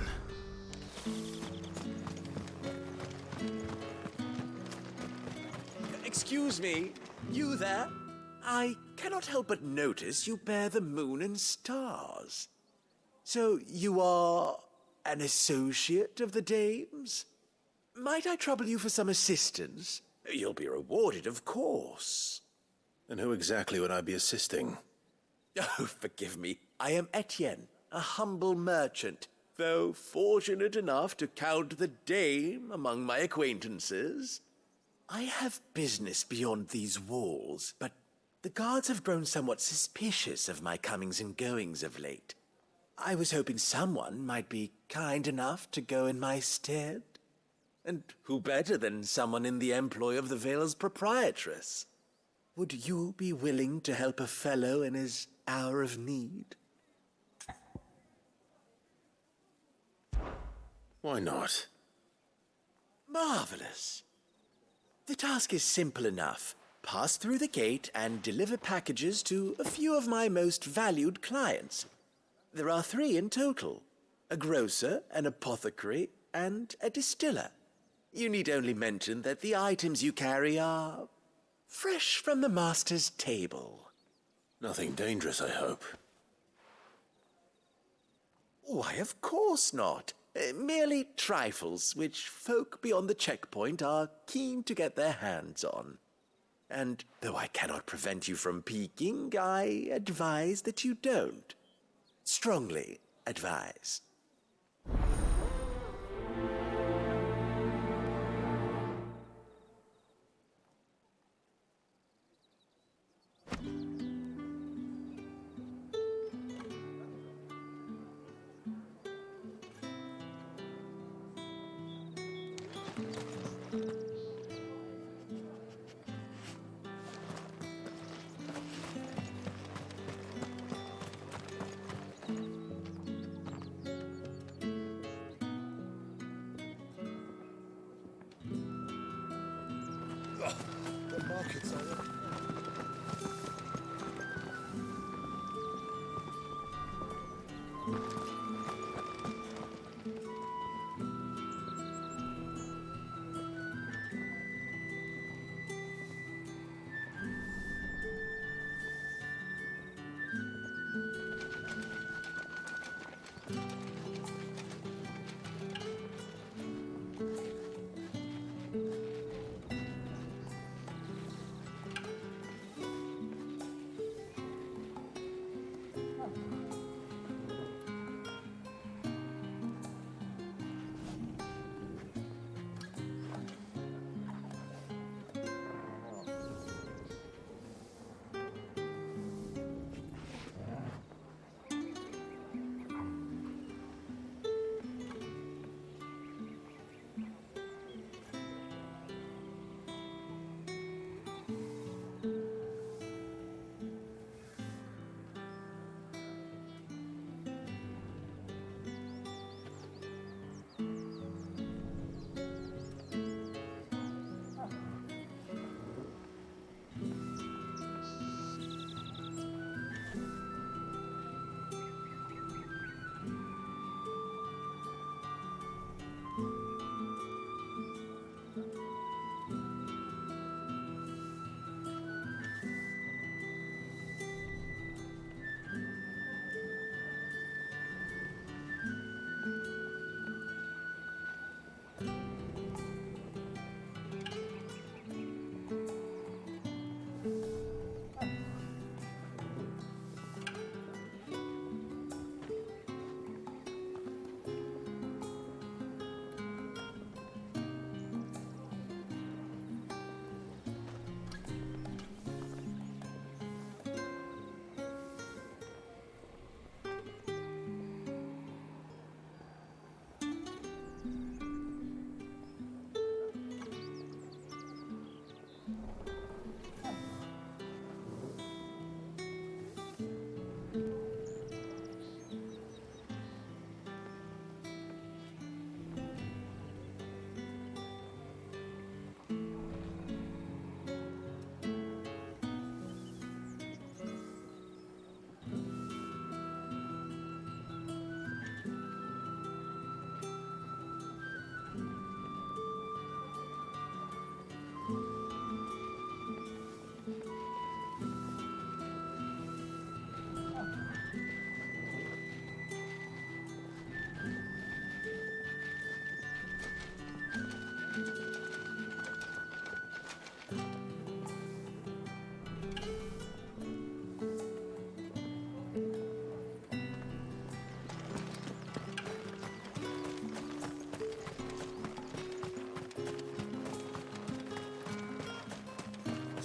S7: Excuse me, you there? I
S15: cannot help but notice you bear the moon and stars. So you are an associate of the dame's? Might I trouble you for some assistance? You'll be rewarded, of course.
S3: And who exactly would I be assisting?
S15: Oh, forgive me. I am Etienne, a humble merchant, though fortunate enough to count the dame among my acquaintances. I have business beyond these walls, but the guards have grown somewhat suspicious of my comings and goings of late. I was hoping someone might be kind enough to go in my stead. And who better than someone in the employ of the Vale's proprietress? Would you be willing to help a fellow in his hour of need?
S3: Why not?
S15: Marvelous. The task is simple enough. Pass through the gate and deliver packages to a few of my most valued clients. There are 3 in total: a grocer, an apothecary, and a distiller. You need only mention that the items you carry are fresh from the master's table.
S3: Nothing dangerous, I hope.
S15: Why, of course not. Merely trifles which folk beyond the checkpoint are keen to get their hands on. And though I cannot prevent you from peeking, I advise that you don't. Strongly advise.
S4: The markets are empty.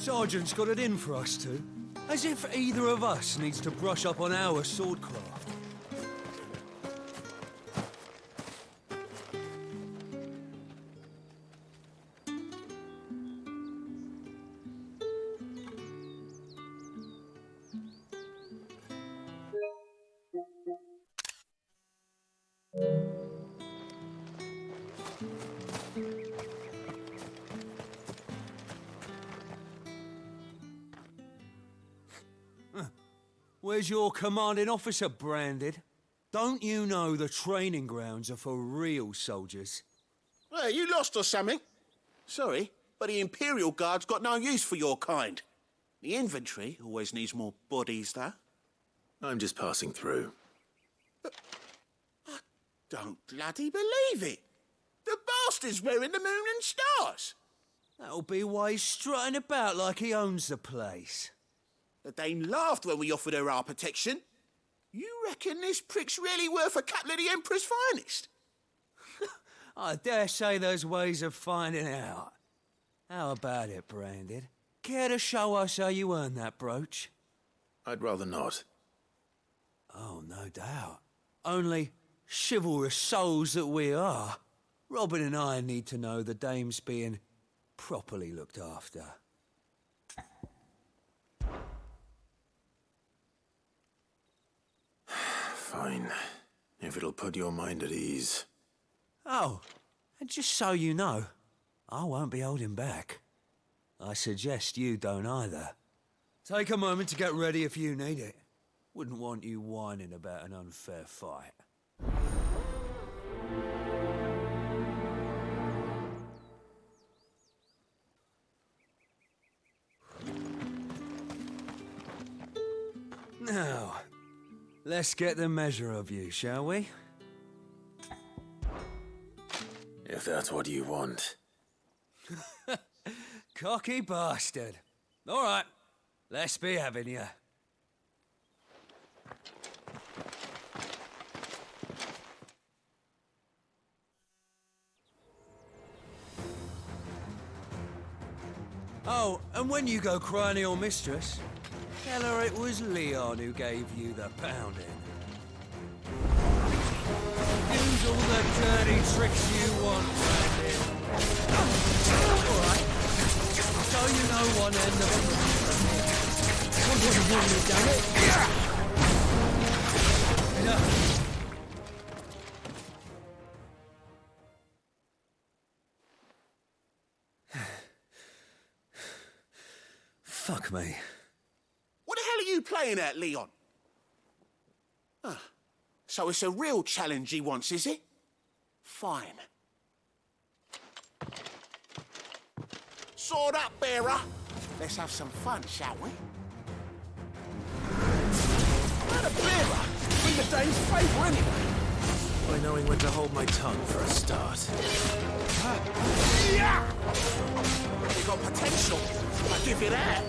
S20: Sergeant's got it in for us two. As if either of us needs to brush up on our swordcraft. Where's your commanding officer branded? Don't you know the training grounds are for real soldiers?
S15: Hey, you lost or something? Sorry, but the Imperial Guard's got no use for your kind. The infantry always needs more bodies, though.
S3: I'm just passing through.
S15: I don't bloody believe it. The bastard's wearing the moon and stars.
S20: That'll be why he's strutting about like he owns the place.
S15: The Dame laughed when we offered her our protection. You reckon this prick's really worth a couple of the Emperor's finest?
S20: I dare say there's ways of finding out. How about it, Branded? Care to show us how you earned that brooch?
S3: I'd rather not.
S20: Oh, no doubt. Only chivalrous souls that we are, Robin and I need to know the Dame's being properly looked after.
S3: Fine. If it'll put your mind at ease.
S20: Oh, and just so you know, I won't be holding back. I suggest you don't either. Take a moment to get ready if you need it. Wouldn't want you whining about an unfair fight. Now, let's get the measure of you, shall we?
S3: If that's what you want.
S20: Cocky bastard. All right, let's be having you. Oh, and when you go crying to your mistress, tell her it was Leon who gave you the pounding. Use all the dirty tricks you want, Brandon. All right. So you know one end of it. Come on, you done it. Enough. Fuck me.
S15: What the hell are you playing at, Leon? Ah, so it's a real challenge he wants, is it? Fine. Sword up, bearer. Let's have some fun, shall we? Not a bearer. Bring the Dane's favour anyway.
S3: By knowing when to hold my tongue for a start.
S15: Yeah! You got potential. I'll give you that.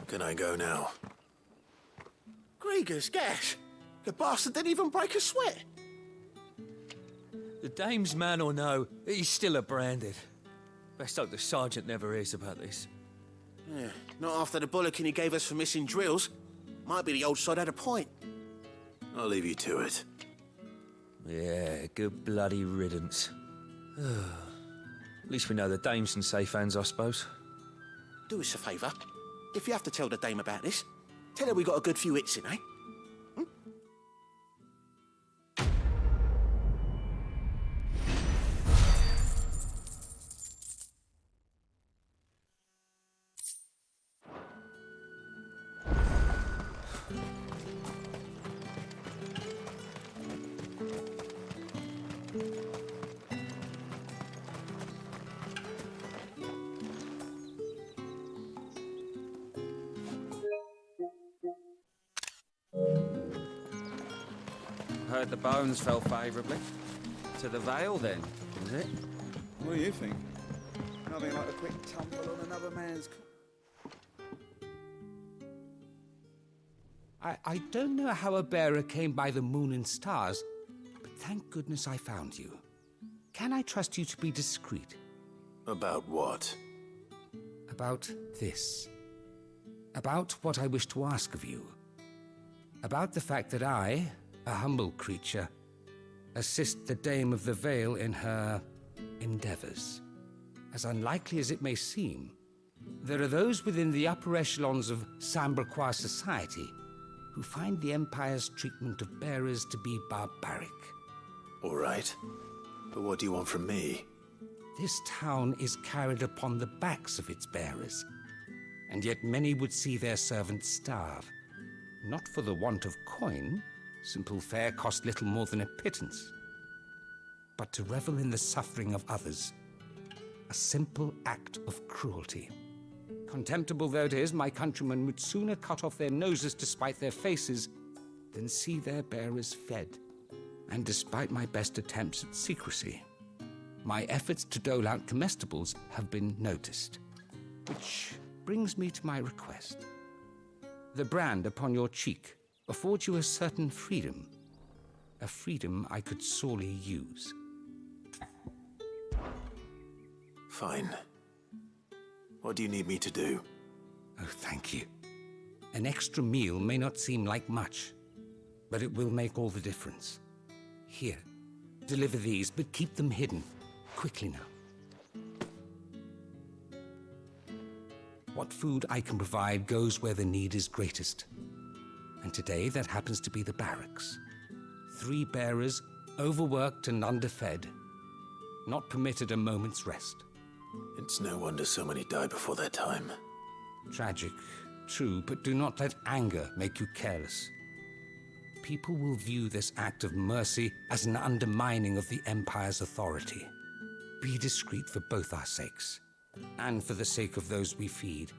S3: Can I go now?
S15: Grieger's gas. The bastard didn't even break a sweat.
S20: The Dame's man or no, he's still a Branded. Best hope the Sergeant never hears about this.
S15: Yeah, not after the bollocking he gave us for missing drills. Might be the old sod had a point.
S3: I'll leave you to it.
S20: Yeah, good bloody riddance. At least we know the Dame's in safe hands, I suppose.
S15: Do us a favour. If you have to tell the Dame about this, tell her we got a good few hits in, eh?
S21: Heard the bones fell favourably. To the Vale, then?
S5: Is it? What do you think? Nothing like a quick tumble on another man's...
S16: I don't know how a bearer came by the moon and stars, but thank goodness I found you. Can I trust you to be discreet?
S3: About what?
S16: About this. About what I wish to ask of you. About the fact that I, a humble creature, assist the Dame of the Vale in her endeavors. As unlikely as it may seem, there are those within the upper echelons of Samberquois society who find the Empire's treatment of bearers to be barbaric.
S3: All right. But what do you want from me?
S16: This town is carried upon the backs of its bearers, and yet many would see their servants starve. Not for the want of coin, simple fare cost little more than a pittance, but to revel in the suffering of others, a simple act of cruelty. Contemptible though it is, my countrymen would sooner cut off their noses to spite their faces than see their bearers fed. And despite my best attempts at secrecy, my efforts to dole out comestibles have been noticed. Which brings me to my request. The brand upon your cheek affords you a certain freedom. A freedom I could sorely use.
S3: Fine. What do you need me to do?
S16: Oh, thank you. An extra meal may not seem like much, but it will make all the difference. Here, deliver these, but keep them hidden. Quickly now. What food I can provide goes where the need is greatest. And today that happens to be the barracks. 3 bearers, overworked and underfed, not permitted a moment's rest.
S3: It's no wonder so many die before their time.
S16: Tragic, true, but do not let anger make you careless. People will view this act of mercy as an undermining of the Empire's authority. Be discreet for both our sakes, and for the sake of those we feed.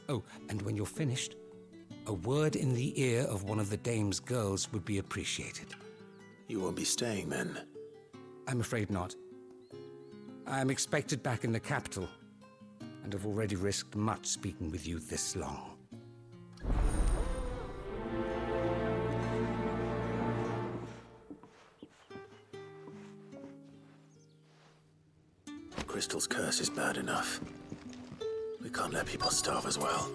S16: Oh, and when you're finished, a word in the ear of one of the Dame's girls would be appreciated.
S3: You won't be staying then?
S16: I'm afraid not. I'm expected back in the capital, and have already risked much speaking with you this long.
S3: Crystal's curse is bad enough. We can't let people starve as well.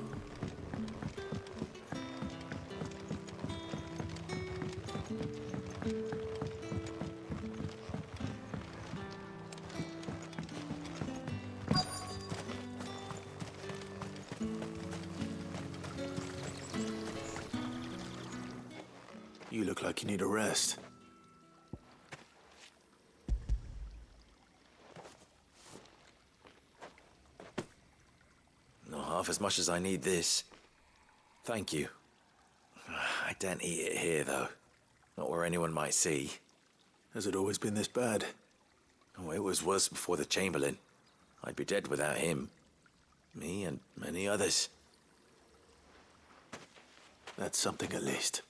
S3: You look like you need a rest.
S21: Not half as much as I need this. Thank you. I daren't eat it here, though. Not where anyone might see.
S3: Has it always been this bad?
S21: Oh, it was worse before the Chamberlain. I'd be dead without him. Me and many others.
S3: That's something at least.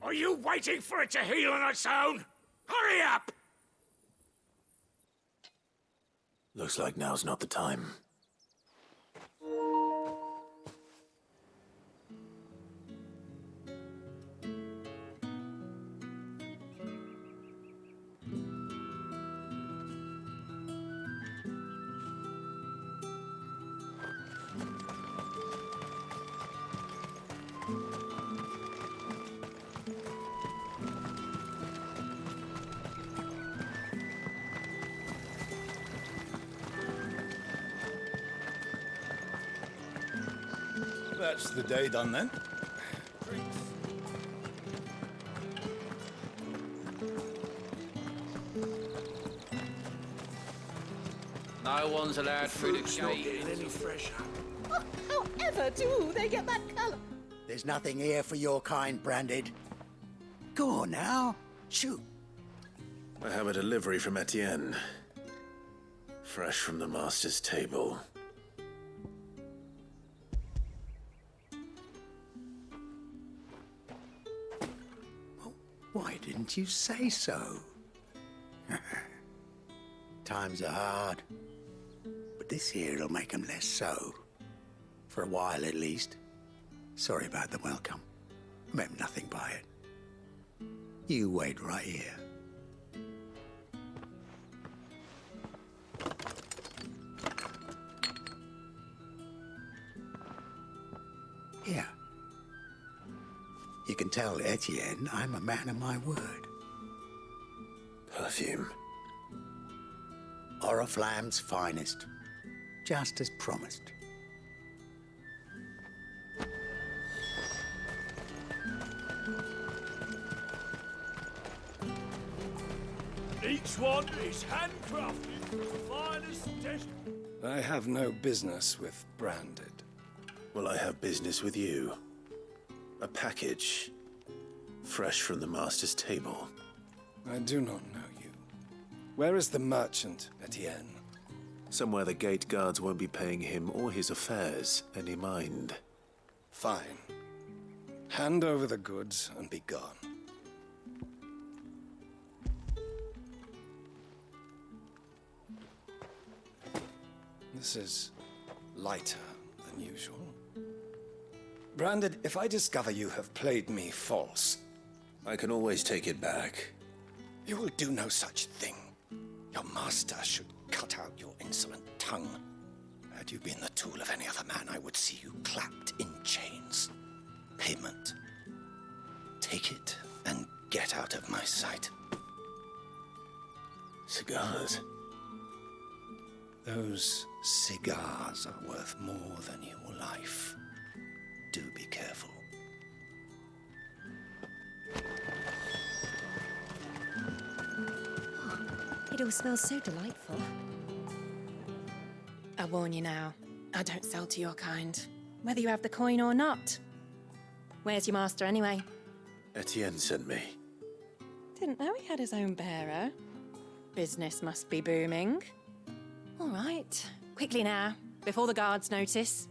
S23: Are you waiting for it to heal on its own? Hurry up!
S3: Looks like now's not the time.
S5: That's the day done then.
S12: No one's allowed through the gate.
S5: Any fresher.
S9: Oh, however do they get that colour?
S24: There's nothing here for your kind, Branded.
S2: Go on now. Shoot.
S3: I have a delivery from Etienne. Fresh from the master's table.
S2: Why didn't you say so? Times are hard. But this here'll make 'em less so. For a while, at least. Sorry about the welcome. I meant nothing by it. You wait right here. Here. You can tell Etienne I'm a man of my word.
S3: Perfume.
S2: Oriflamme's finest. Just as promised.
S23: Each one is handcrafted from the finest dish.
S6: I have no business with branded.
S3: Well, I have business with you. A package. Fresh from the master's table.
S6: I do not know you. Where is the merchant, Etienne?
S3: Somewhere the gate guards won't be paying him or his affairs any mind.
S6: Fine. Hand over the goods and be gone. This is lighter than usual. Branded, if I discover you have played me false...
S3: I can always take it back.
S6: You will do no such thing. Your master should cut out your insolent tongue. Had you been the tool of any other man, I would see you clapped in chains. Payment. Take it and get out of my sight.
S3: Cigars?
S6: Those cigars are worth more than your life. Do be careful.
S9: It all smells so delightful.
S11: I warn you now, I don't sell to your kind, whether you have the coin or not. Where's your master anyway?
S3: Etienne sent me.
S11: Didn't know he had his own bearer. Business must be booming. All right, quickly now, before the guards notice.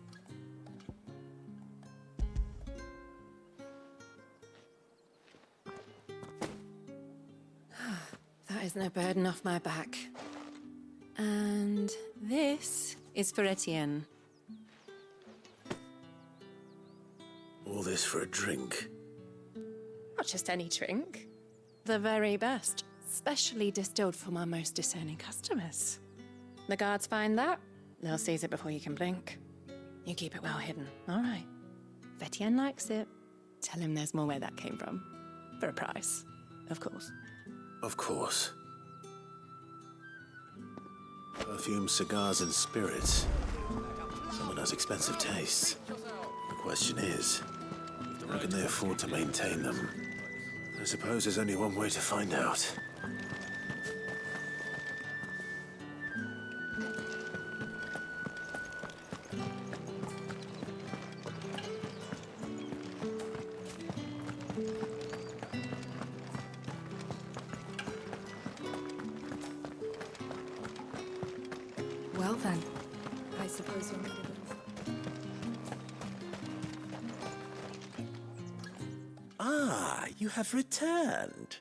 S11: That is no burden off my back. And this is for Etienne.
S3: All this for a drink?
S11: Not just any drink. The very best, specially distilled for my most discerning customers. The guards find that, they'll seize it before you can blink. You keep it well hidden, all right? If Etienne likes it, tell him there's more where that came from. For a price, of course.
S3: Of course. Perfume, cigars, and spirits. Someone has expensive tastes. The question is, how can they afford to maintain them? I suppose there's only one way to find out.
S10: Well then, I suppose you'll need it.
S15: Ah, you have returned.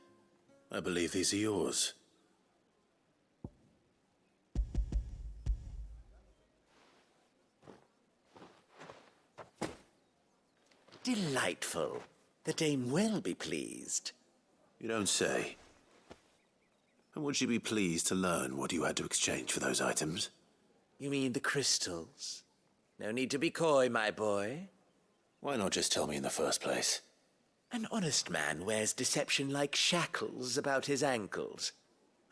S3: I believe these are yours.
S15: Delightful. The dame will be pleased.
S3: You don't say. And would she be pleased to learn what you had to exchange for those items?
S15: You mean the crystals? No need to be coy, my boy.
S3: Why not just tell me in the first place?
S15: An honest man wears deception like shackles about his ankles.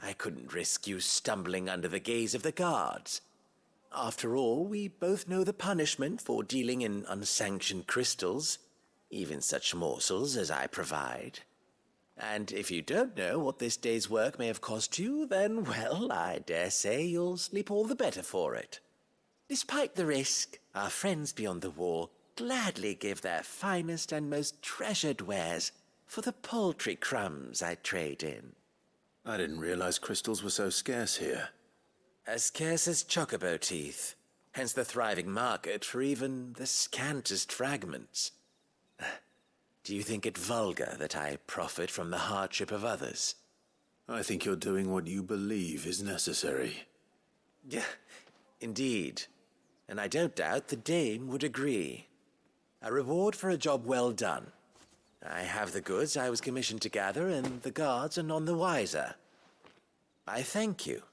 S15: I couldn't risk you stumbling under the gaze of the guards. After all, we both know the punishment for dealing in unsanctioned crystals, even such morsels as I provide. And if you don't know what this day's work may have cost you, then, well, I dare say you'll sleep all the better for it. Despite the risk, our friends beyond the wall gladly give their finest and most treasured wares for the paltry crumbs I trade in.
S3: I didn't realize crystals were so scarce here.
S15: As scarce as chocobo teeth, hence the thriving market for even the scantest fragments. Do you think it vulgar that I profit from the hardship of others?
S3: I think you're doing what you believe is necessary.
S15: Yeah, indeed. And I don't doubt the dame would agree. A reward for a job well done. I have the goods I was commissioned to gather, and the guards are none the wiser. I thank you,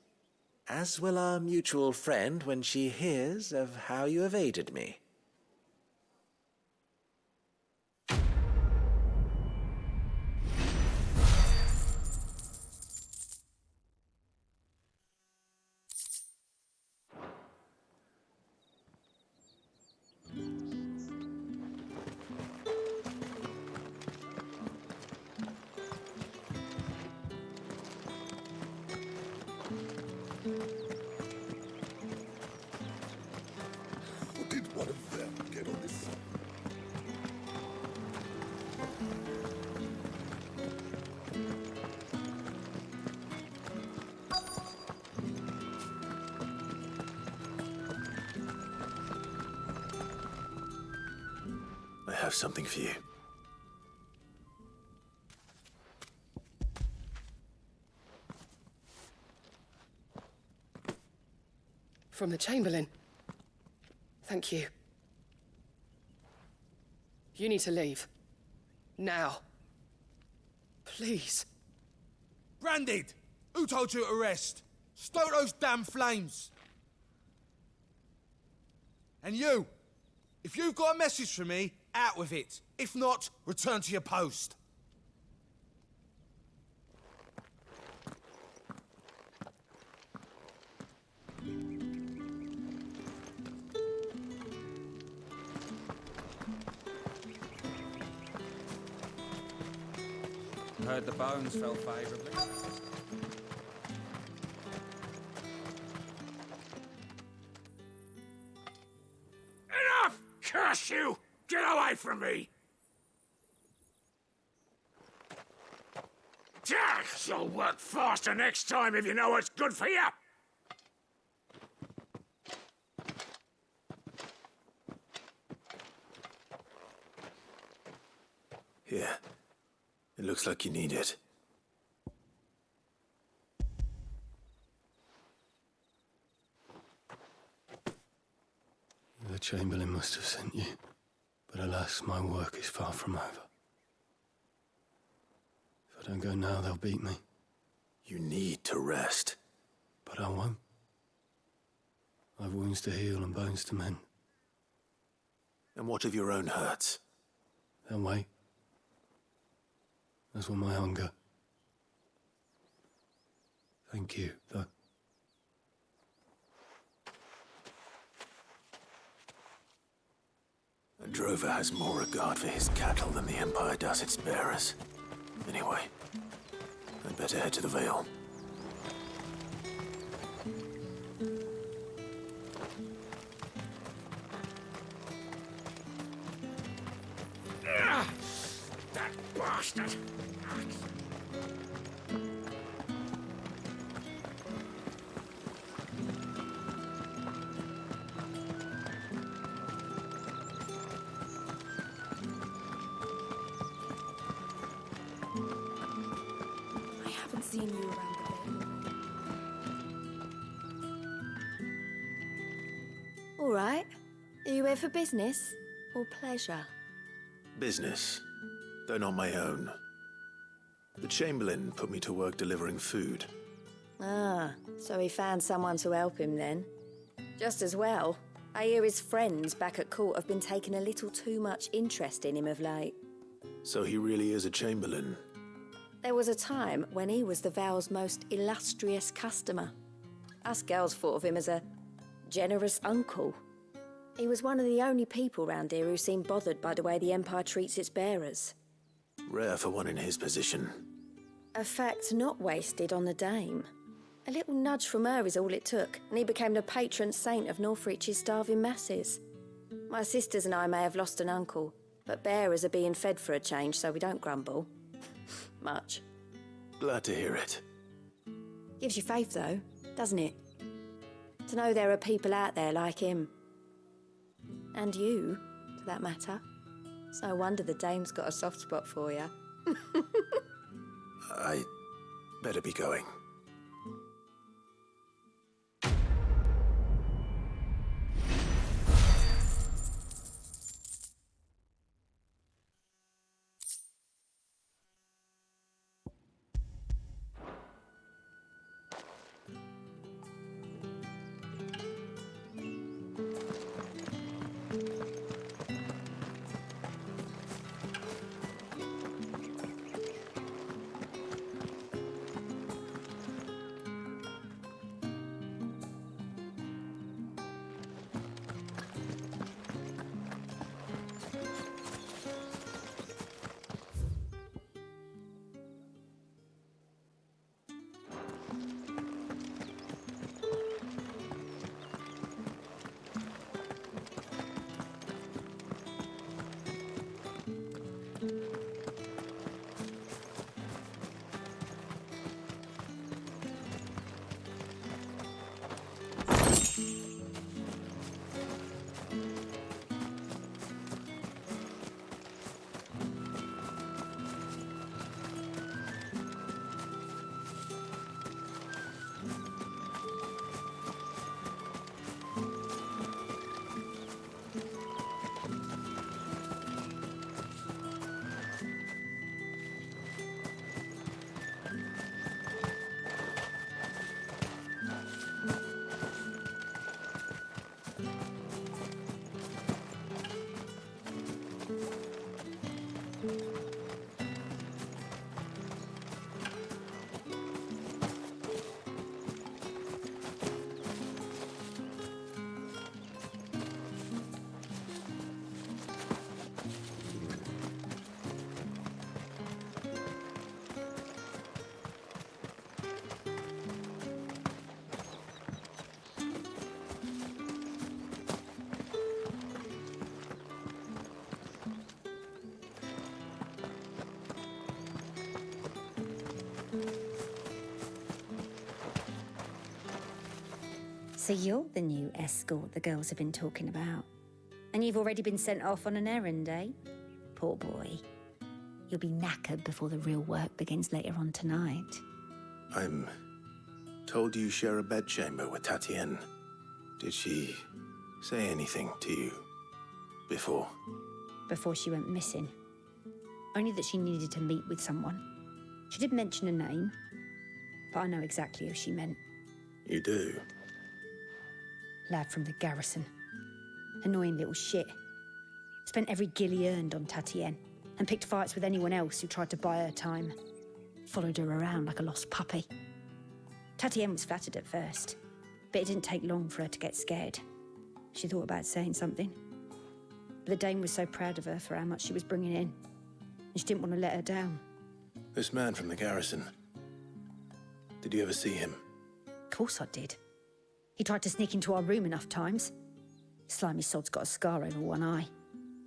S15: as will our mutual friend when she hears of how you have aided me.
S3: I have something for you.
S1: From the Chamberlain. Thank you. You need to leave. Now. Please.
S13: Branded! Who told you to rest? Stoke those damn flames! And you! If you've got a message for me, out with it. If not, return to your post.
S16: Heard the bones fell favourably.
S23: Enough! Curse you! Get away from me! You'll work faster next time if you know what's good for you!
S3: Here. It looks like you need it.
S14: The Chamberlain must have sent you, but alas, my work is far from over. If I don't go now, they'll beat me.
S3: You need to rest.
S14: But I won't. I've wounds to heal and bones to mend.
S3: And what of your own hurts?
S14: They'll wait. As will my hunger. Thank you, though.
S3: A drover has more regard for his cattle than the Empire does its bearers. Anyway, I'd better head to the Vale.
S23: That bastard!
S9: I haven't seen you around the Vale. All right. Are you here for business or pleasure?
S3: Business, though not my own. The Chamberlain put me to work delivering food.
S9: Ah, so he found someone to help him then. Just as well. I hear his friends back at court have been taking a little too much interest in him of late.
S3: So he really is a Chamberlain.
S9: There was a time when he was the Vale's most illustrious customer. Us girls thought of him as a generous uncle. He was one of the only people round here who seemed bothered by the way the Empire treats its bearers.
S3: Rare for one in his position.
S9: A fact not wasted on the dame. A little nudge from her is all it took, and he became the patron saint of Northreach's starving masses. My sisters and I may have lost an uncle, but bearers are being fed for a change, so we don't grumble. much.
S3: Glad to hear it.
S9: Gives you faith, though, doesn't it? To know there are people out there like him. And you, for that matter. It's no wonder the dame's got a soft spot for you.
S3: I better be going.
S9: So you're the new escort the girls have been talking about. And you've already been sent off on an errand, eh? Poor boy. You'll be knackered before the real work begins later on tonight.
S3: I'm told you share a bedchamber with Tatienne. Did she say anything to you before?
S9: Before she went missing. Only that she needed to meet with someone. She did mention a name, but I know exactly who she meant.
S3: You do?
S9: Lad from the garrison. Annoying little shit. Spent every guil he earned on Tatienne and picked fights with anyone else who tried to buy her time. Followed her around like a lost puppy. Tatienne was flattered at first, but it didn't take long for her to get scared. She thought about saying something. But the dame was so proud of her for how much she was bringing in, and she didn't want to let her down.
S3: This man from the garrison. Did you ever see him?
S9: Of course I did. He tried to sneak into our room enough times. Slimy sod's got a scar over one eye.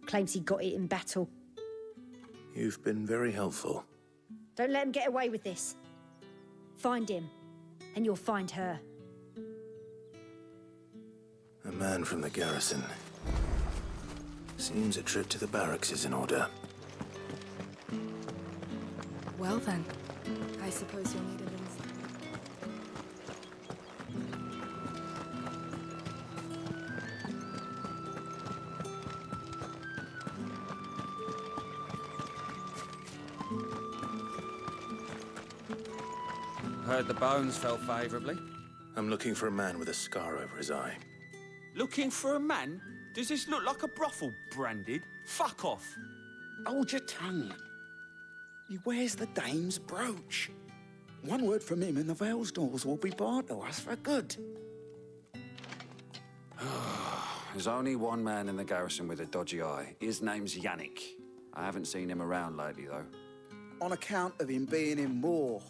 S9: Claims he got it in battle.
S3: You've been very helpful.
S9: Don't let him get away with this. Find him, and you'll find her.
S3: A man from the garrison. Seems a trip to the barracks is in order.
S10: Well then, I suppose you'll need a little...
S20: Heard the bones fell favourably.
S3: I'm looking for a man with a scar over his eye.
S20: Looking for a man? Does this look like a brothel, Branded? Fuck off.
S6: Hold your tongue. He wears the dame's brooch. One word from him and the Vale's doors will be barred to us for good.
S8: There's only one man in the garrison with a dodgy eye. His name's Yannick. I haven't seen him around lately, though.
S5: On account of him being in war.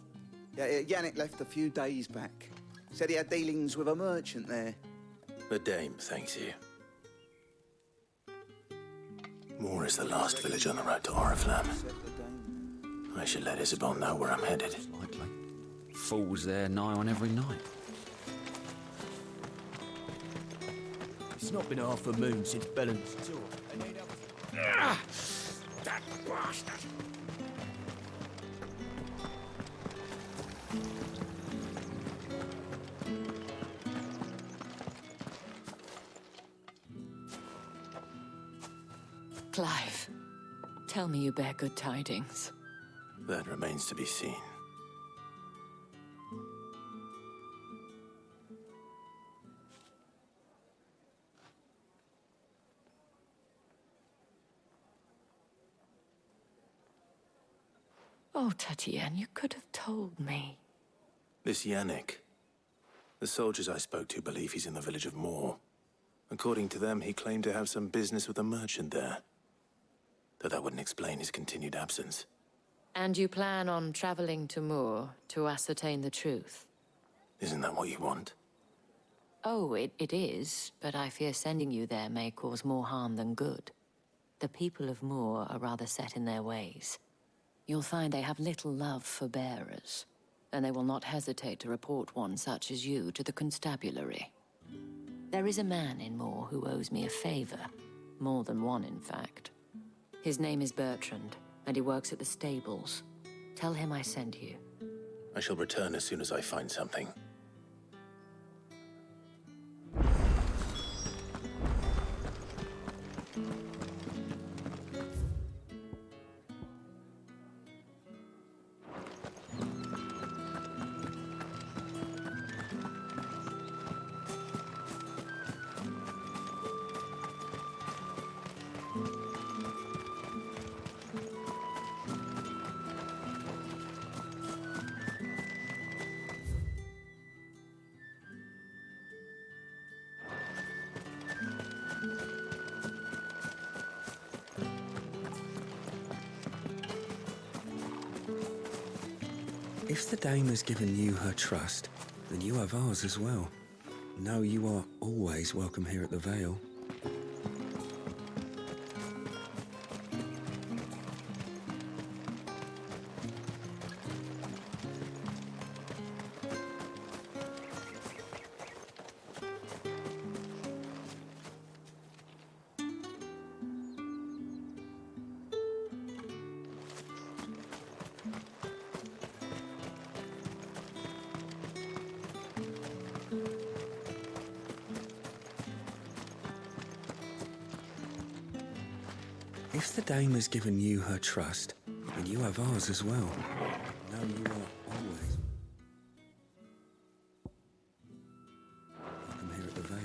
S5: Yeah, Yannick left a few days back. Said he had dealings with a merchant there.
S3: The dame thanks you. Moor is the last village on the road to Oriflamme. I should let Isabel know where I'm headed.
S8: Likely. Falls there nigh on every night.
S23: It's not been half a moon since Bellen's tour.
S2: That bastard!
S19: Clive, tell me you bear good tidings.
S3: That remains to be seen.
S19: Oh, Tatiana, you could have told me.
S3: This Yannick. The soldiers I spoke to believe he's in the village of Moor. According to them, he claimed to have some business with a merchant there. Though that wouldn't explain his continued absence.
S19: And you plan on traveling to Moor to ascertain the truth?
S3: Isn't that what you want?
S19: Oh, it is, but I fear sending you there may cause more harm than good. The people of Moor are rather set in their ways. You'll find they have little love for bearers, and they will not hesitate to report one such as you to the constabulary. There is a man in Moor who owes me a favor. More than one, in fact. His name is Bertrand, and he works at the stables. Tell him I sent you.
S3: I shall return as soon as I find something.
S16: If the dame has given you her trust, then you have ours as well. Know you are always welcome here at the Vale. If the dame has given you her trust, then you have ours as well. Know you are always welcome here at the Vale.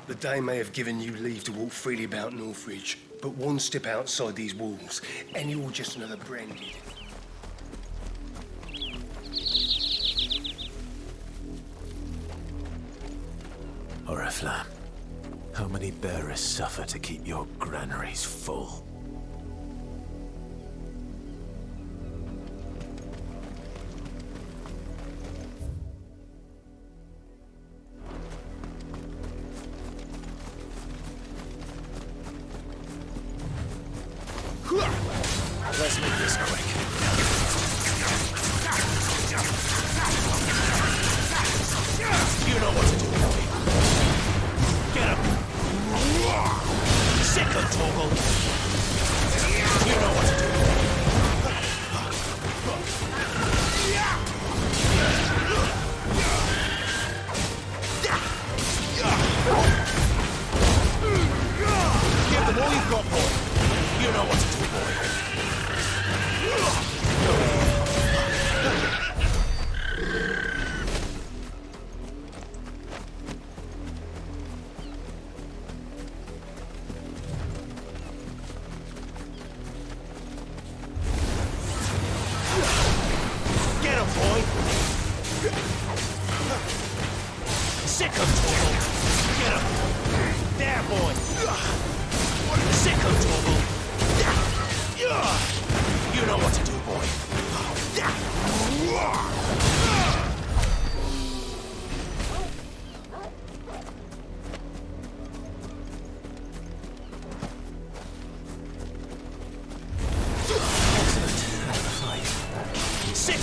S14: The dame may have given you leave to walk freely about Northridge, but one step outside these walls, and you're just another branded.
S3: Oriflamme, how many bearers suffer to keep your granaries full?
S23: Let's make this quick. You know what to do, boy. Get him. Sick of Torgal. You know what to do. Give them all you've got, boy. You know what to do, boy.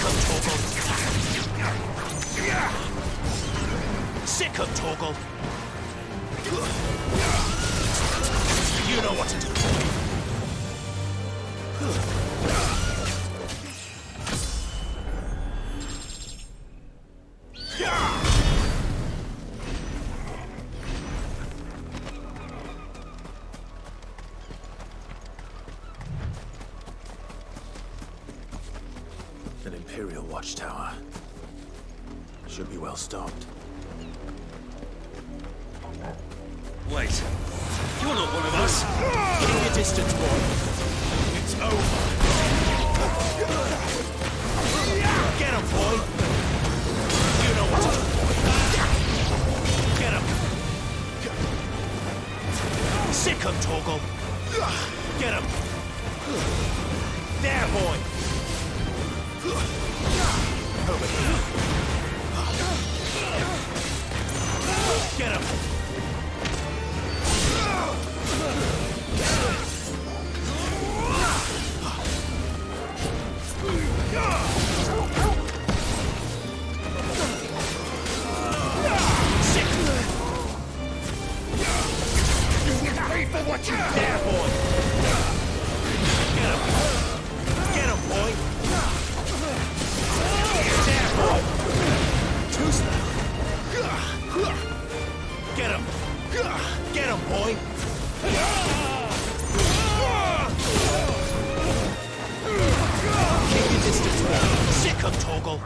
S15: 'em, Torgal! Sick 'em, Torgal! You know what to do, boy!
S3: An Imperial watchtower. Should be well stocked.
S23: Wait. You're not one of us.
S15: Keep your distance, boy.
S23: It's over.
S15: Get him, boy. You know what to do, boy. Get him. Sick him, Torgal. Get him. There, boy. Over here. Get him.
S23: What you
S15: there, boy? Get him. Get him, boy. There, boy. Too slow. Get him. Get him, boy. Keep your distance, boy. Sick him, Torgal.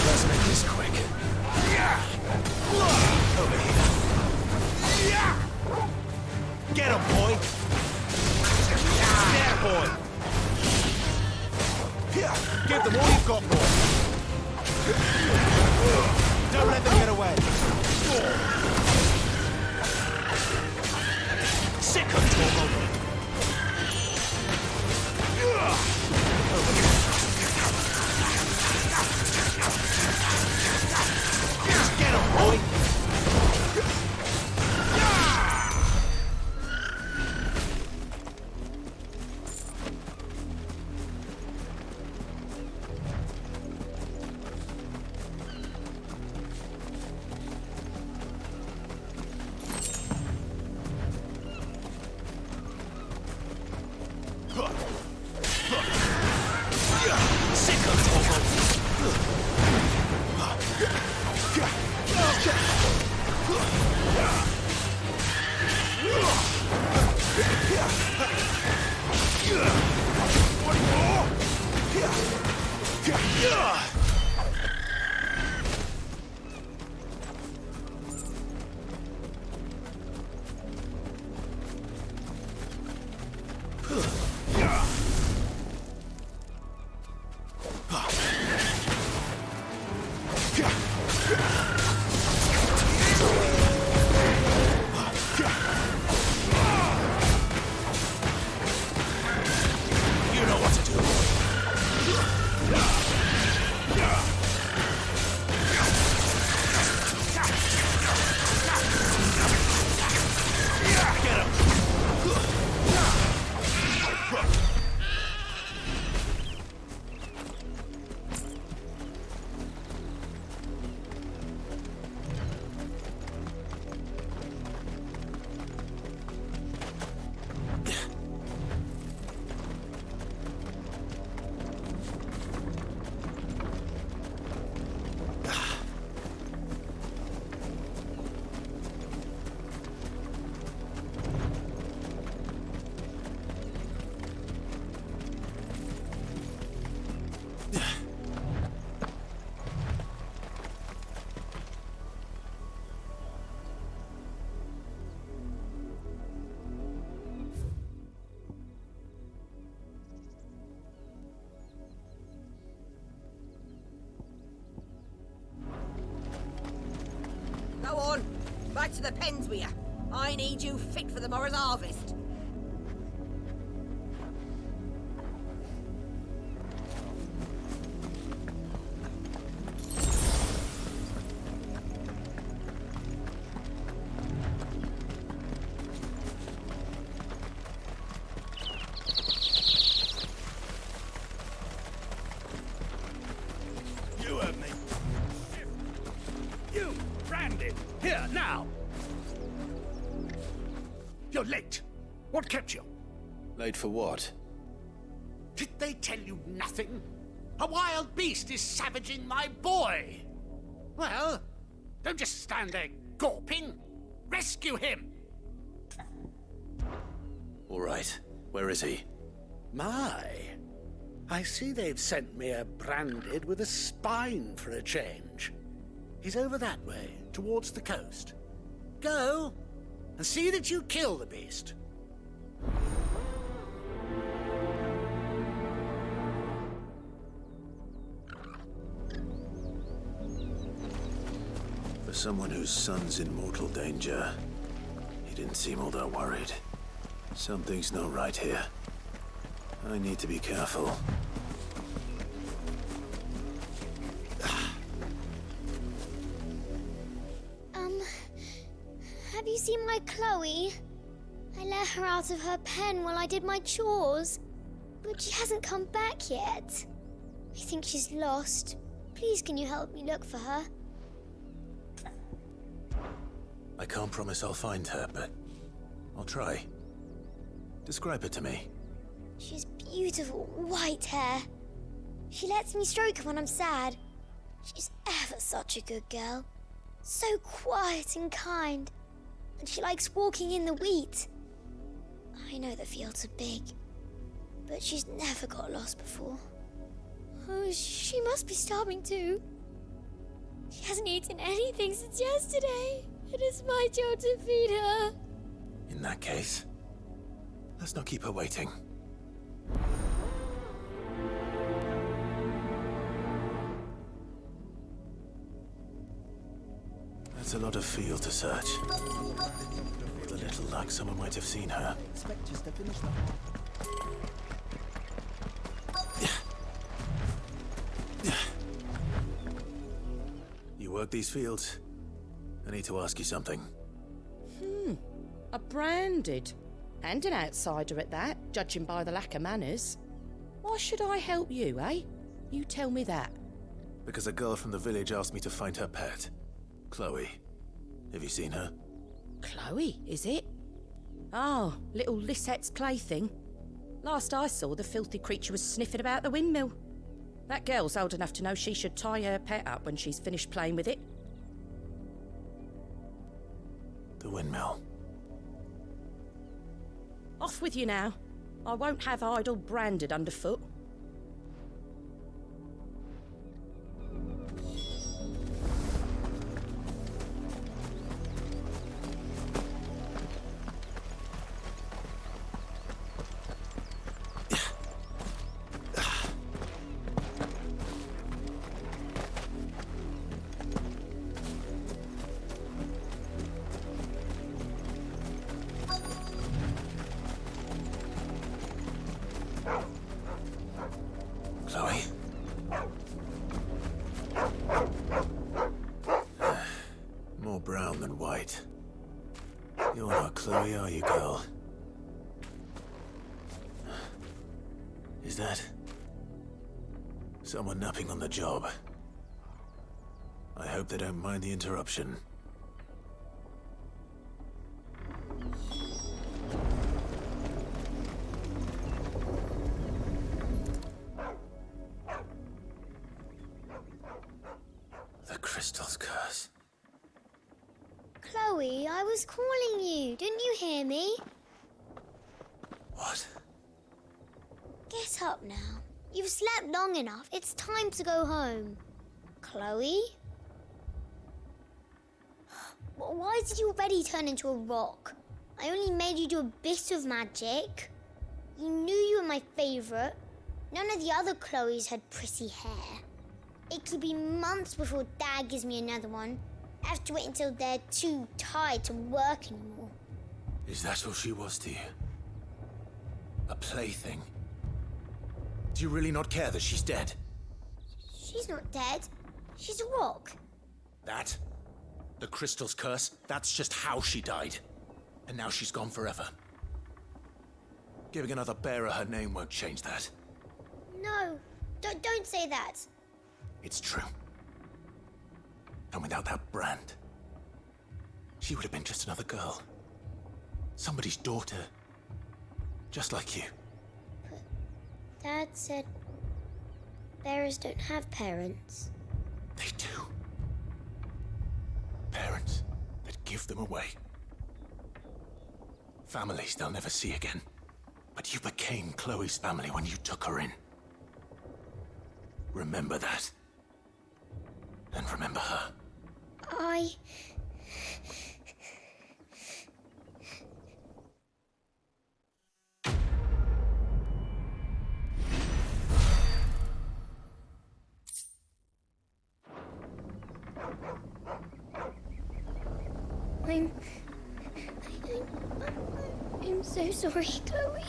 S3: Let's make this quick.
S15: Over here. Get him, boy. There, boy. Give them all you've got, boy. Don't let them get away. Sick of Torgal. Get him, boy. Sick of Torgal. You know what to do.
S17: on! Back to the pens with you. I need you fit for the morrow's harvest.
S23: You heard me. You, Brandon, here, now! You're late. What kept you?
S3: Late for what?
S23: Did they tell you nothing? A wild beast is savaging my boy. Well, don't just stand there gawping. Rescue him.
S3: All right. Where is he?
S23: My, I see they've sent me a branded with a spine for a change. He's over that way, towards the coast. Go, and see that you kill the beast.
S3: For someone whose son's in mortal danger, he didn't seem all that worried. Something's not right here. I need to be careful.
S18: Have you seen my Chloe? I let her out of her pen while I did my chores, but she hasn't come back yet. I think she's lost. Please, can you help me look for her?
S3: I can't promise I'll find her, but I'll try. Describe her to me.
S18: She has beautiful white hair. She lets me stroke her when I'm sad. She's ever such a good girl. So quiet and kind. And she likes walking in the wheat. I know the fields are big, but she's never got lost before. Oh, she must be starving too. She hasn't eaten anything since yesterday. It is my job to feed her.
S3: In that case, let's not keep her waiting. That's a lot of field to search. With a little luck, someone might have seen her.
S5: Expect us to finish
S3: You work these fields? I need to ask you something.
S22: A branded. And an outsider at that, judging by the lack of manners. Why should I help you, eh? You tell me that.
S3: Because a girl from the village asked me to find her pet. Chloe. Have you seen her?
S22: Chloe, is it? Oh, little Lisette's plaything. Last I saw, the filthy creature was sniffing about the windmill. That girl's old enough to know she should tie her pet up when she's finished playing with it.
S3: The windmill.
S22: Off with you now. I won't have idle branded underfoot.
S3: Chloe? More brown than white. You're not Chloe, are you, girl? Is that someone napping on the job? I hope they don't mind the interruption. The crystal's curse.
S18: Chloe, I was calling you. Didn't you hear me?
S3: What?
S18: Get up now. You've slept long enough. It's time to go home. Chloe? Why did you already turn into a rock? I only made you do a bit of magic. You knew you were my favourite. None of the other Chloes had pretty hair. It could be months before Dad gives me another one. Have to wait until they're too tired to work anymore.
S3: Is that all she was to you? A plaything? Do you really not care that she's dead?
S18: She's not dead. She's a rock.
S3: That? The crystal's curse? That's just how she died. And now she's gone forever. Giving another bearer her name won't change that.
S18: No, don't say that.
S3: It's true. And without that brand, she would have been just another girl. Somebody's daughter. Just like you.
S18: But Dad said bearers don't have parents.
S3: They do. Parents that give them away. Families they'll never see again. But you became Chloe's family when you took her in. Remember that. And remember her.
S18: I'm so sorry, Chloe.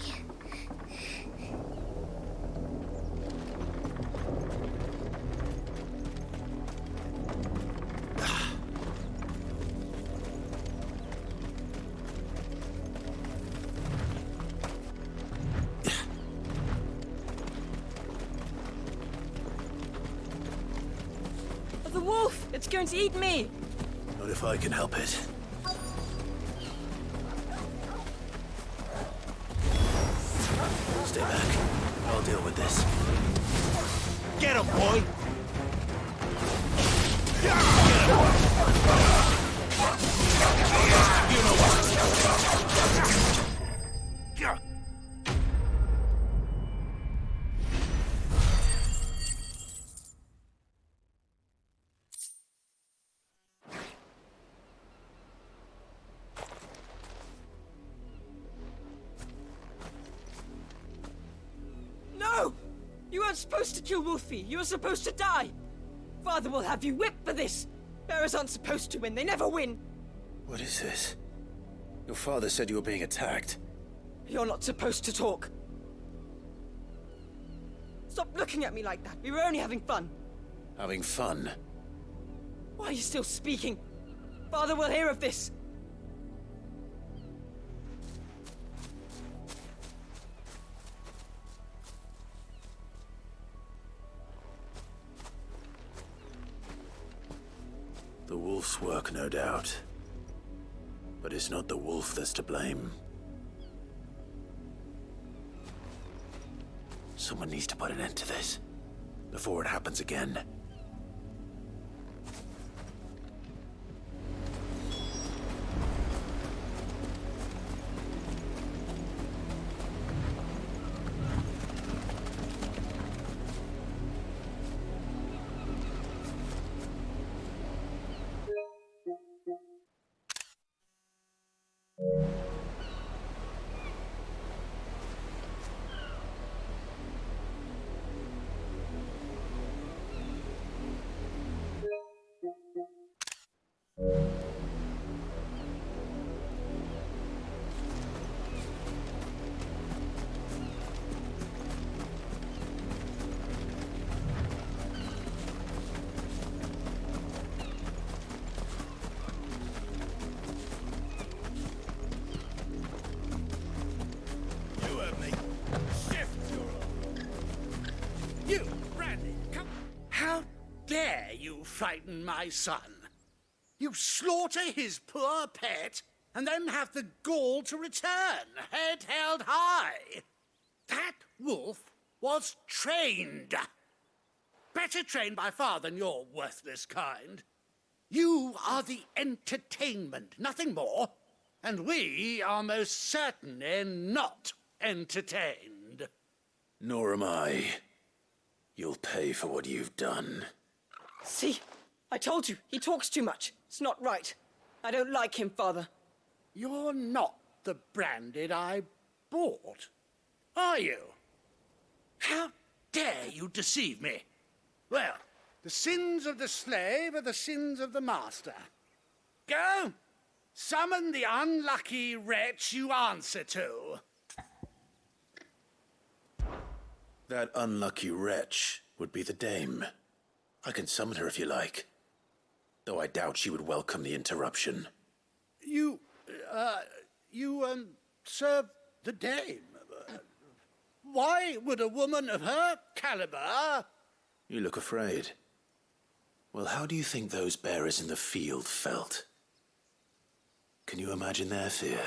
S22: The wolf! It's going to eat me!
S3: Not if I can help it. Stay back. I'll deal with this.
S13: Get him, boy! You know what?
S22: No! You weren't supposed to kill Wolfie. You were supposed to die. Father will have you whipped for this. Bearers aren't supposed to win. They never win.
S3: What is this? Your father said you were being attacked.
S22: You're not supposed to talk. Stop looking at me like that. We were only having fun.
S3: Having fun?
S22: Why are you still speaking? Father will hear of this.
S3: The wolf's work, no doubt. But it's not the wolf that's to blame. Someone needs to put an end to this, before it happens again.
S23: You, Brandy, come. How dare you frighten my son? You slaughter his poor pet and then have the gall to return, head held high. That wolf was trained. Better trained by far than your worthless kind. You are the entertainment, nothing more. And we are most certainly not entertained.
S3: Nor am I. You'll pay for what you've done.
S22: See? I told you, he talks too much. It's not right. I don't like him, Father.
S23: You're not the Branded I bought, are you? How dare you deceive me? Well, the sins of the slave are the sins of the master. Go! Summon the unlucky wretch you answer to.
S3: That unlucky wretch would be the dame. I can summon her if you like. Though I doubt she would welcome the interruption.
S23: You serve the dame. Why would a woman of her caliber...
S3: You look afraid. Well, how do you think those bearers in the field felt? Can you imagine their fear?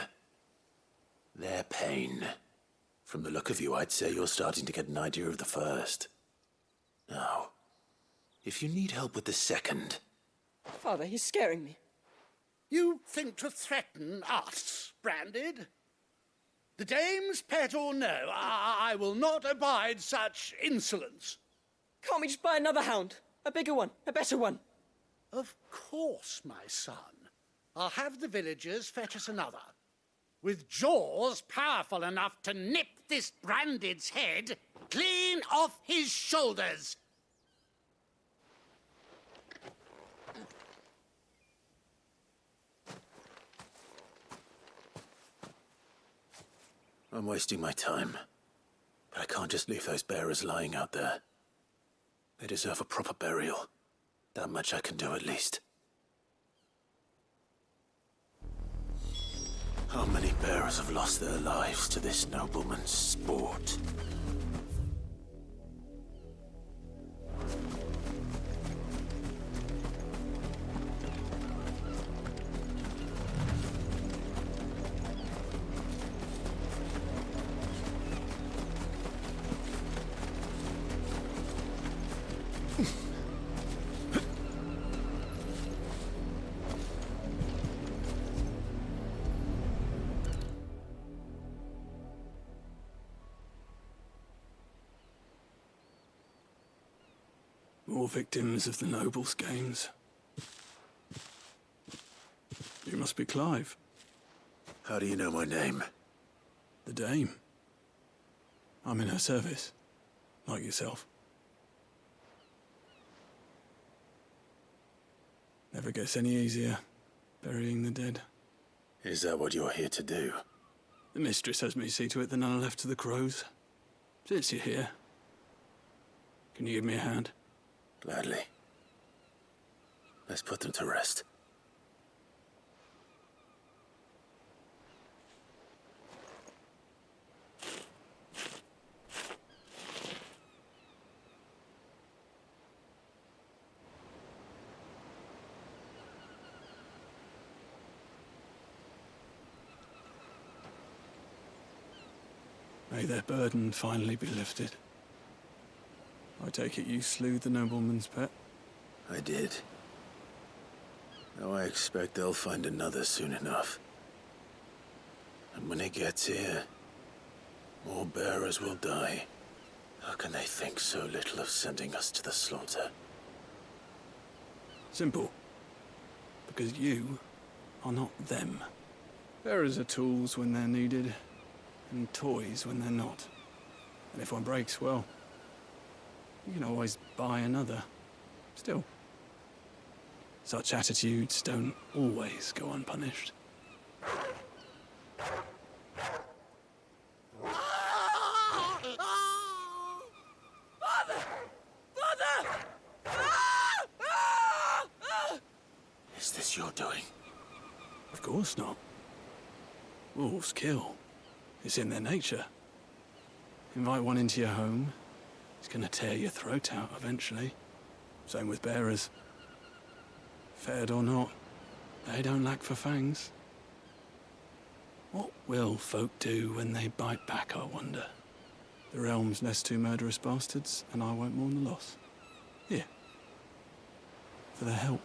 S3: Their pain? From the look of you, I'd say you're starting to get an idea of the first. Now, if you need help with the second...
S1: Father, he's scaring me.
S23: You think to threaten us, Branded? The dame's pet or no, I will not abide such insolence.
S1: Can't we just buy another hound? A bigger one, a better one.
S23: Of course, my son. I'll have the villagers fetch us another. With jaws powerful enough to nip this Branded's head clean off his shoulders.
S3: I'm wasting my time. But I can't just leave those bearers lying out there. They deserve a proper burial. That much I can do at least. How many bearers have lost their lives to this nobleman's sport?
S4: More victims of the nobles' games. You must be Clive.
S3: How do you know my name?
S4: The Dame. I'm in her service, like yourself. Never gets any easier, burying the dead.
S3: Is that what you're here to do?
S4: The mistress has me see to it that none are left to the crows. Since you're here, can you give me a hand?
S3: Gladly. Let's put them to rest.
S4: May their burden finally be lifted. I take it you slew the nobleman's pet?
S3: I did. Now I expect they'll find another soon enough. And when it gets here, more bearers will die. How can they think so little of sending us to the slaughter?
S4: Simple. Because you are not them. Bearers are tools when they're needed, and toys when they're not. And if one breaks, well, you can always buy another. Still, such attitudes don't always go unpunished.
S3: Is this your doing?
S4: Of course not. Wolves kill. It's in their nature. Invite one into your home, it's gonna tear your throat out eventually. Same with bearers. Fed or not, they don't lack for fangs. What will folk do when they bite back, I wonder? The realm's less two murderous bastards, and I won't mourn the loss. Here. For their help.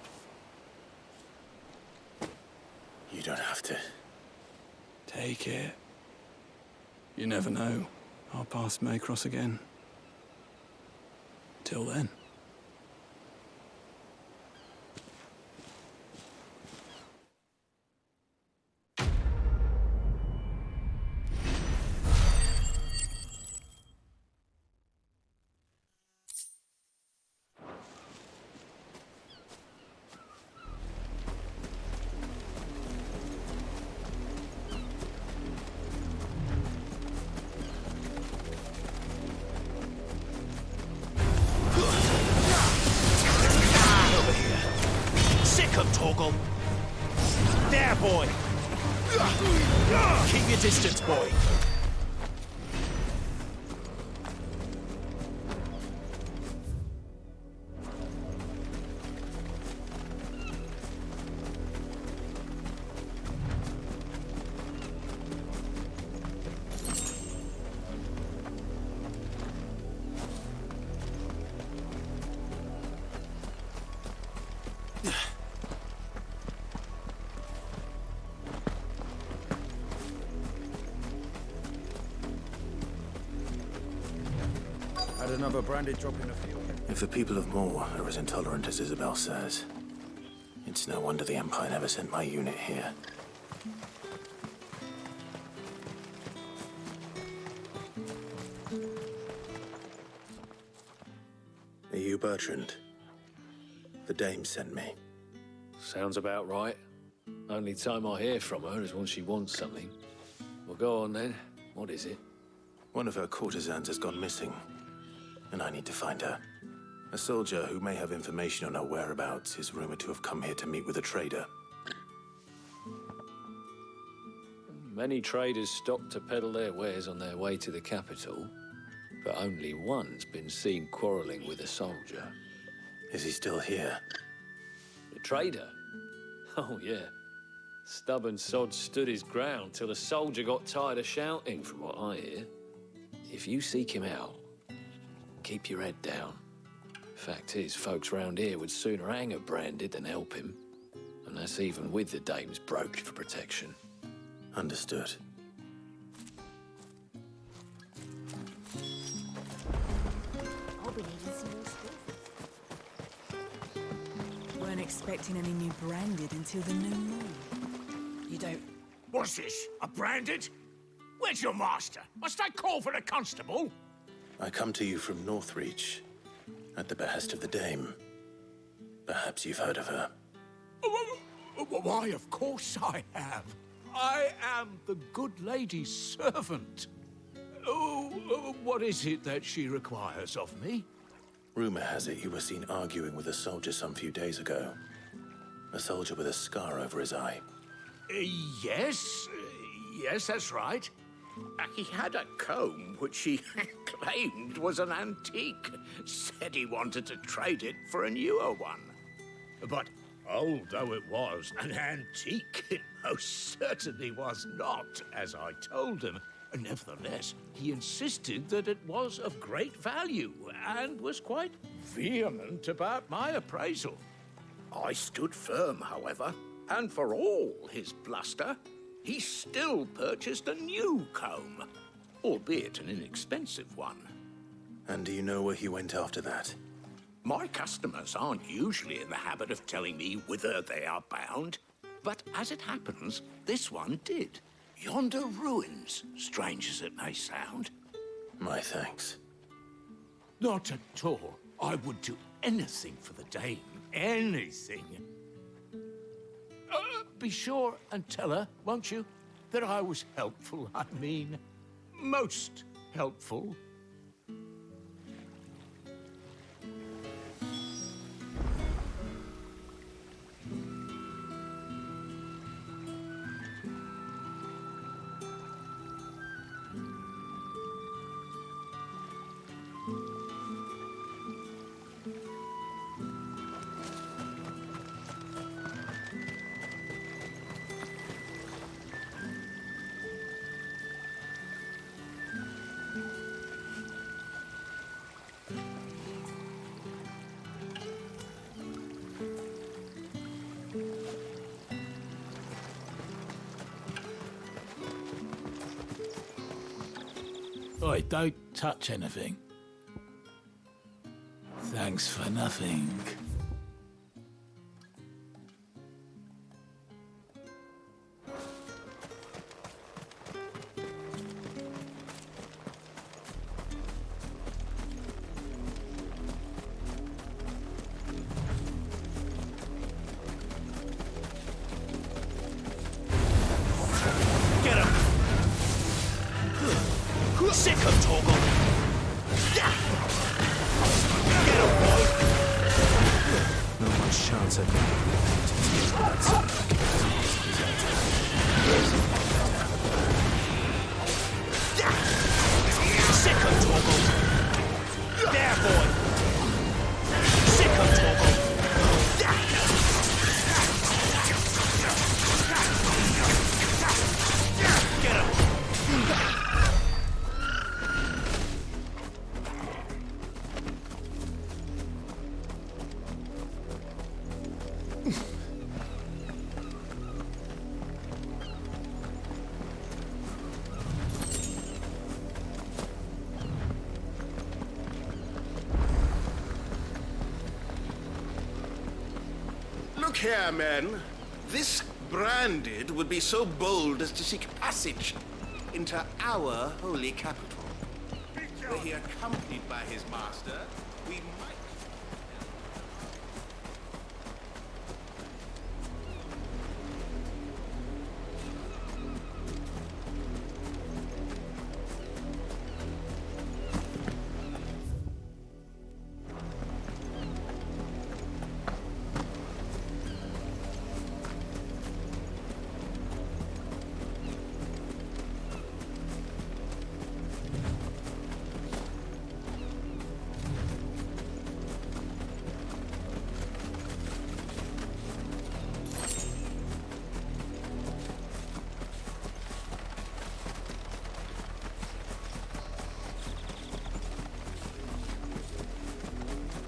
S3: You don't have to.
S4: Take it. You never know. Our paths may cross again. Till then.
S20: Had another branded drop in a field.
S3: If the people of Moor are as intolerant as Isabel says, it's no wonder the Empire never sent my unit here. Are you Bertrand? The dame sent me.
S7: Sounds about right. Only time I hear from her is when she wants something. Well, go on then. What is it?
S3: One of her courtesans has gone missing, and I need to find her. A soldier who may have information on her whereabouts is rumored to have come here to meet with a trader.
S7: Many traders stop to peddle their wares on their way to the capital, but only one's been seen quarreling with a soldier.
S3: Is he still here?
S7: The trader? Oh, yeah. Stubborn sod stood his ground till the soldier got tired of shouting, from what I hear. If you seek him out, keep your head down. Fact is, folks round here would sooner hang a branded than help him. And that's even with the dame's brooch for protection.
S3: Understood.
S10: Weren't expecting any new branded until the new moon. You don't...
S12: What's this? A branded? Where's your master? Must I call for a constable?
S3: I come to you from Northreach, at the behest of the dame. Perhaps you've heard of her.
S12: Why, of course I have. I am the good lady's servant. Oh, what is it that she requires of me?
S3: Rumor has it you were seen arguing with a soldier some few days ago. A soldier with a scar over his eye.
S12: Yes, that's right. He had a comb which he claimed was an antique. Said he wanted to trade it for a newer one. But old though it was, an antique it most certainly was not, as I told him. Nevertheless, he insisted that it was of great value and was quite vehement about my appraisal. I stood firm, however, and for all his bluster, he still purchased a new comb, albeit an inexpensive one.
S3: And do you know where he went after that?
S12: My customers aren't usually in the habit of telling me whither they are bound, but as it happens, this one did. Yonder ruins, strange as it may sound.
S3: My thanks.
S12: Not at all. I would do anything for the dame. Anything. Be sure and tell her, won't you, that I was helpful. I mean, most helpful. Oi, don't touch anything. Thanks for nothing.
S13: Sick of Torgal! Get him, boy!
S20: No much chance of getting
S15: Look here, men. This branded would be so bold as to seek passage into our holy capital. Were he accompanied by his master, we might...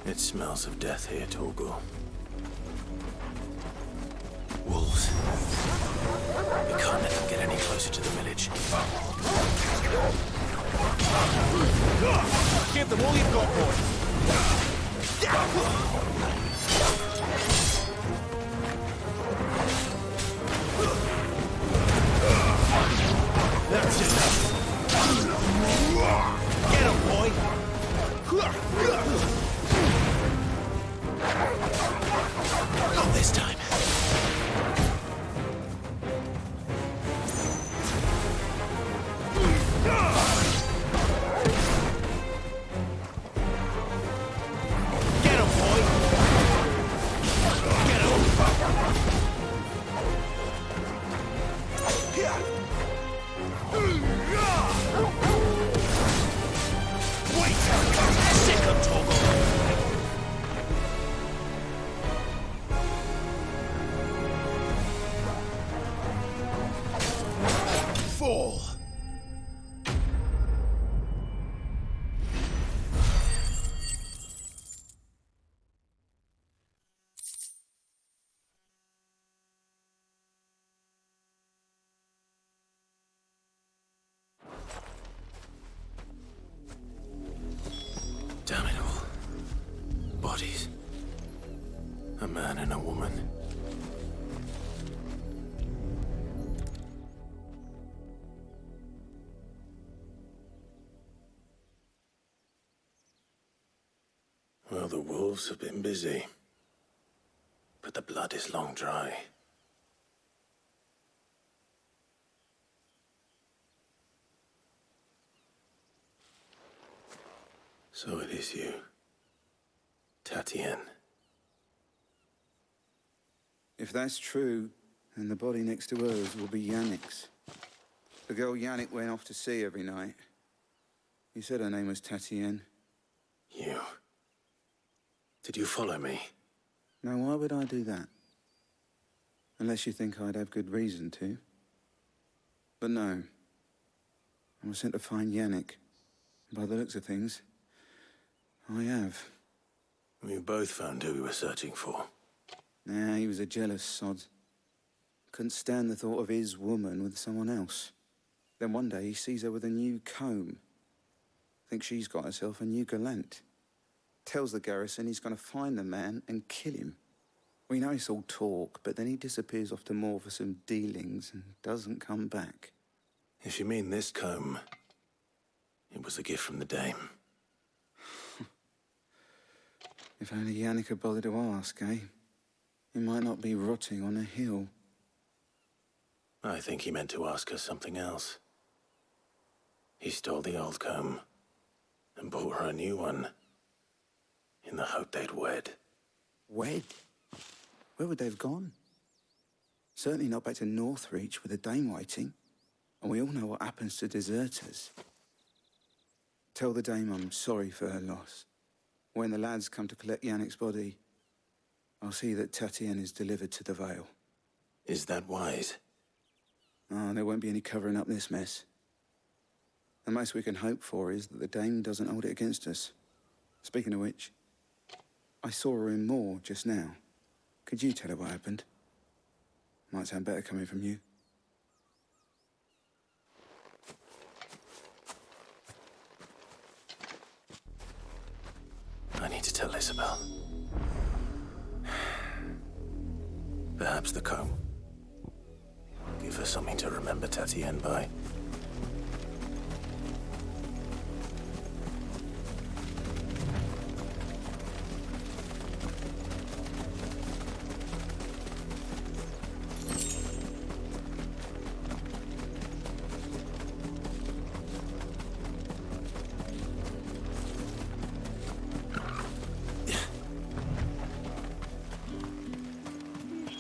S3: It smells of death here, Torgal. Wolves. We can't let them get any closer to the village.
S13: Give them all you've got, boy. That's enough. Get him, boy.
S3: Not this time.
S13: Get him, boy. Get him. Wait. Sick of Torgal. Fall.
S3: Damn it all. Bodies. A man and a woman. Well, the wolves have been busy. But the blood is long dry. So it is you, Tatienne.
S5: If that's true, then the body next to hers will be Yannick's. The girl Yannick went off to sea every night. He said her name was Tatienne.
S3: You. Did you follow me?
S5: Now, why would I do that? Unless you think I'd have good reason to. But no. I was sent to find Yannick. By the looks of things, I have.
S3: We both found who we were searching for.
S5: Nah, he was a jealous sod. Couldn't stand the thought of his woman with someone else. Then one day he sees her with a new comb. Thinks she's got herself a new gallant. Tells the garrison he's going to find the man and kill him. We know it's all talk, but then he disappears off to Moor for some dealings and doesn't come back.
S3: If you mean this comb, it was a gift from the dame.
S5: If only Yannick had bothered to ask, eh? He might not be rotting on a hill.
S3: I think he meant to ask her something else. He stole the old comb and bought her a new one in the hope they'd wed.
S5: Wed? Where would they have gone? Certainly not back to Northreach with a dame waiting. And we all know what happens to deserters. Tell the dame I'm sorry for her loss. When the lads come to collect Yannick's body, I'll see that Tatienne is delivered to the Vale.
S3: Is that wise?
S5: Ah, there won't be any covering up this mess. The most we can hope for is that the dame doesn't hold it against us. Speaking of which, I saw her in Moor just now. Could you tell her what happened? Might sound better coming from you.
S3: I need to tell Isabel. perhaps the comb. Give her something to remember Tatienne by.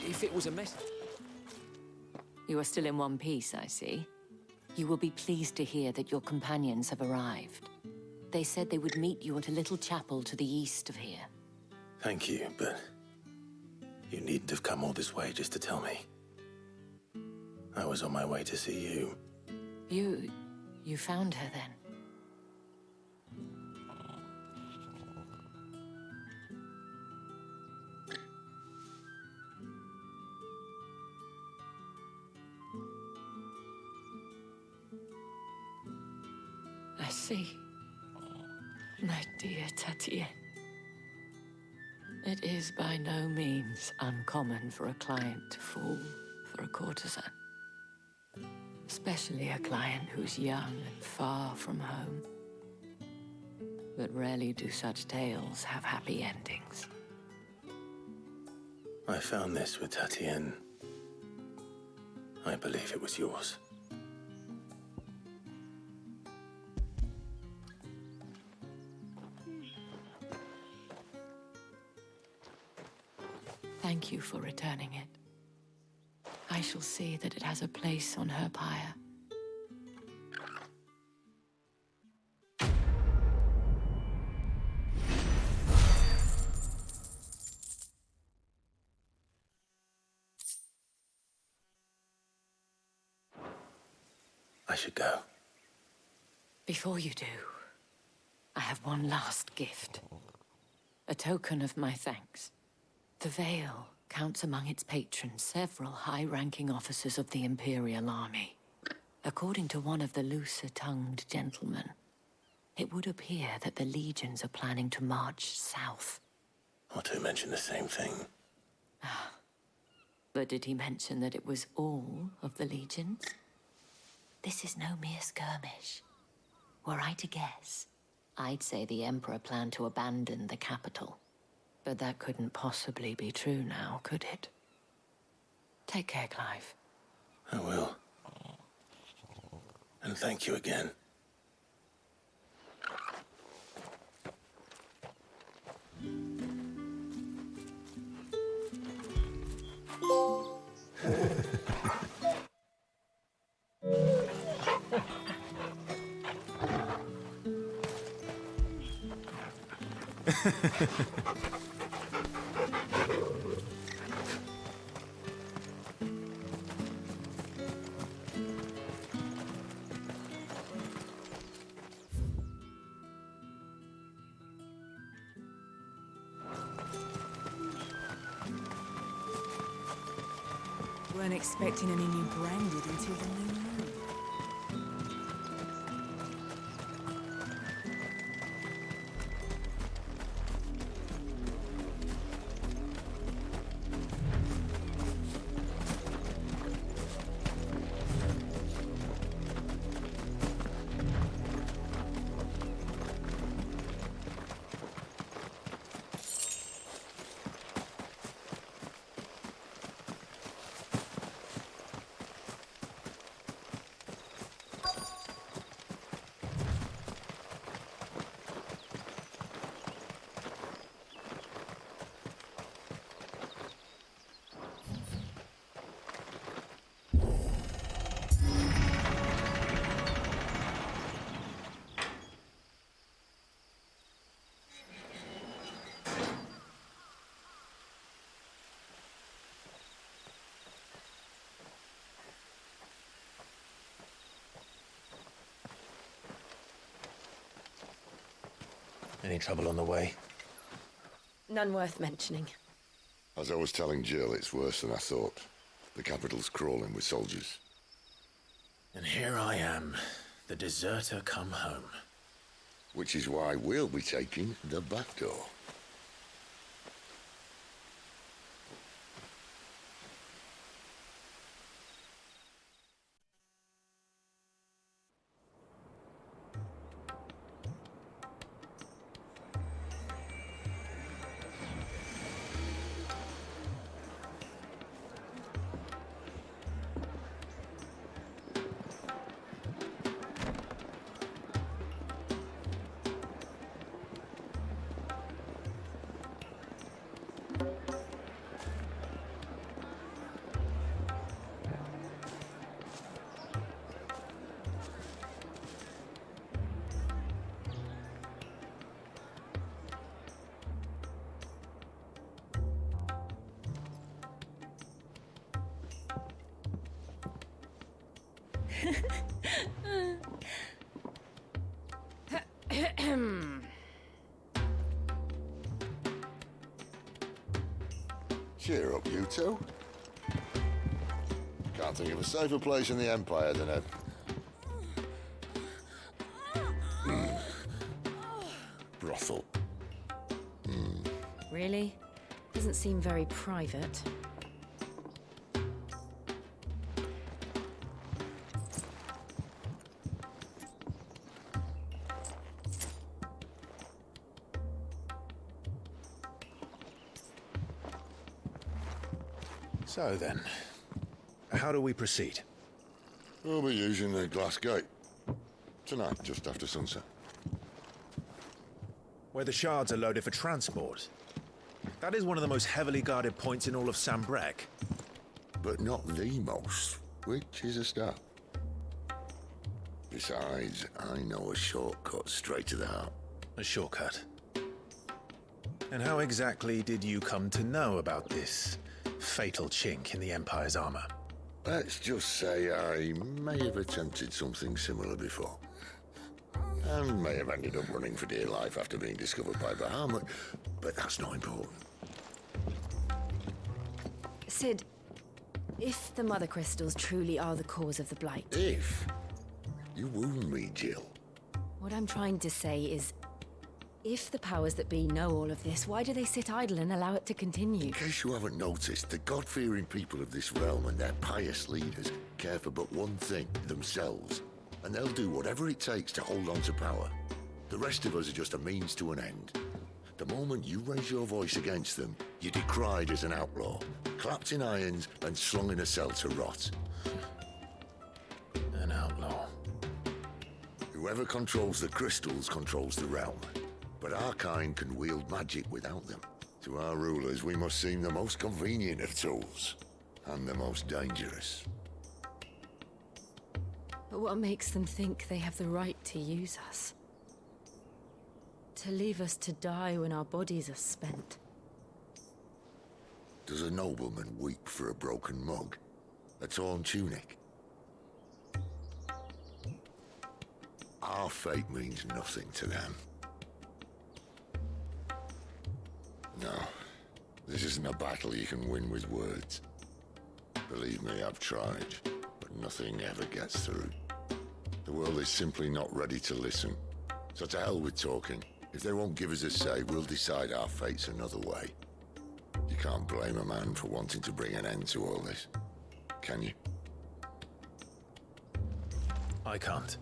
S19: If it was a mess... You are still in one piece, I see. You will be pleased to hear that your companions have arrived. They said they would meet you at a little chapel to the east of here.
S3: Thank you, but you needn't have come all this way just to tell me. I was on my way to see you.
S19: You found her then? I see. My dear Tatienne. It is by no means uncommon for a client to fall for a courtesan. Especially a client who's young and far from home. But rarely do such tales have happy endings.
S3: I found this with Tatienne. I believe it was yours.
S19: Thank you for returning it. I shall see that it has a place on her pyre.
S3: I should go.
S19: Before you do, I have one last gift. A token of my thanks. The Vale counts among its patrons several high-ranking officers of the Imperial Army. According to one of the looser-tongued gentlemen, it would appear that the legions are planning to march south.
S3: Or to mention the same thing.
S19: But did he mention that it was all of the legions? This is no mere skirmish. Were I to guess, I'd say the Emperor planned to abandon the capital. But that couldn't possibly be true now, could it? Take care, Clive.
S3: I will. And thank you again.
S10: Weren't expecting any new branded until the new moon.
S3: Any trouble on the way?
S22: None worth mentioning.
S9: As I was telling Jill, it's worse than I thought. The capital's crawling with soldiers.
S3: And here I am, the deserter come home.
S9: Which is why we'll be taking the back door. Cheer up, you two. Can't think of a safer place in the Empire than a... brothel.
S22: Really? Doesn't seem very private.
S3: So then, how do we proceed?
S9: We'll be using the glass gate. Tonight, just after sunset.
S3: Where the shards are loaded for transport. That is one of the most heavily guarded points in all of Sambrek.
S9: But not the most, which is a start. Besides, I know a shortcut straight to the heart.
S3: A shortcut? And how exactly did you come to know about this fatal chink in the Empire's armor?
S9: Let's just say I may have attempted something similar before. And may have ended up running for dear life after being discovered by Bahamut, but that's not important.
S22: Sid, if the Mother Crystals truly are the cause of the Blight...
S9: If? You wound me, Jill.
S22: What I'm trying to say is, if the powers that be know all of this, why do they sit idle and allow it to continue?
S9: In case you haven't noticed, the God-fearing people of this realm and their pious leaders care for but one thing, themselves. And they'll do whatever it takes to hold on to power. The rest of us are just a means to an end. The moment you raise your voice against them, you're decried as an outlaw, clapped in irons and slung in a cell to rot.
S3: An outlaw.
S9: Whoever controls the crystals controls the realm. But our kind can wield magic without them. To our rulers, we must seem the most convenient of tools, and the most dangerous.
S22: But what makes them think they have the right to use us? To leave us to die when our bodies are spent?
S9: Does a nobleman weep for a broken mug? A torn tunic? Our fate means nothing to them. No, this isn't a battle you can win with words. Believe me, I've tried, but nothing ever gets through. The world is simply not ready to listen. So to hell with talking. If they won't give us a say, we'll decide our fates another way. You can't blame a man for wanting to bring an end to all this, can you?
S3: I can't.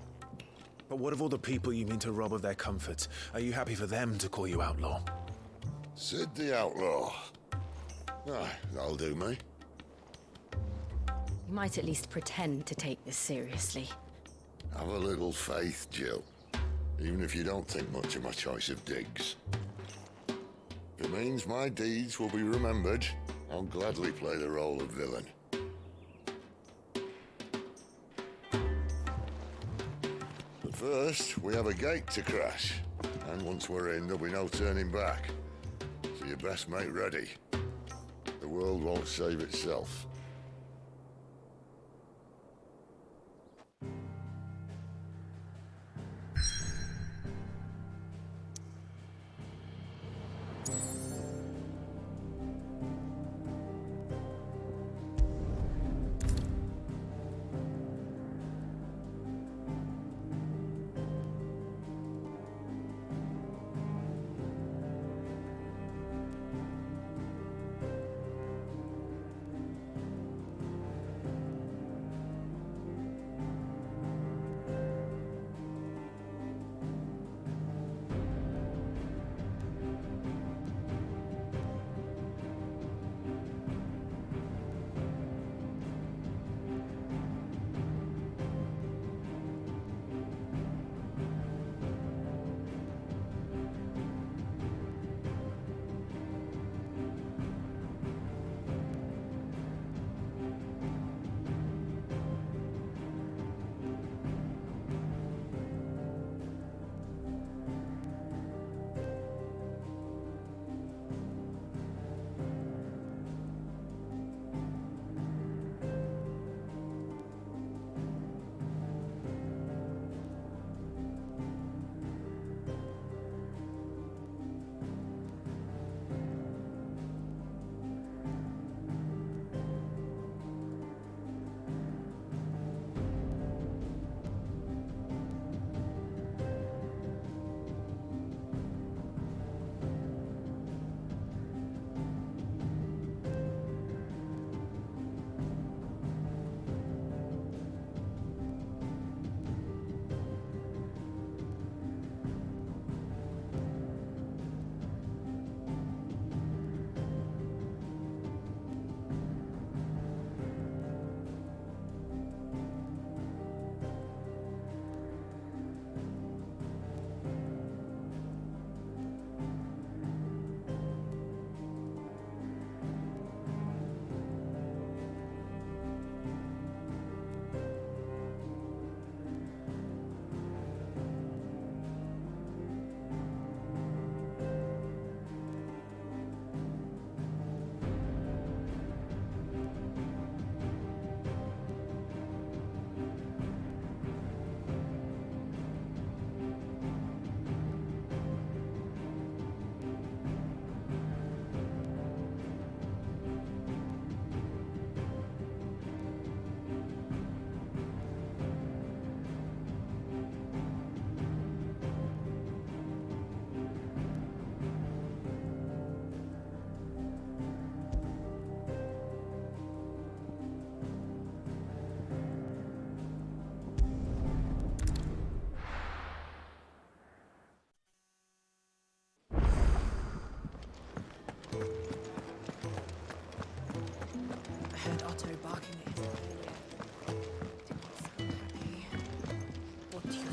S3: But what of all the people you mean to rob of their comforts? Are you happy for them to call you outlaw?
S9: Sid the Outlaw. Ah, that'll do me.
S22: You might at least pretend to take this seriously.
S9: Have a little faith, Jill. Even if you don't think much of my choice of digs. If it means my deeds will be remembered, I'll gladly play the role of villain. But first, we have a gate to crash. And once we're in, there'll be no turning back. So you best make ready. The world won't save itself.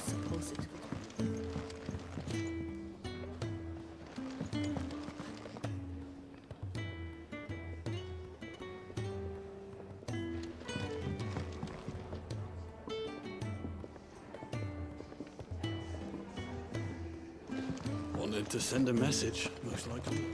S22: supposedly.
S4: Wanted to send a message, most likely.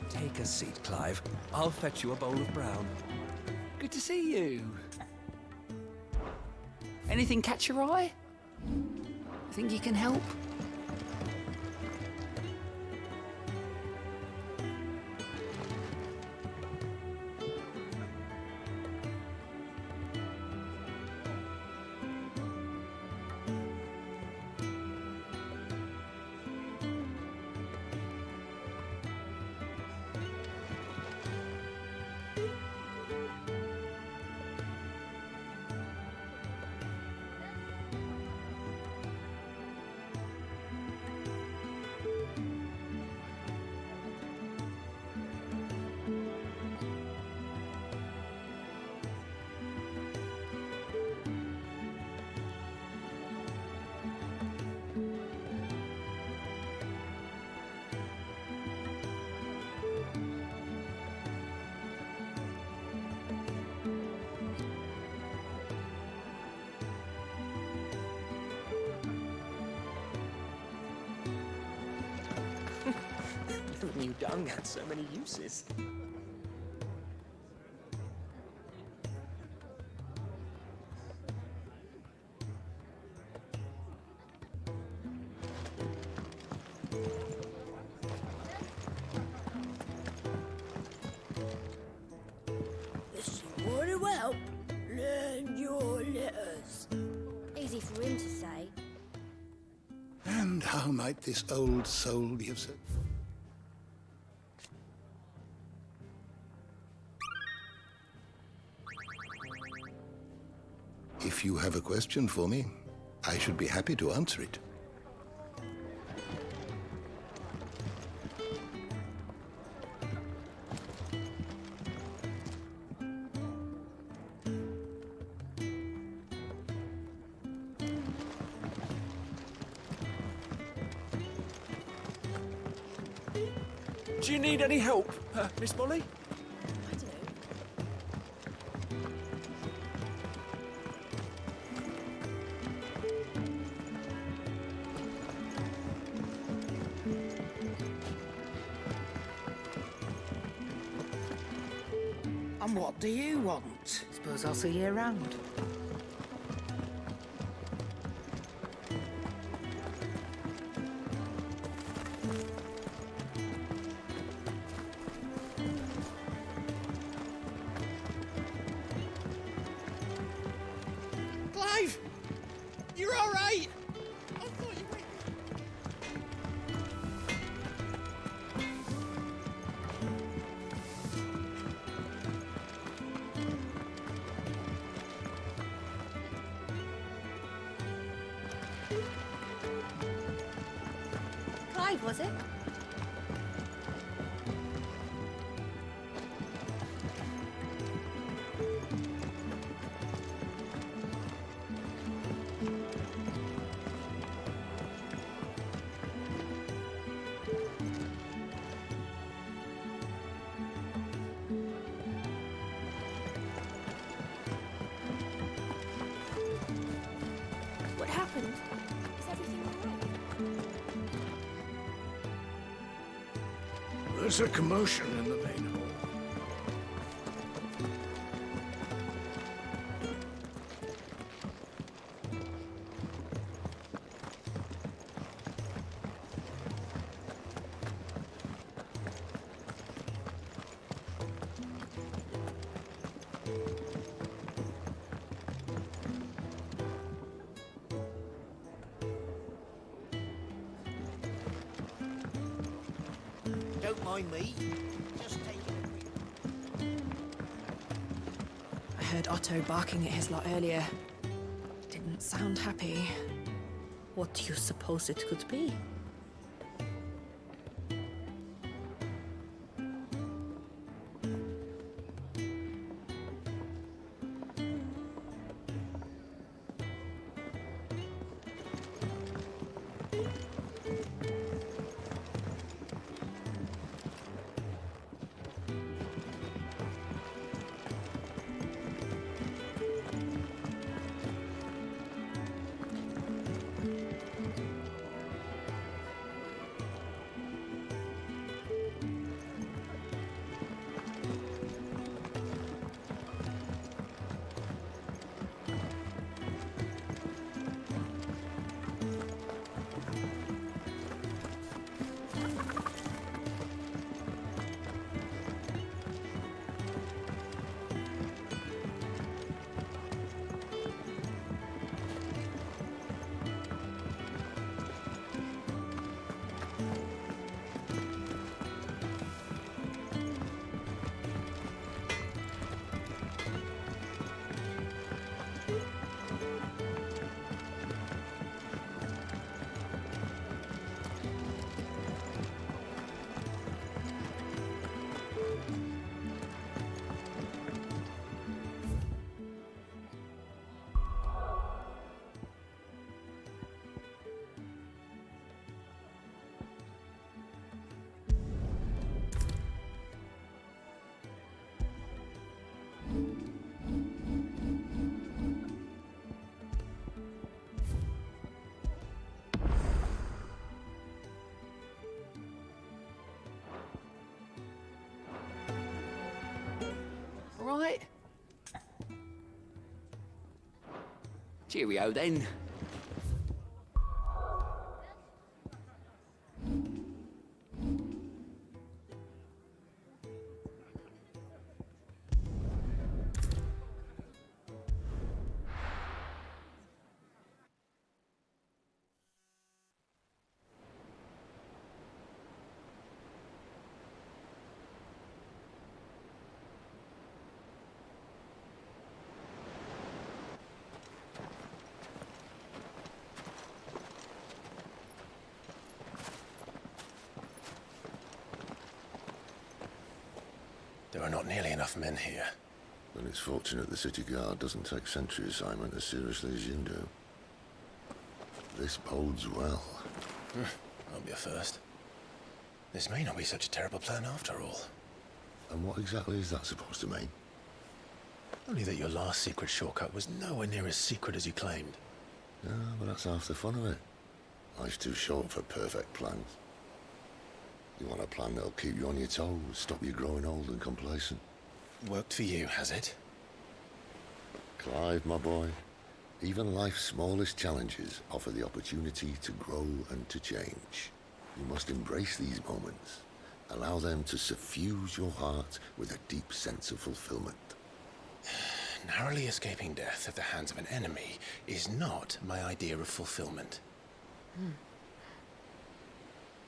S6: Take a seat, Clive. I'll fetch you a bowl of brown.
S11: Good to see you. Anything catch your eye? Think you can help?
S1: Who knew dung had so many uses?
S17: This water well. Learn your letters.
S18: Easy for him to say.
S21: And how might this old soul be of service? If you have a question for me, I should be happy to answer it.
S1: Do you need any help, Miss Molly?
S17: I don't know.
S11: And what do you want? Suppose I'll see you around.
S13: Clive! You're all right! I thought you were...
S18: Clive, was it? What happened? Is everything all right?
S12: There's a commotion in the main hall.
S23: Don't mind me. Just taking a quick...
S10: I heard Otto barking at his lot earlier. Didn't sound happy.
S11: What do you suppose it could be?
S2: Right. Cheerio then.
S3: There are not nearly enough men here.
S9: Then it's fortunate the city guard doesn't take sentry assignment as seriously as you do. This bodes well.
S3: Won't be a first. This may not be such a terrible plan after all.
S9: And what exactly is that supposed to mean?
S3: Only that your last secret shortcut was nowhere near as secret as you claimed.
S9: Yeah, but that's half the fun of it. Life's too short for perfect plans. You want a plan that'll keep you on your toes, stop you growing old and complacent.
S3: Worked for you, has it?
S9: Clive, my boy, even life's smallest challenges offer the opportunity to grow and to change. You must embrace these moments. Allow them to suffuse your heart with a deep sense of fulfillment.
S3: Narrowly escaping death at the hands of an enemy is not my idea of fulfillment.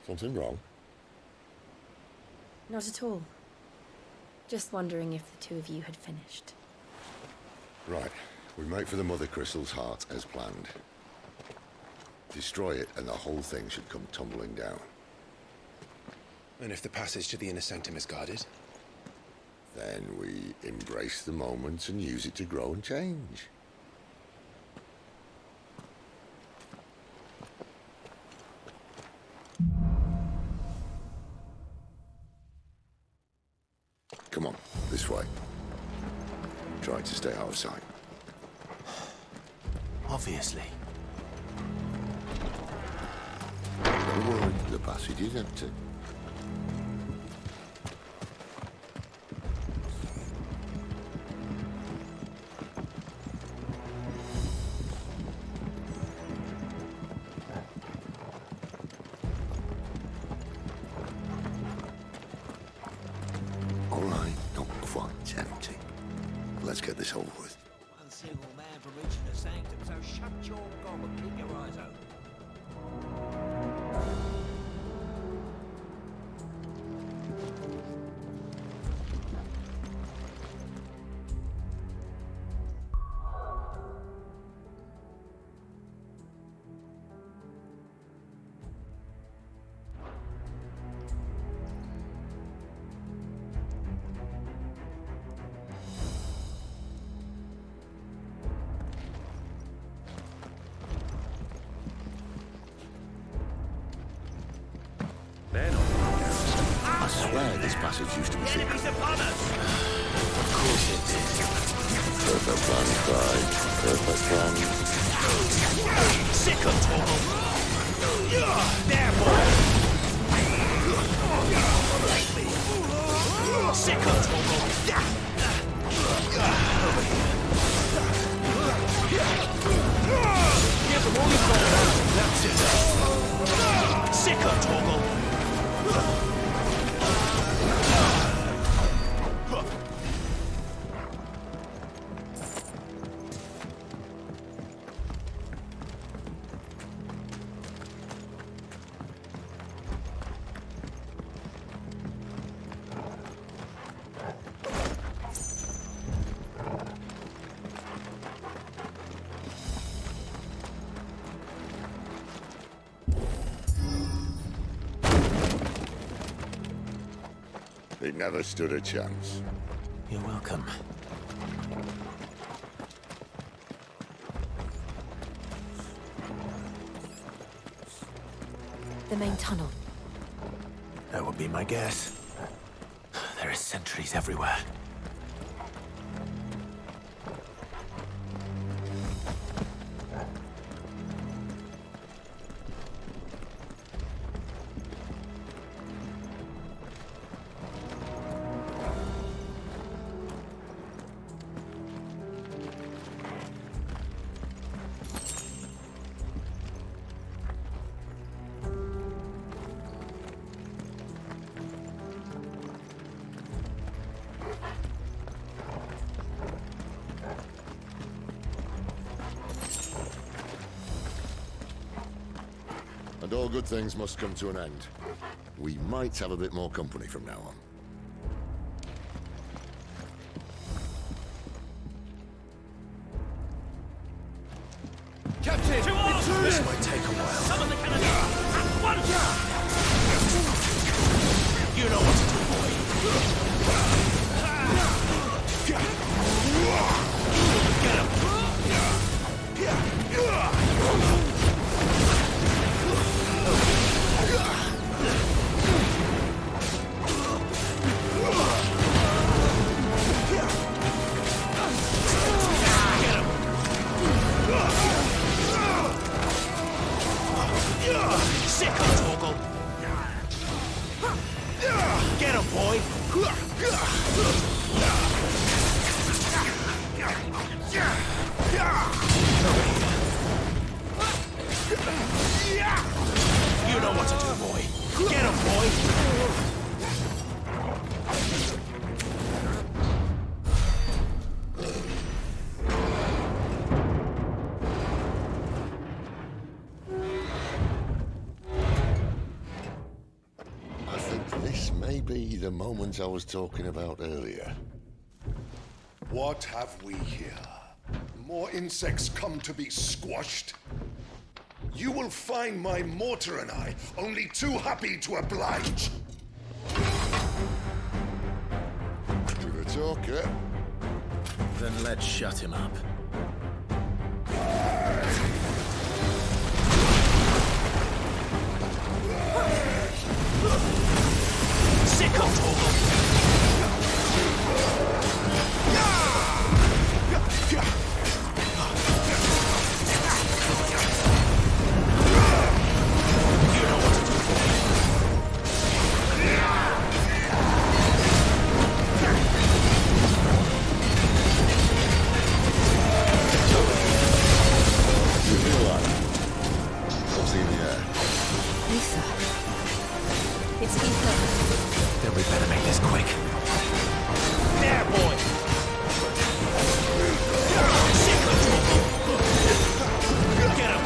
S9: Something wrong?
S8: Not at all. Just wondering if the two of you had finished.
S9: Right. We make for the Mother Crystal's heart as planned. Destroy it and the whole thing should come tumbling down.
S3: And if the passage to the inner sanctum is guarded?
S9: Then we embrace the moment and use it to grow and change. Come on, this way. Try to stay out of sight.
S3: Obviously.
S9: Don't worry, the passage is empty. All right, not quite empty. Let's get this over with.
S2: One single man from reaching the sanctum, so shut your gob and keep your eyes open.
S9: swear this passage used to be secret.
S12: Enemies upon us!
S3: Of course it did.
S9: Perfect plan, Clyde. Perfect plan.
S12: Sick of Torgal! There, boy! Sick of Torgal! Give them all you've got. That's it. Sick of Torgal!
S9: They never stood a chance.
S3: You're welcome.
S8: The main tunnel.
S3: That would be my guess. There are sentries everywhere.
S9: And all good things must come to an end. We might have a bit more company from now on.
S12: Captain!
S3: This might take a while.
S12: Summon the cannon! At once! You know what to do, boy! Get him! Sick of Torgal! Get him, boy! You know what to do, boy! Get him, boy!
S9: This may be the moment I was talking about earlier.
S21: What have we here? More insects come to be squashed? You will find my mortar and I only too happy to oblige.
S9: To the talker.
S3: Then let's shut him up.
S12: Sick of Torgal! You know what to do, boy!
S9: You feel that? Something in the air.
S8: Lisa. It's Ethan.
S3: Then we better make this quick.
S12: There, boy! Sick of Torgal! Get him!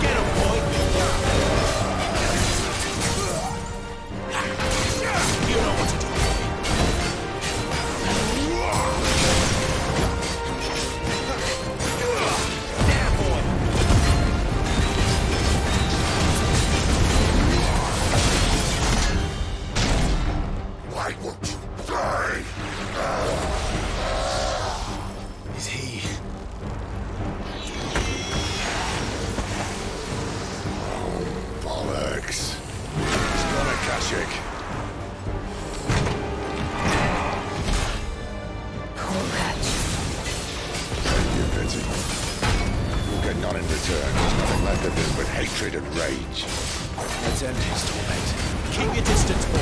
S12: Get him, boy! You know what to do, boy! There, boy!
S9: not in return. He's nothing left of this but hatred and rage.
S3: Let's end his torment.
S2: Keep your distance, boy.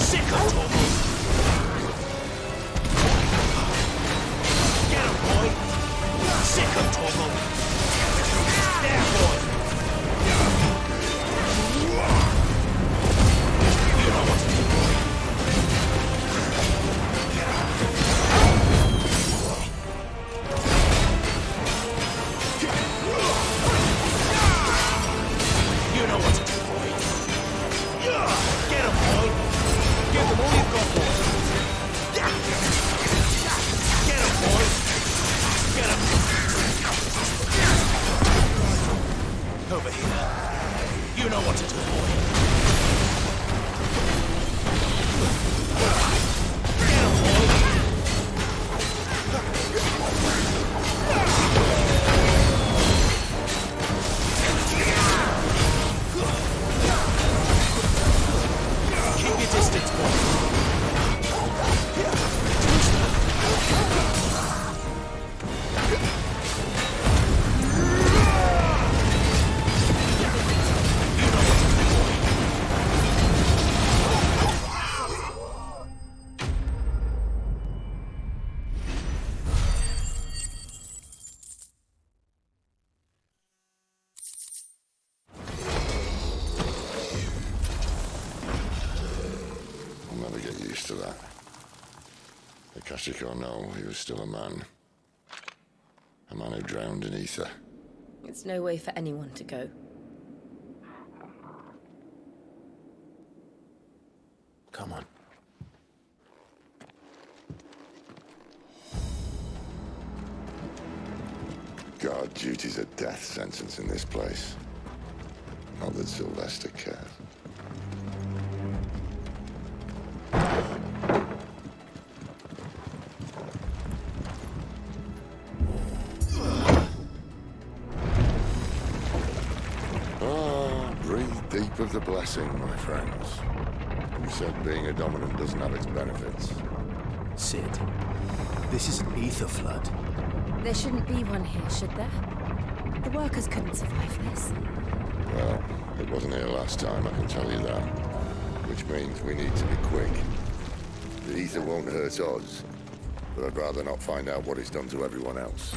S2: Sick of Tormund. Get him, boy. Sick of Tormund. There, boy. You know what to do, boy. You know what to do, boy. Get him, boy. Give him all you've got, boy. Get him, boy. Get him. Over here. You know what to do, boy. Get him, boy. Keep your distance, boy.
S9: I'll never get used to that. Akashic or no, he was still a man. A man who drowned in ether.
S8: It's no way for anyone to go.
S3: Come on.
S9: Guard duty's a death sentence in this place. Not that Sylvester cares. Breathe deep of the blessing, my friends. You said being a dominant doesn't have its benefits.
S3: Sid, this is an ether flood.
S8: There shouldn't be one here, should there? The workers couldn't survive this.
S9: Well, it wasn't here last time, I can tell you that. Which means we need to be quick. The ether won't hurt us, but I'd rather not find out what it's done to everyone else.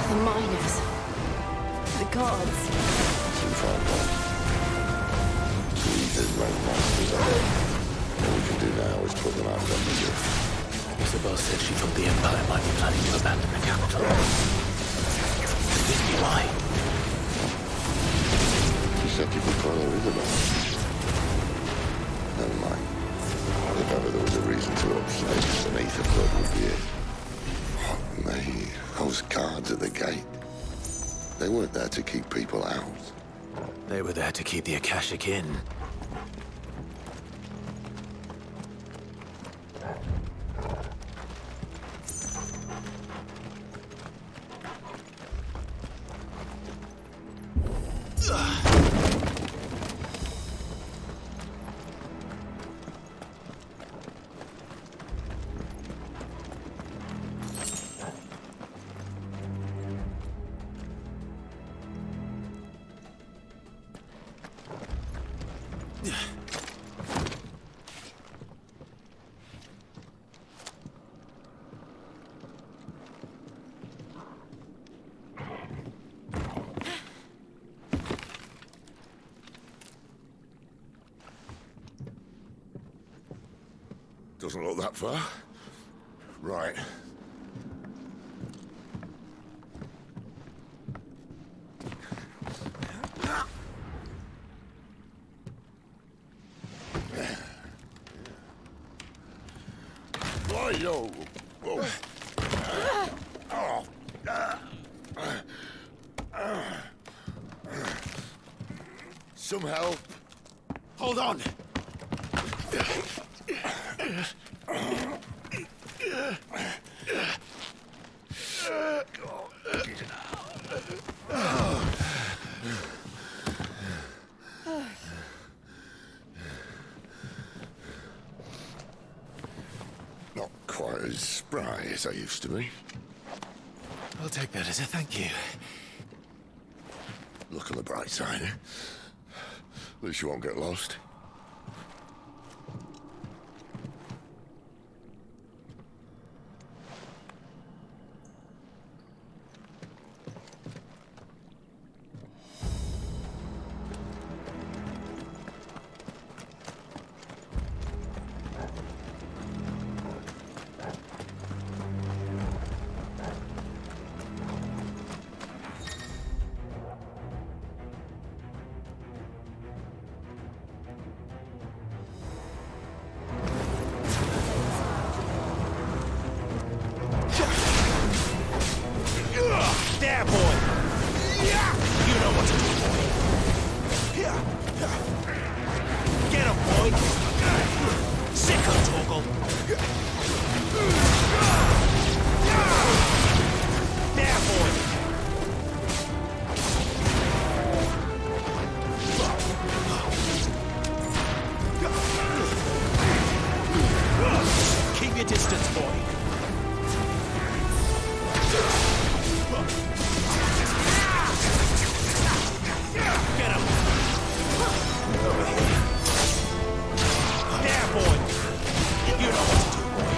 S8: The miners. The guards.
S9: Too far gone. The ether's made monsters of it. All we can do now is put them out of their misery.
S3: Isabel said she thought the Empire might be planning to abandon the capital. Could this be why?
S9: She said you could follow Isabel. Never mind. If ever there was a reason to upset, an ether flood would be it. Fuck me. Those guards at the gate. They weren't there to keep people out.
S3: They were there to keep the Akashic in.
S9: Doesn't look that far. Right. Why, yo? Whoa. Some help.
S2: Hold on.
S9: Not quite as spry as I used to be.
S20: I'll take that as a thank you.
S9: Look on the bright side, eh? At least you won't get lost.
S2: There, boy! You know what to do, boy. Get him, boy! Sick of Torgal! There, boy! Keep your distance, boy! Get him! Over here. There, boy! You know what to do, boy.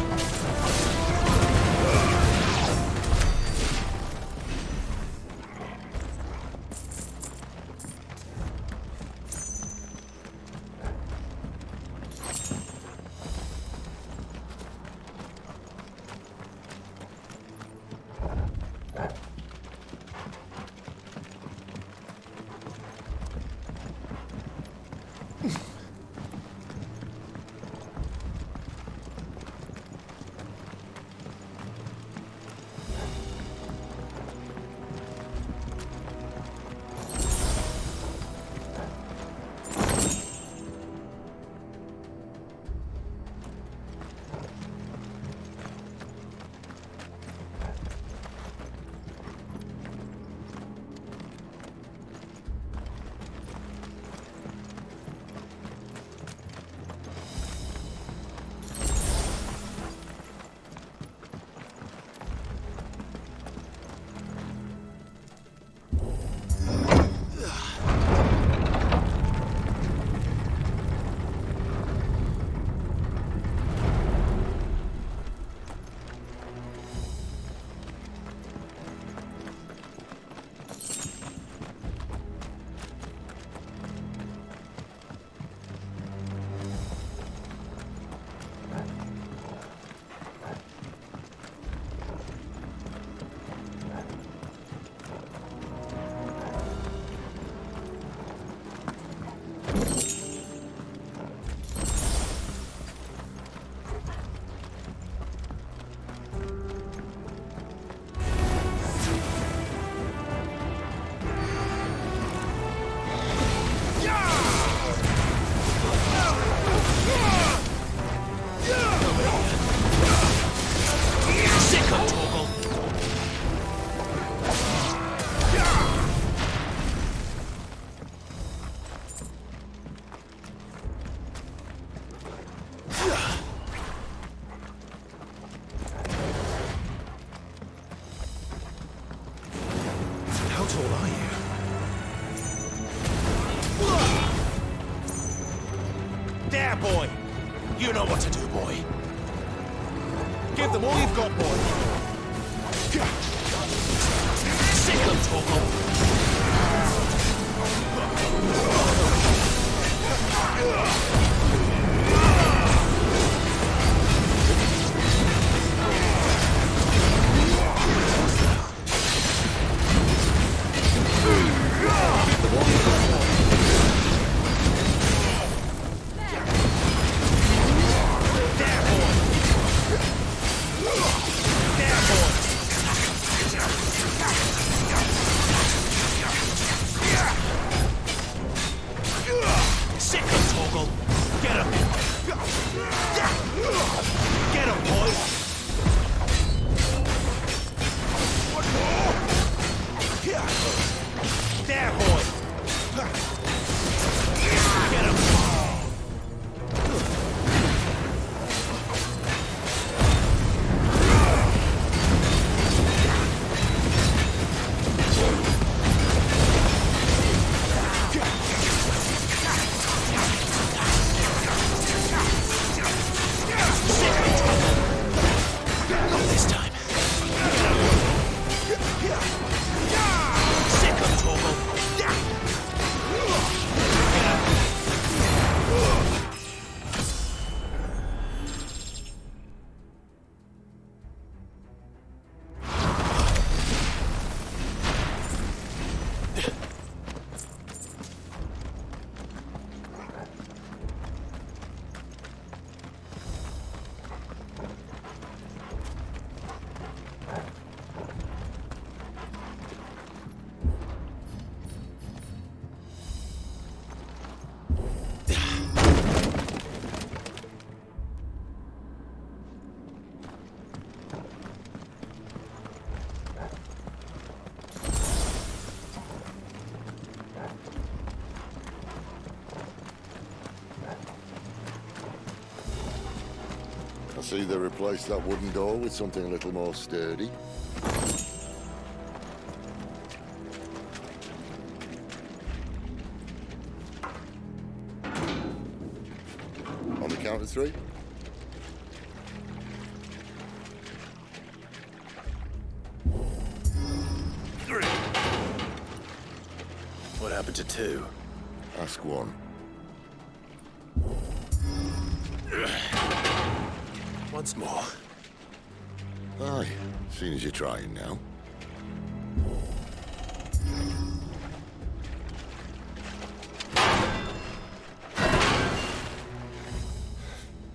S2: There, boy! You know what to do, boy. Give them all you've got, boy. Sick them, there, boy! Get him!
S20: Not this time. Sick of Torgal.
S9: I see they replaced that wooden door with something a little more sturdy. On the count of 3.
S3: What happened to 2?
S9: Ask 1.
S3: Once more.
S9: Aye, seeing as you're trying now.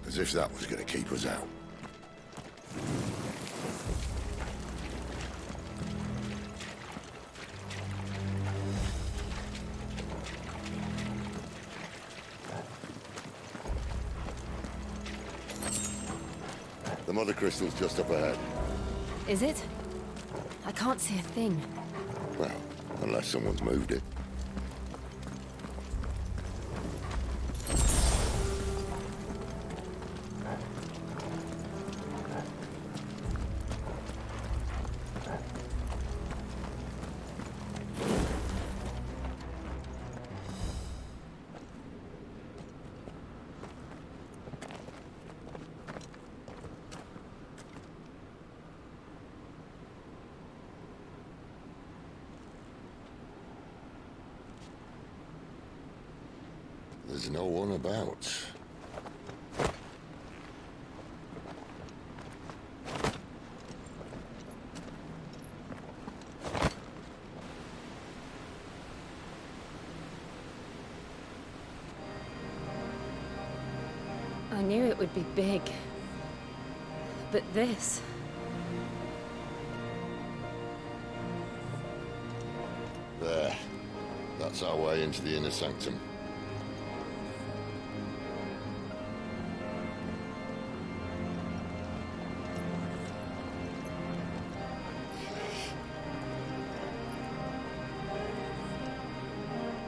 S9: As if that was going to keep us out. The mother crystal's just up ahead.
S8: Is it? I can't see a thing.
S9: Well, unless someone's moved it. There's no one about.
S8: I knew it would be big. But this...
S9: There. That's our way into the inner sanctum.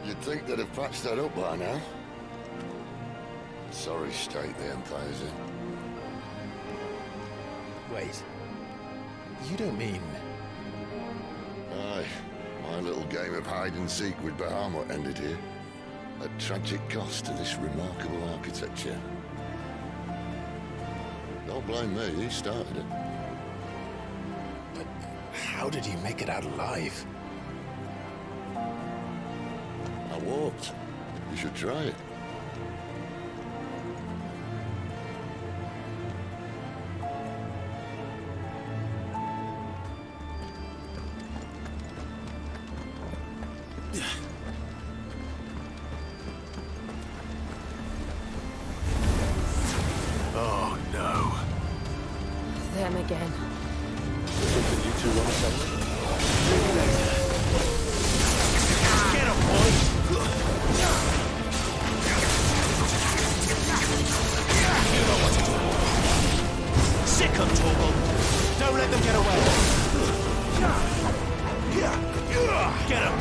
S9: You'd think they'd have patched that up by now. Sorry state the Empire's in.
S3: Wait. You don't mean...
S9: Aye. My little game of hide-and-seek with Bahamut ended here. At tragic cost to this remarkable architecture. Don't blame me, he started it.
S3: But how did you make it out alive?
S9: I walked. You should try it.
S3: Oh, no.
S8: Them again.
S3: Something you two want to say? Maybe later.
S2: Get him, boy! You know what to do. Sick of Torgal. Don't let them get away. Get him.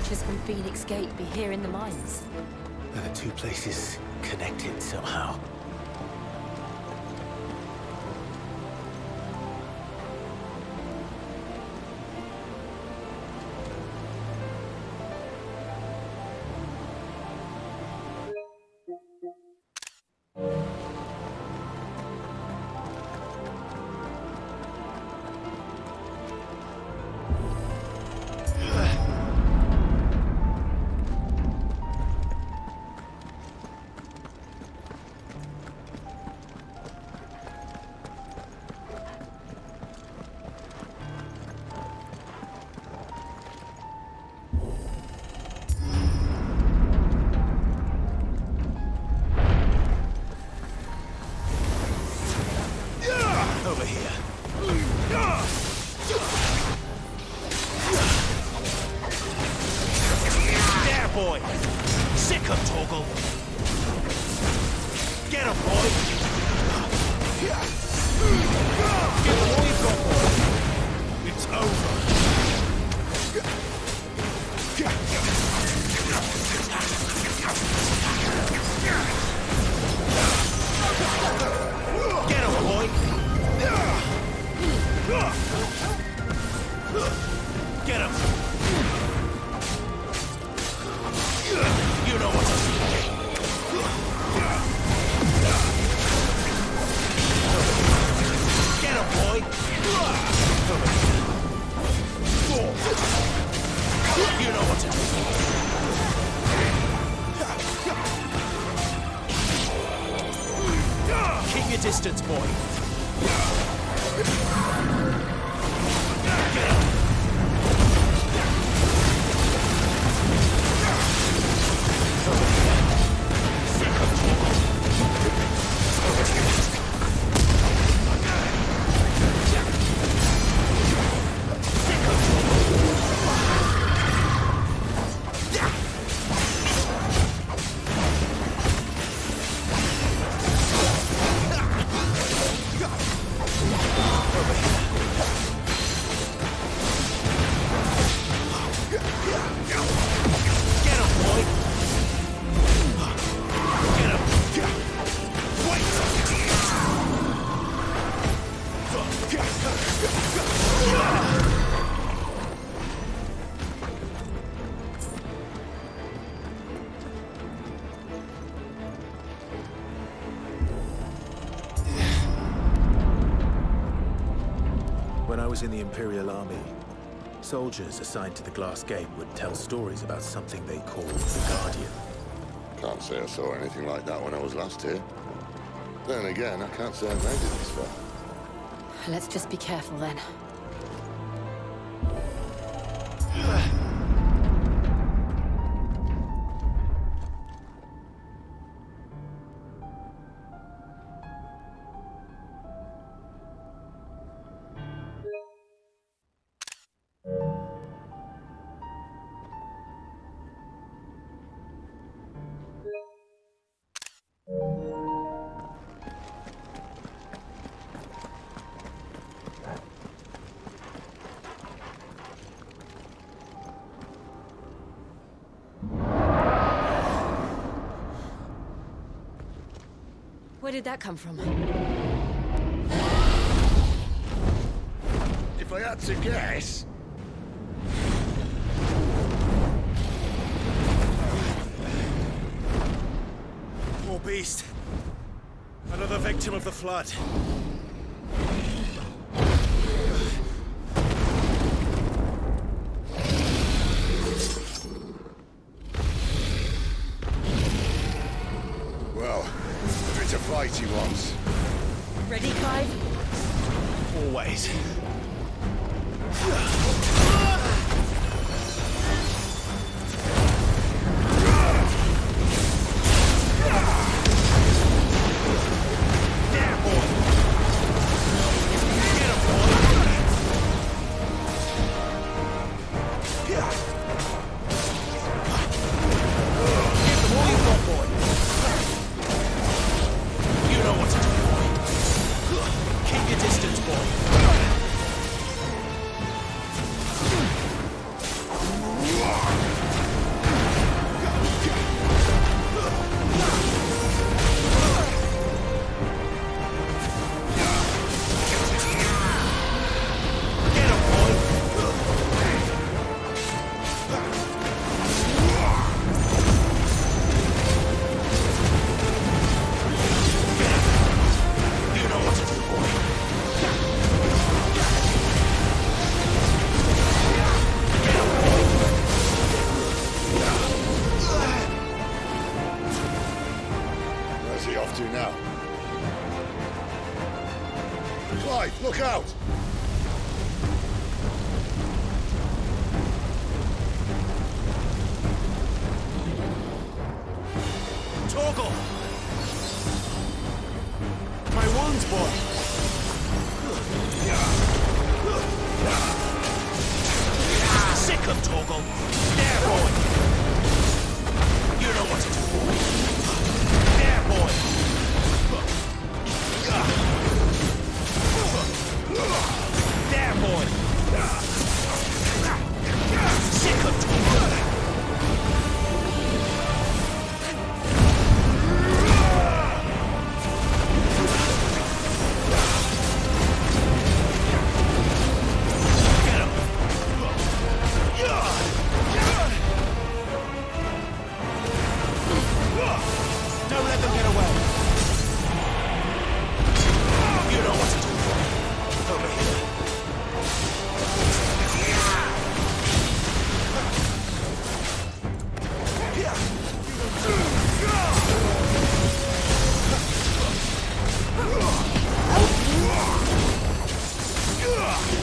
S8: creatures from Phoenix Gate be here in the mines?
S3: Are the two places connected somehow?
S2: Over here. There, boy! Sick him, Torgal! Get him, boy! Give him all you've got, boy! It's over! Get him, boy! Get him! You know what to do. Get him, boy! You know what to do. Keep your distance, boy.
S3: When I was in the Imperial Army, soldiers assigned to the Glass Gate would tell stories about something they called the Guardian.
S9: Can't say I saw anything like that when I was last here. Then again, I can't say I've made it this far.
S8: Let's just be careful then. Where did that come from?
S9: If I had to guess...
S2: Poor beast. Another victim of the flood.
S9: Well, if it's a fight he wants.
S8: Ready, Clive?
S2: Always.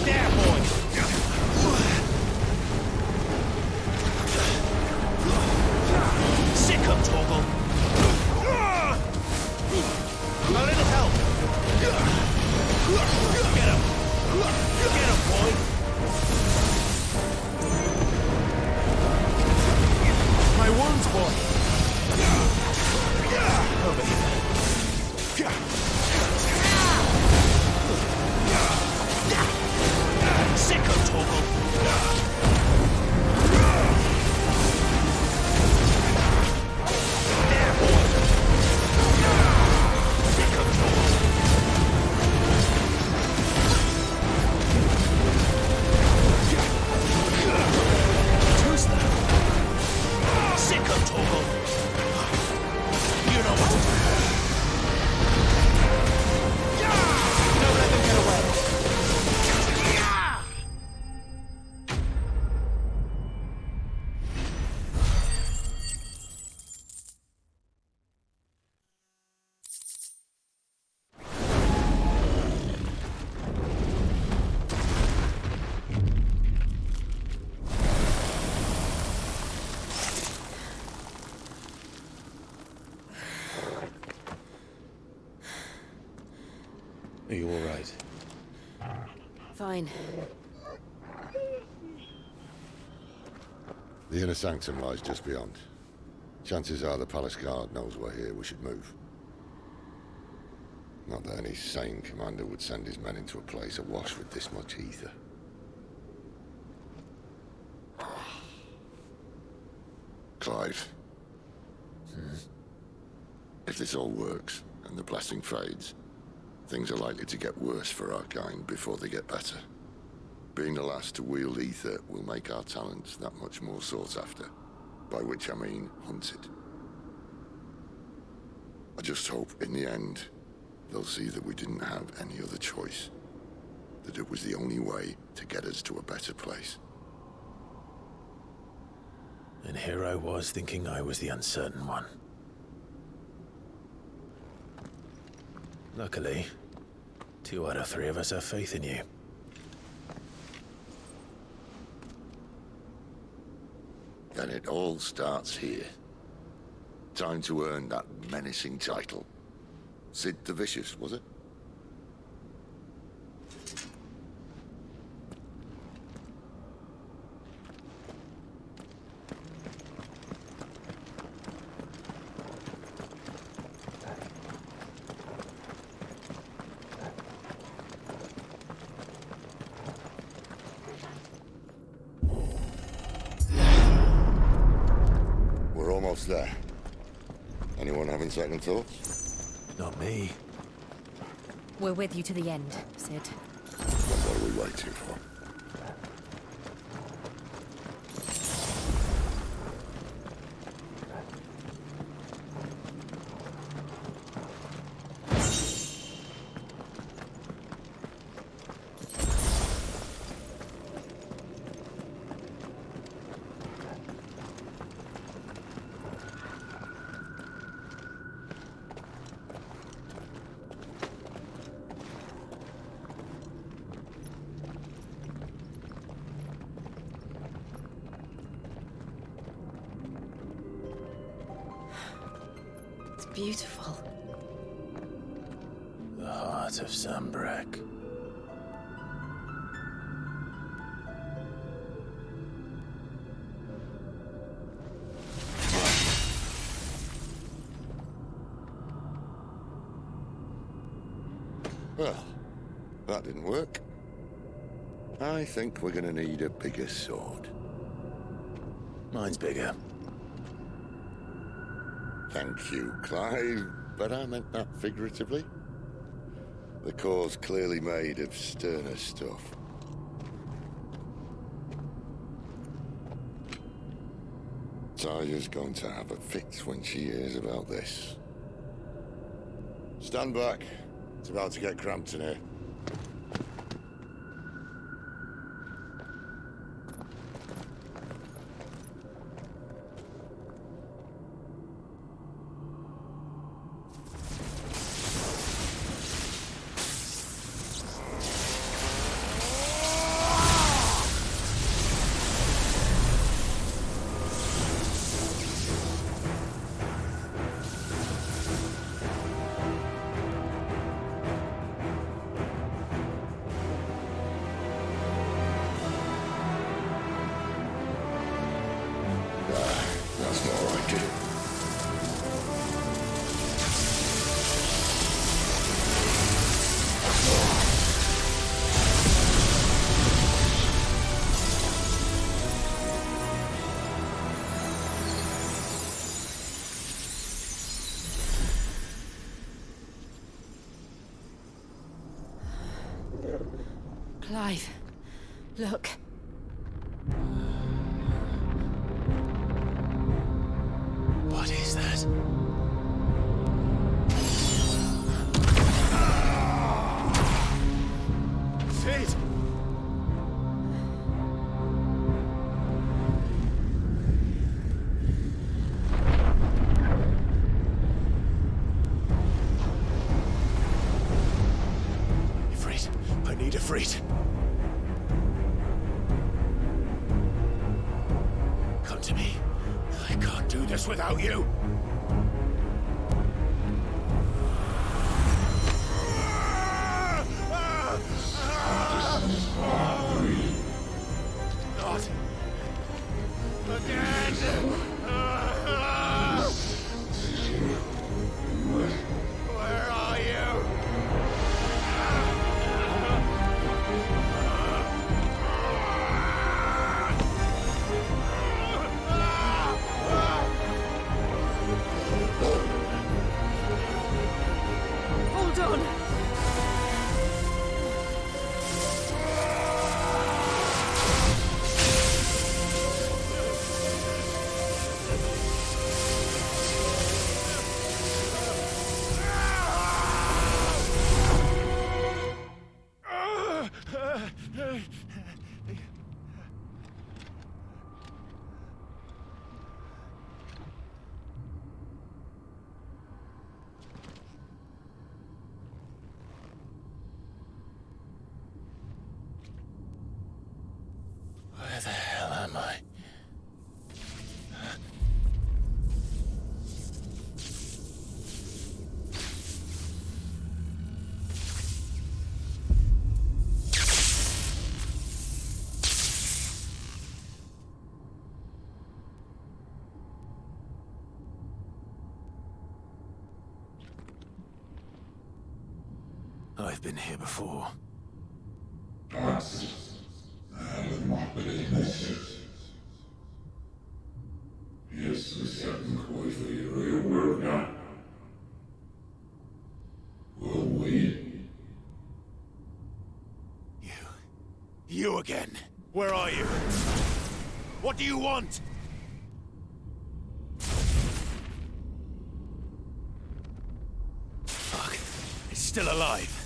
S2: There, boy! Sick of Torgal! A little help! Get him! Get him, boy! My wounds, boy! Over here. Sick of Torgal! There, boy! Sick of Torgal! Who's that? Sick of Torgal! You know what to do. Don't let them get away!
S3: Are you all right?
S8: Fine.
S9: The inner sanctum lies just beyond. Chances are the palace guard knows we're here. We should move. Not that any sane commander would send his men into a place awash with this much ether. Clive. If this all works, and the blessing fades, things are likely to get worse for our kind before they get better. Being the last to wield ether will make our talents that much more sought after, by which I mean hunted. I just hope, in the end, they'll see that we didn't have any other choice, that it was the only way to get us to a better place.
S3: And here I was thinking I was the uncertain one. Luckily, 2 out of 3 of us have faith in you.
S9: Then it all starts here. Time to earn that menacing title. Sid the Vicious, was it? We're almost there. Anyone having second thoughts?
S3: Not me.
S8: We're with you to the end, Sid.
S9: Then what are we waiting for?
S8: It's beautiful.
S3: The heart of Sambrek.
S9: Well, that didn't work. I think we're gonna need a bigger sword.
S3: Mine's bigger.
S9: Thank you, Clive, but I meant that figuratively. The core's clearly made of sterner stuff. Taya's going to have a fit when she hears about this. Stand back. It's about to get cramped in here.
S22: Clive, look.
S3: What is that?
S15: Sid! Ifrit, I need Ifrit. Come to me. I can't do this without you. Not again. Where are you?
S22: Hold on.
S3: Where the hell am I? I've been here before.
S15: You again. Where are you? What do you want? Fuck. It's still alive.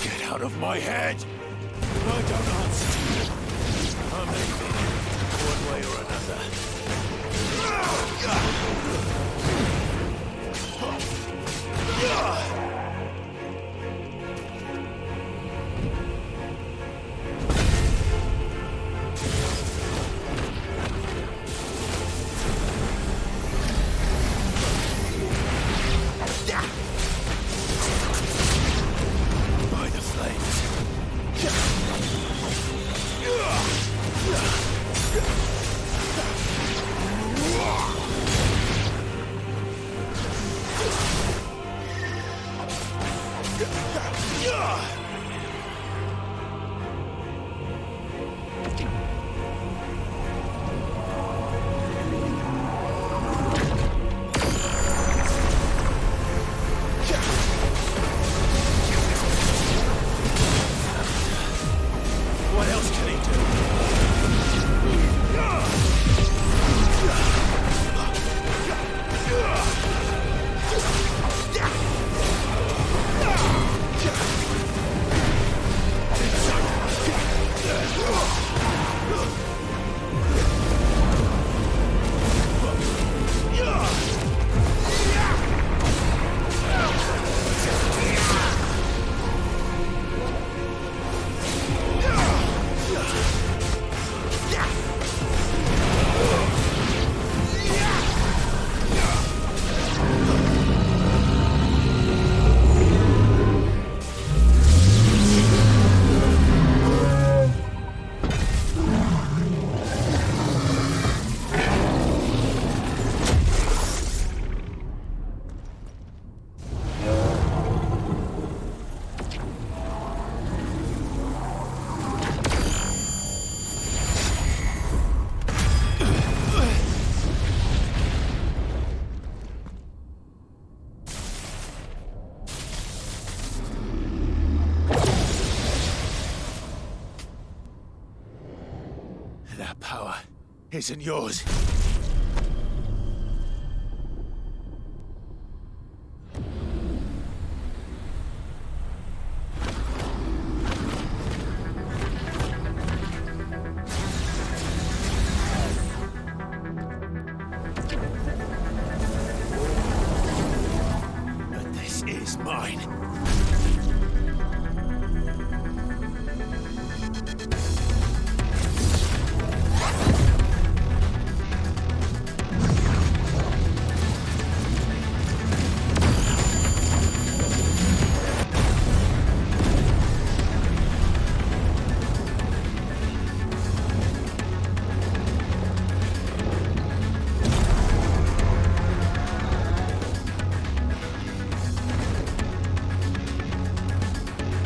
S15: Get out of my head! I don't answer to you. Or maybe, one way or another. By the flames.
S2: That power isn't yours. But this is mine.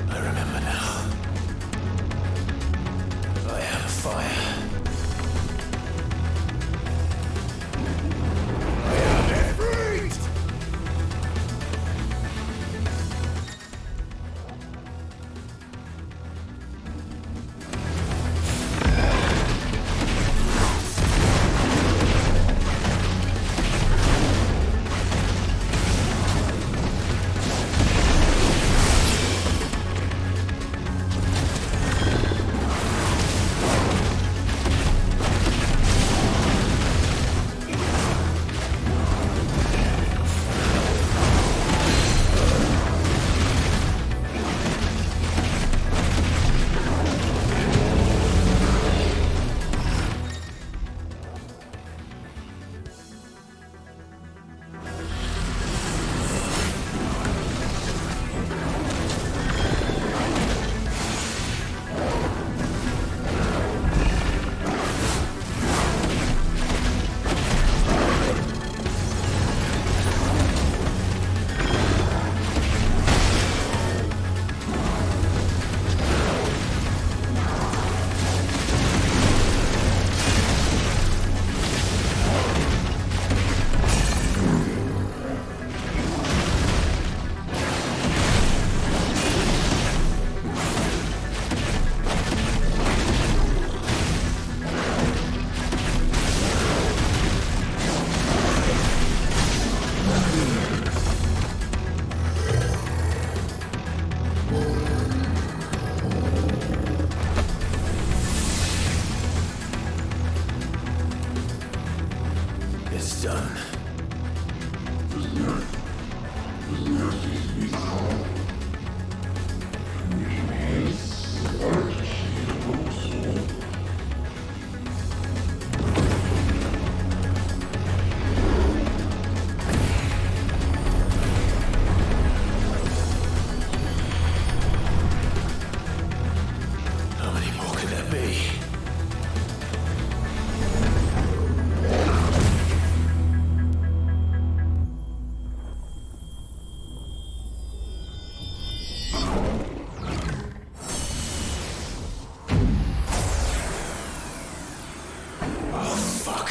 S3: I remember now. I have fire. I am it. Freeze! It's done. How many more could there be? Oh, fuck.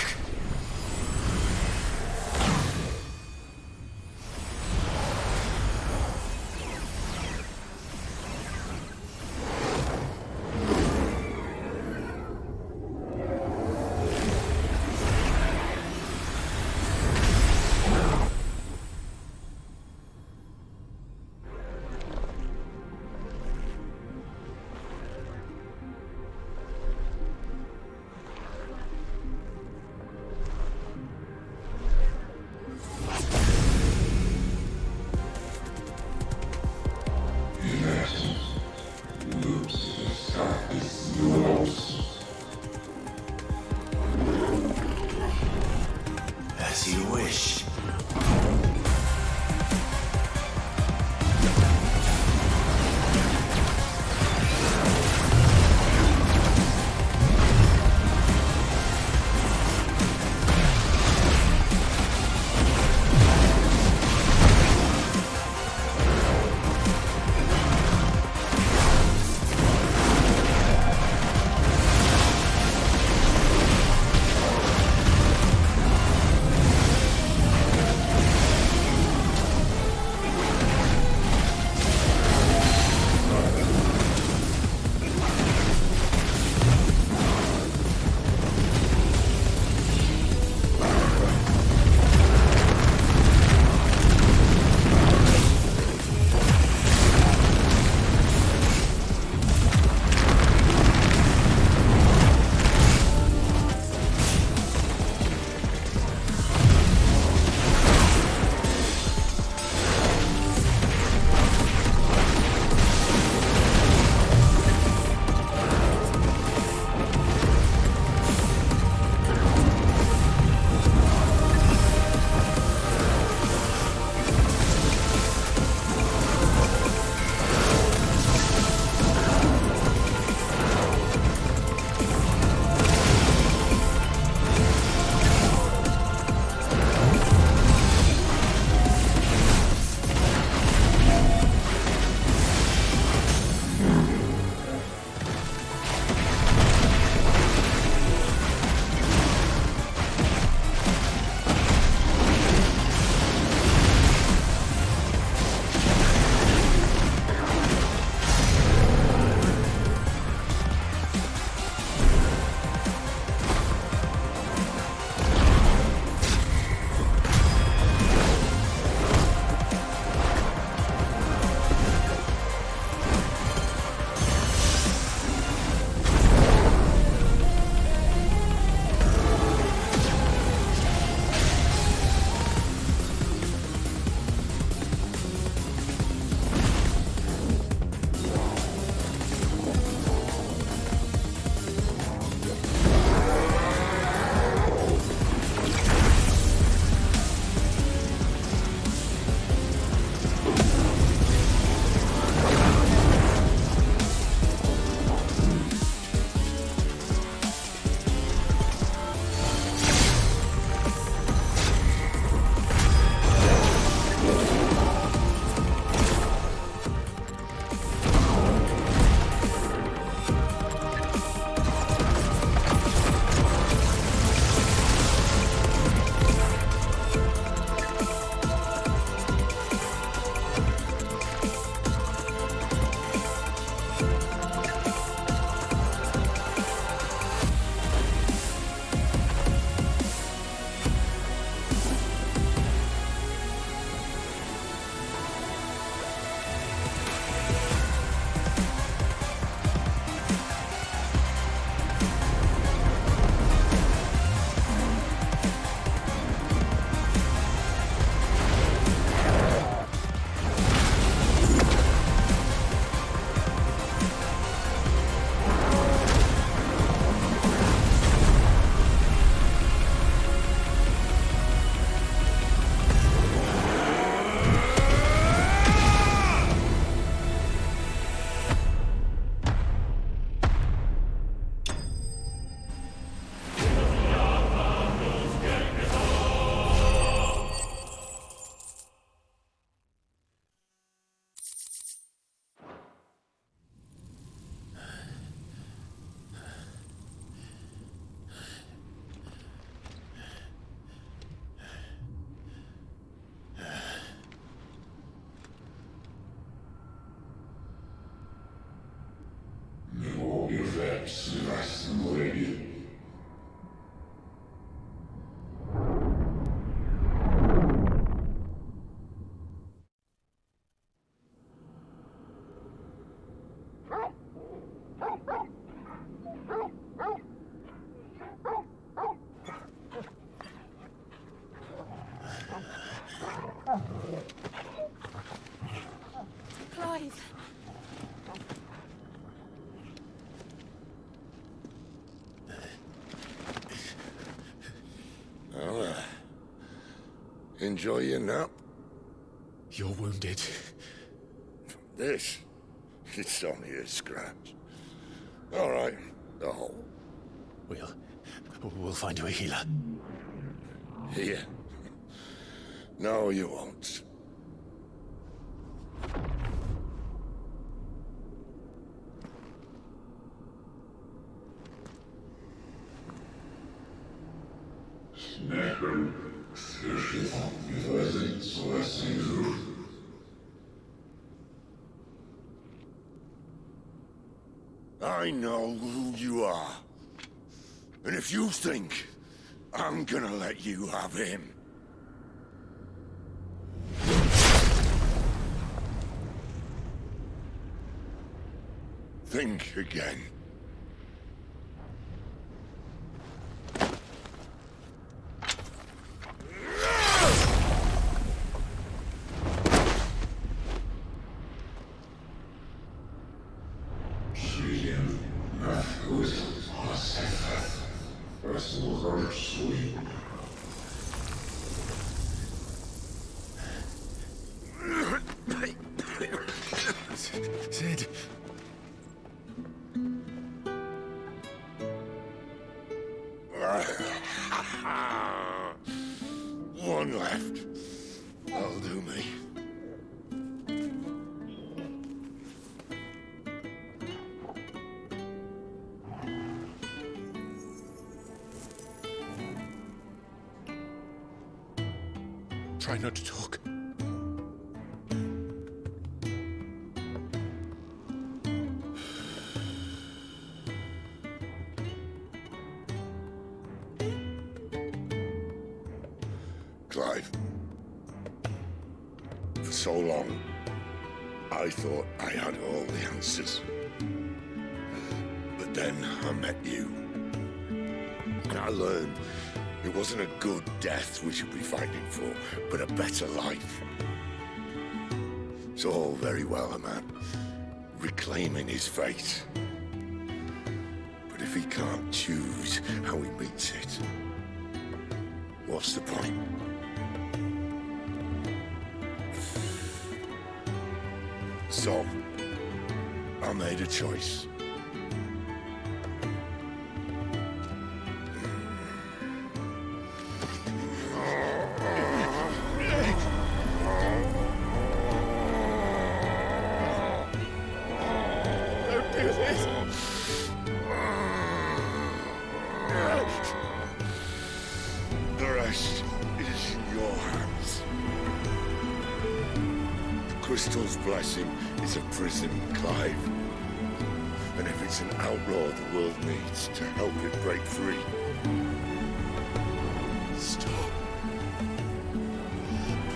S3: As you wish.
S22: Clive.
S9: Well, enjoy your nap.
S3: You're wounded.
S9: This? It's only a scratch. All right. Oh.
S3: We'll find you a healer.
S9: Here. No, you won't. I know who you are. And if you think I'm gonna let you have him... think again.
S3: Sid.
S9: One left. That'll do me.
S3: Try not to talk.
S9: Clive. For so long, I thought I had all the answers. But then I met you. And I learned it wasn't a good death we should be fighting for, but a better life. It's all very well, a man reclaiming his fate. But if he can't choose how he meets it, what's the point? So, I made a choice.
S2: Don't do this!
S9: The rest is in your hands. The Crystal's blessing is a prison, Clive. And if it's an outlaw the world needs to help it break free... Stop.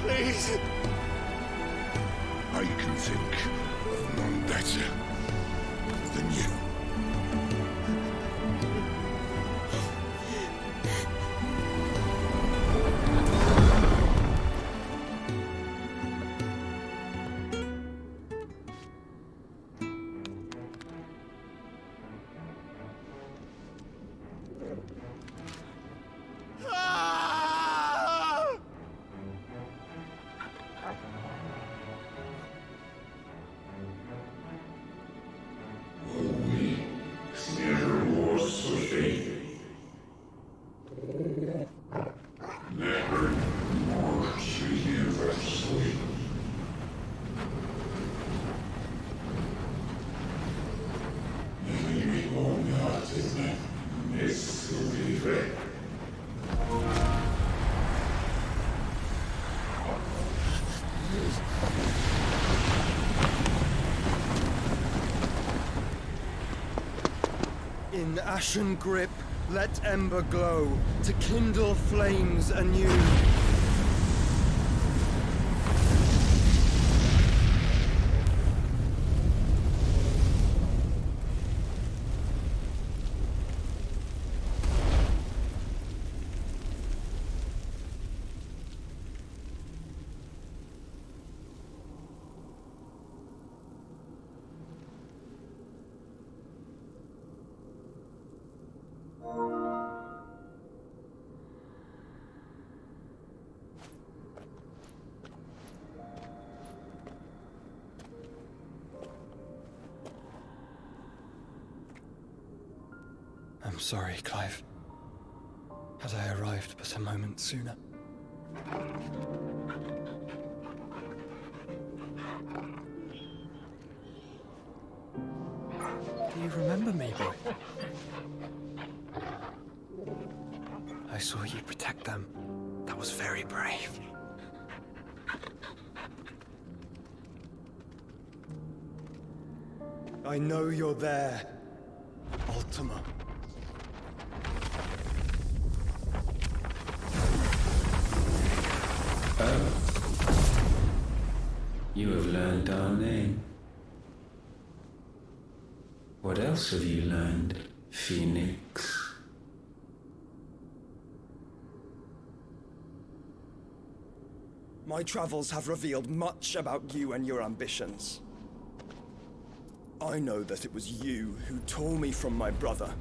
S2: Please!
S9: I can think of none better than you.
S2: Ah!
S7: In ashen grip, let ember glow, to kindle flames anew.
S14: I'm sorry, Clive. Had I arrived but a moment sooner. Do you remember me, boy? I saw you protect them. That was very brave.
S7: I know you're there, Ultima.
S3: You have learned our name. What else have you learned, Phoenix?
S7: My travels have revealed much about you and your ambitions. I know that it was you who tore me from my brother.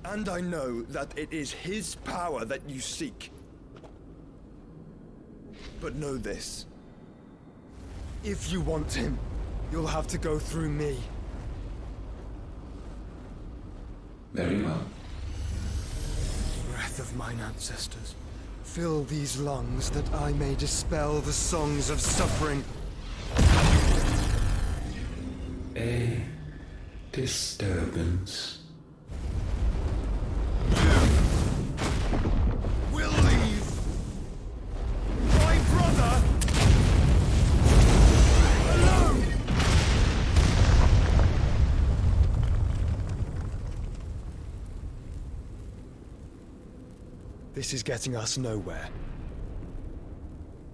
S7: And I know that it is his power that you seek. But know this. If you want him, you'll have to go through me.
S3: Very well.
S7: Breath of mine ancestors, fill these lungs that I may dispel the songs of suffering.
S3: A disturbance.
S7: We'll leave. My brother alone. This is getting us nowhere.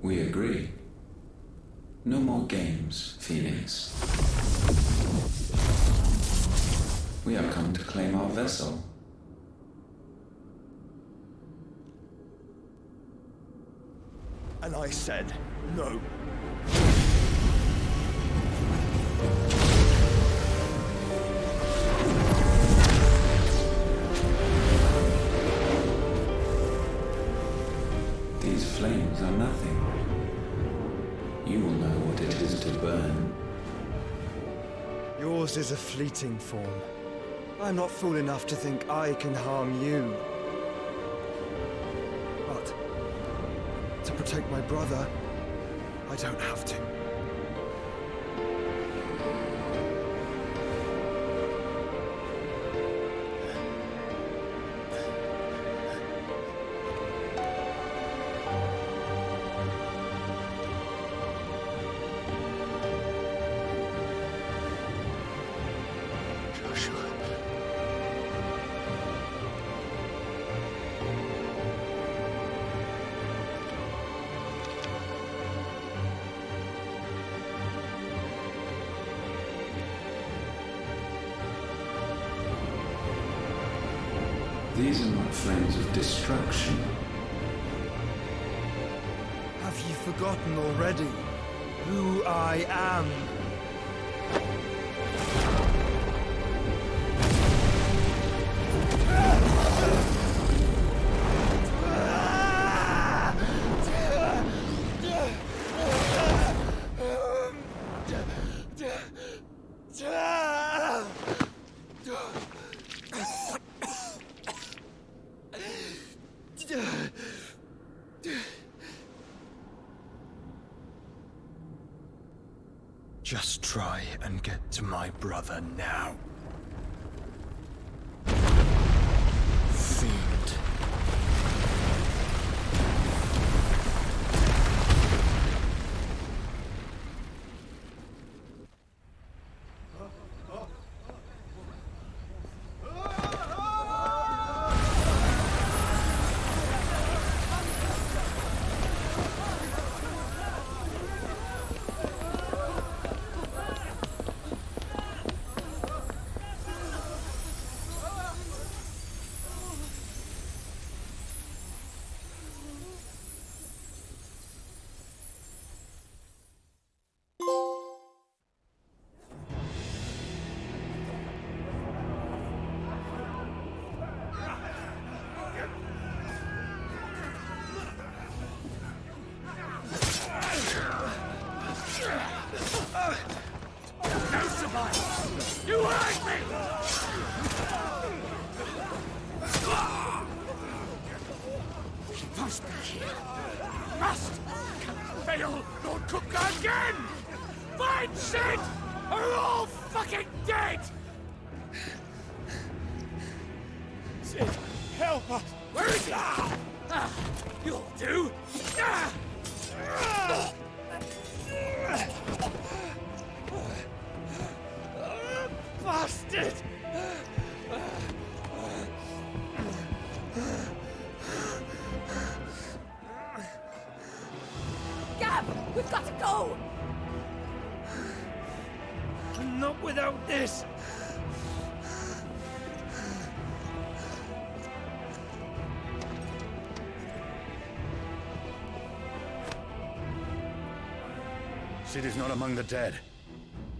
S3: We agree. No more games, Phoenix. We have come to claim our vessel.
S7: And I said no.
S3: These flames are nothing. You will know what it is to burn.
S7: Yours is a fleeting form. I'm not fool enough to think I can harm you. But to protect my brother, I don't have to.
S3: These are not flames of destruction.
S7: Have you forgotten already who I am? Just try and get to my brother now. Fiend.
S2: He must be here. Must! Can fail nor cook again! Find Sid! Or we're all fucking dead! Sid, help us! Where is he? You'll do! Bastard!
S17: Gab, we've got to go!
S2: Not without this!
S5: Sid is not among the dead.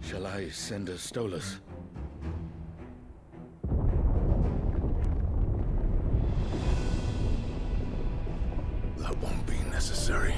S5: Shall I send a Stolas?
S3: That won't be necessary.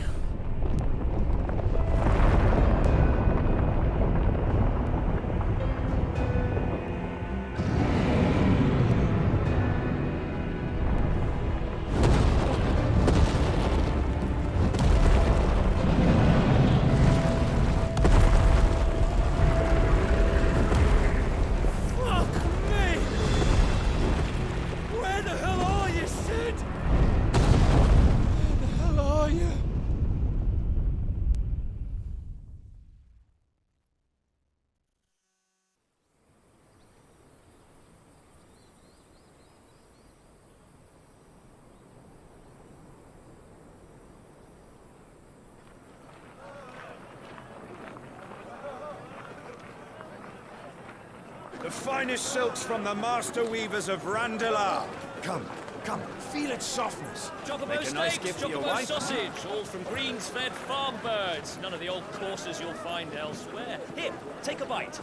S13: The finest silks from the master weavers of Randalar. Come, feel its softness.
S16: Chocobo
S13: Make a nice
S16: steaks,
S13: gift for your
S16: chocobo
S13: wife.
S16: sausage, all from greens-fed farm birds. None of the old courses you'll find elsewhere. Here, take a bite.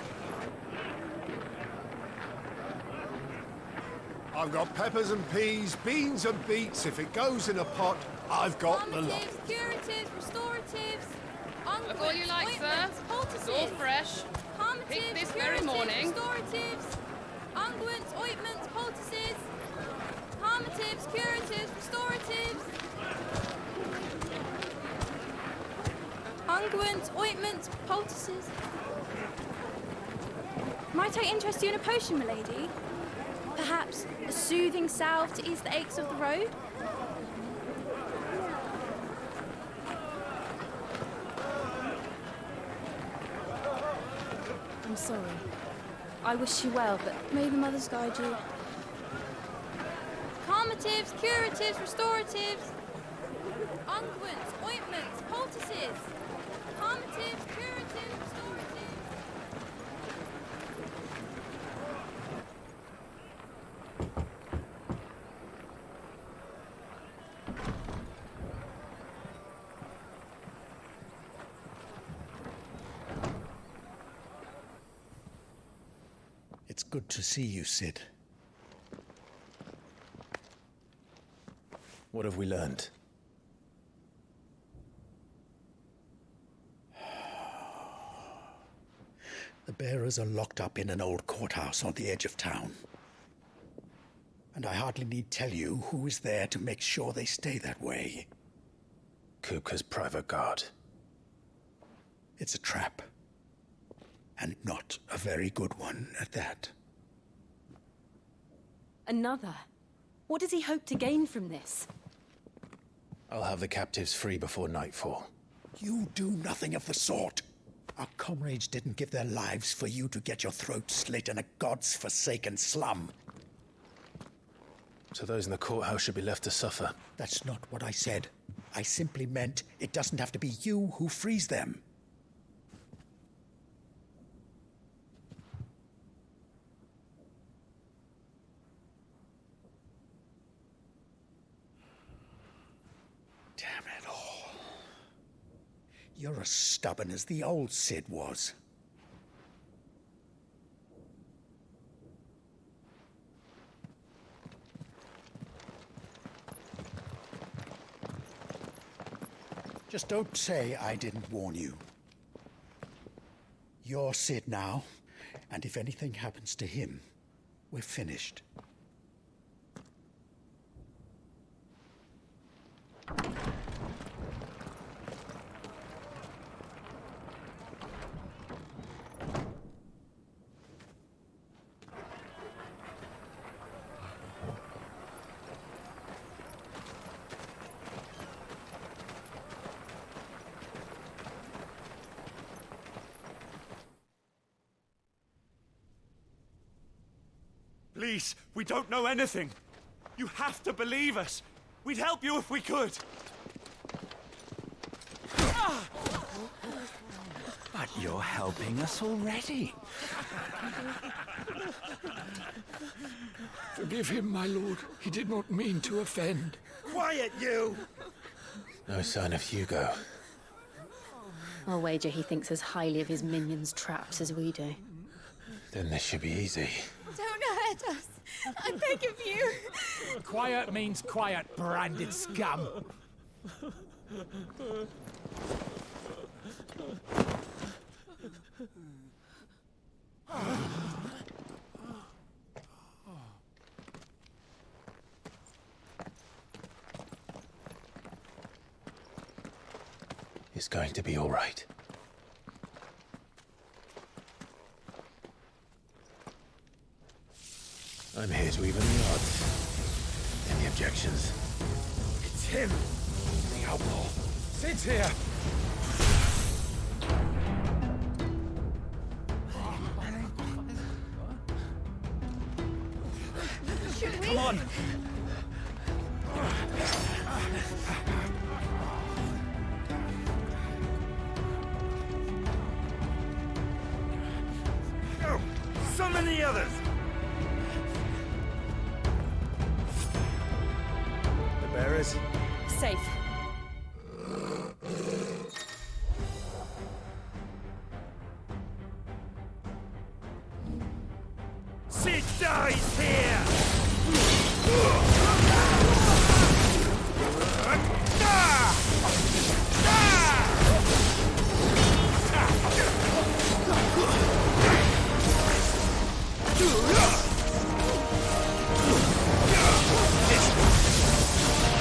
S21: I've got peppers and peas, beans and beets. If it goes in a pot, I've got the lot.
S19: Curatives, restoratives,
S24: Look all you like, sir. It's all fresh. Picked this very morning.
S19: Restoratives, unguents, ointments, poultices, harmatives, curatives, restoratives, unguents, ointments, poultices.
S25: Might I interest you in a potion, milady? Perhaps a soothing salve to ease the aches of the road? I'm sorry. I wish you well, but may the mothers guide you.
S19: Harmatives, curatives, restoratives, unguents, ointments, poultices, harmatives, curatives, restoratives.
S5: It's good to see you, Sid.
S3: What have we learned?
S5: The bearers are locked up in an old courthouse on the edge of town. And I hardly need tell you who is there to make sure they stay that way.
S3: Kupka's private guard.
S5: It's a trap. And not a very good one at that.
S8: Another? What does he hope to gain from this?
S3: I'll have the captives free before nightfall.
S5: You do nothing of the sort. Our comrades didn't give their lives for you to get your throat slit in a god's-forsaken slum.
S3: So those in the courthouse should be left to suffer.
S5: That's not what I said. I simply meant it doesn't have to be you who frees them. Damn it all. You're as stubborn as the old Sid was. Just don't say I didn't warn you. You're Sid now, and if anything happens to him, we're finished.
S2: Please, we don't know anything. You have to believe us. We'd help you if we could.
S1: But you're helping us already.
S4: Forgive him, my lord. He did not mean to offend.
S13: Quiet, you!
S3: No sign of Hugo.
S8: I'll wager he thinks as highly of his minions' traps as we do.
S3: Then this should be easy.
S19: Don't hurt us. I beg of you.
S2: Quiet means quiet, branded scum.
S3: It's going to be all right. I'm here to even the odds. Any objections?
S13: It's him! The outlaw. Sit here!
S2: Come on!
S13: Go! Summon the others! The bearers?
S8: Safe.
S13: Sid dies here!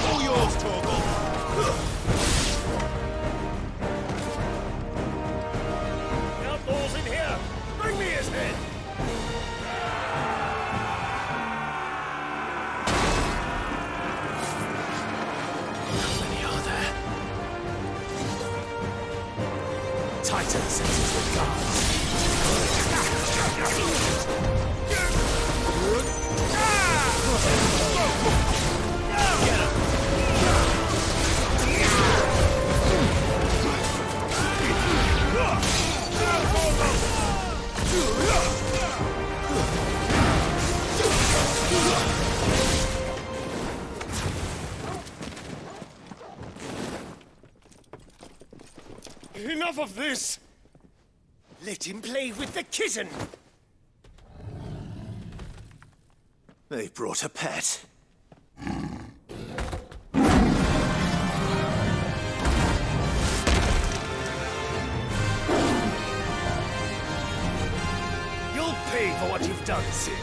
S2: All yours, Torgal!
S13: The outlaw's in here! Bring me his head!
S3: How many are there?
S2: Titan senses the guards.
S13: Enough of this! Let him play with the kitten!
S3: They brought a pet.
S13: You'll pay for what you've done, Sid.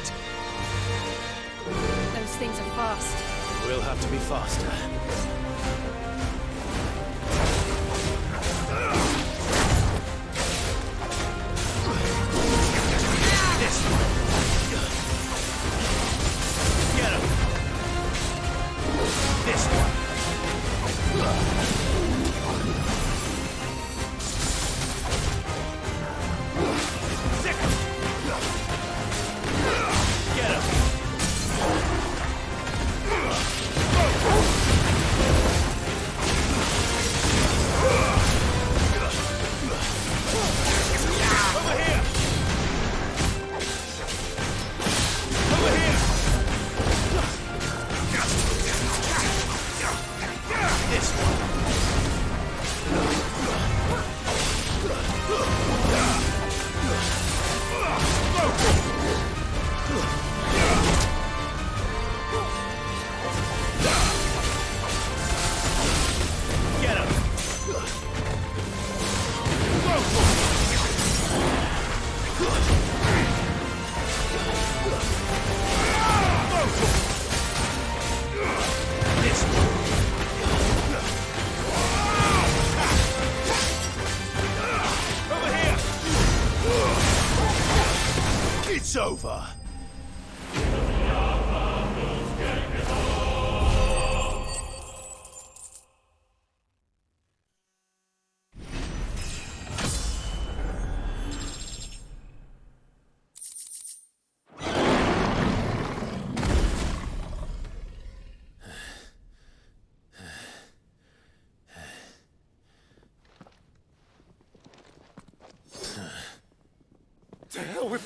S8: Those things are fast.
S3: We'll have to be faster.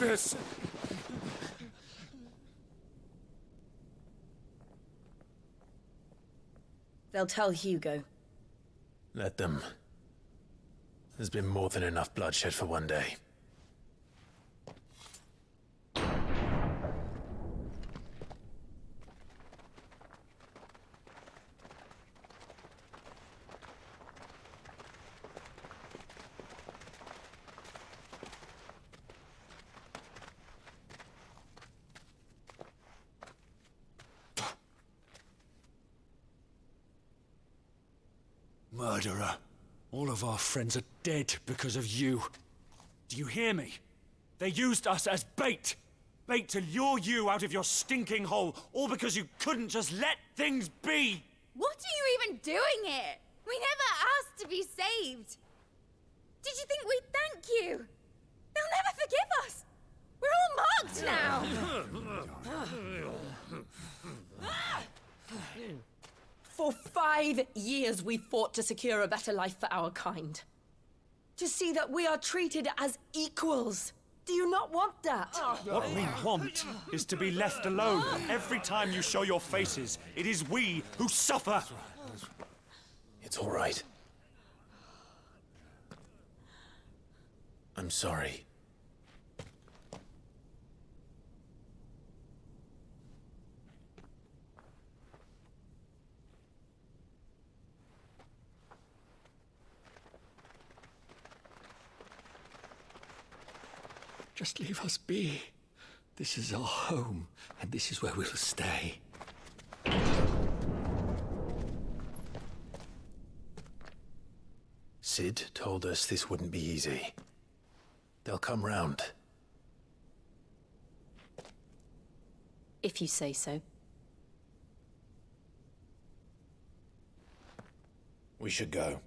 S2: with this!
S22: They'll tell Hugo.
S3: Let them. There's been more than enough bloodshed for one day.
S2: Murderer. All of our friends are dead because of you. Do you hear me? They used us as bait. Bait to lure you out of your stinking hole, all because you couldn't just let things be.
S19: What are you even doing here? We never asked to be saved. Did you think we'd thank you? They'll never forgive us. We're all marked now.
S22: For 5 years we fought to secure a better life for our kind. To see that we are treated as equals. Do you not want that?
S2: What we want is to be left alone. Every time you show your faces, it is we who suffer.
S3: It's all right. I'm sorry.
S4: Just leave us be. This is our home, and this is where we'll stay.
S3: Sid told us this wouldn't be easy. They'll come round.
S22: If you say so.
S3: We should go.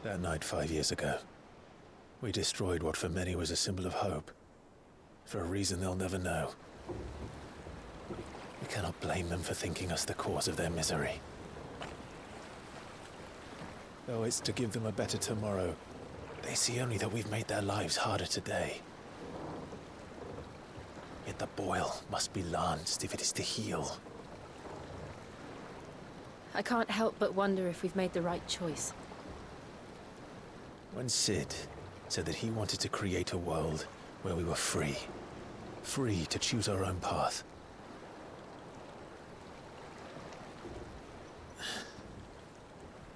S3: That night 5 years ago, we destroyed what for many was a symbol of hope. For a reason they'll never know. We cannot blame them for thinking us the cause of their misery. Though it's to give them a better tomorrow, they see only that we've made their lives harder today. Yet the boil must be lanced if it is to heal.
S8: I can't help but wonder if we've made the right choice.
S3: When Sid said that he wanted to create a world where we were free. Free to choose our own path.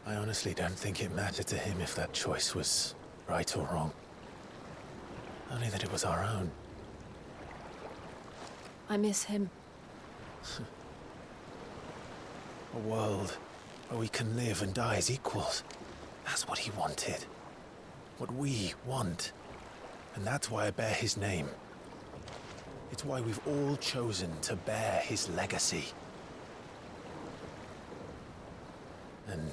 S3: I honestly don't think it mattered to him if that choice was right or wrong. Only that it was our own.
S8: I miss him.
S3: A world where we can live and die as equals. That's what he wanted. What we want. And that's why I bear his name. It's why we've all chosen to bear his legacy. And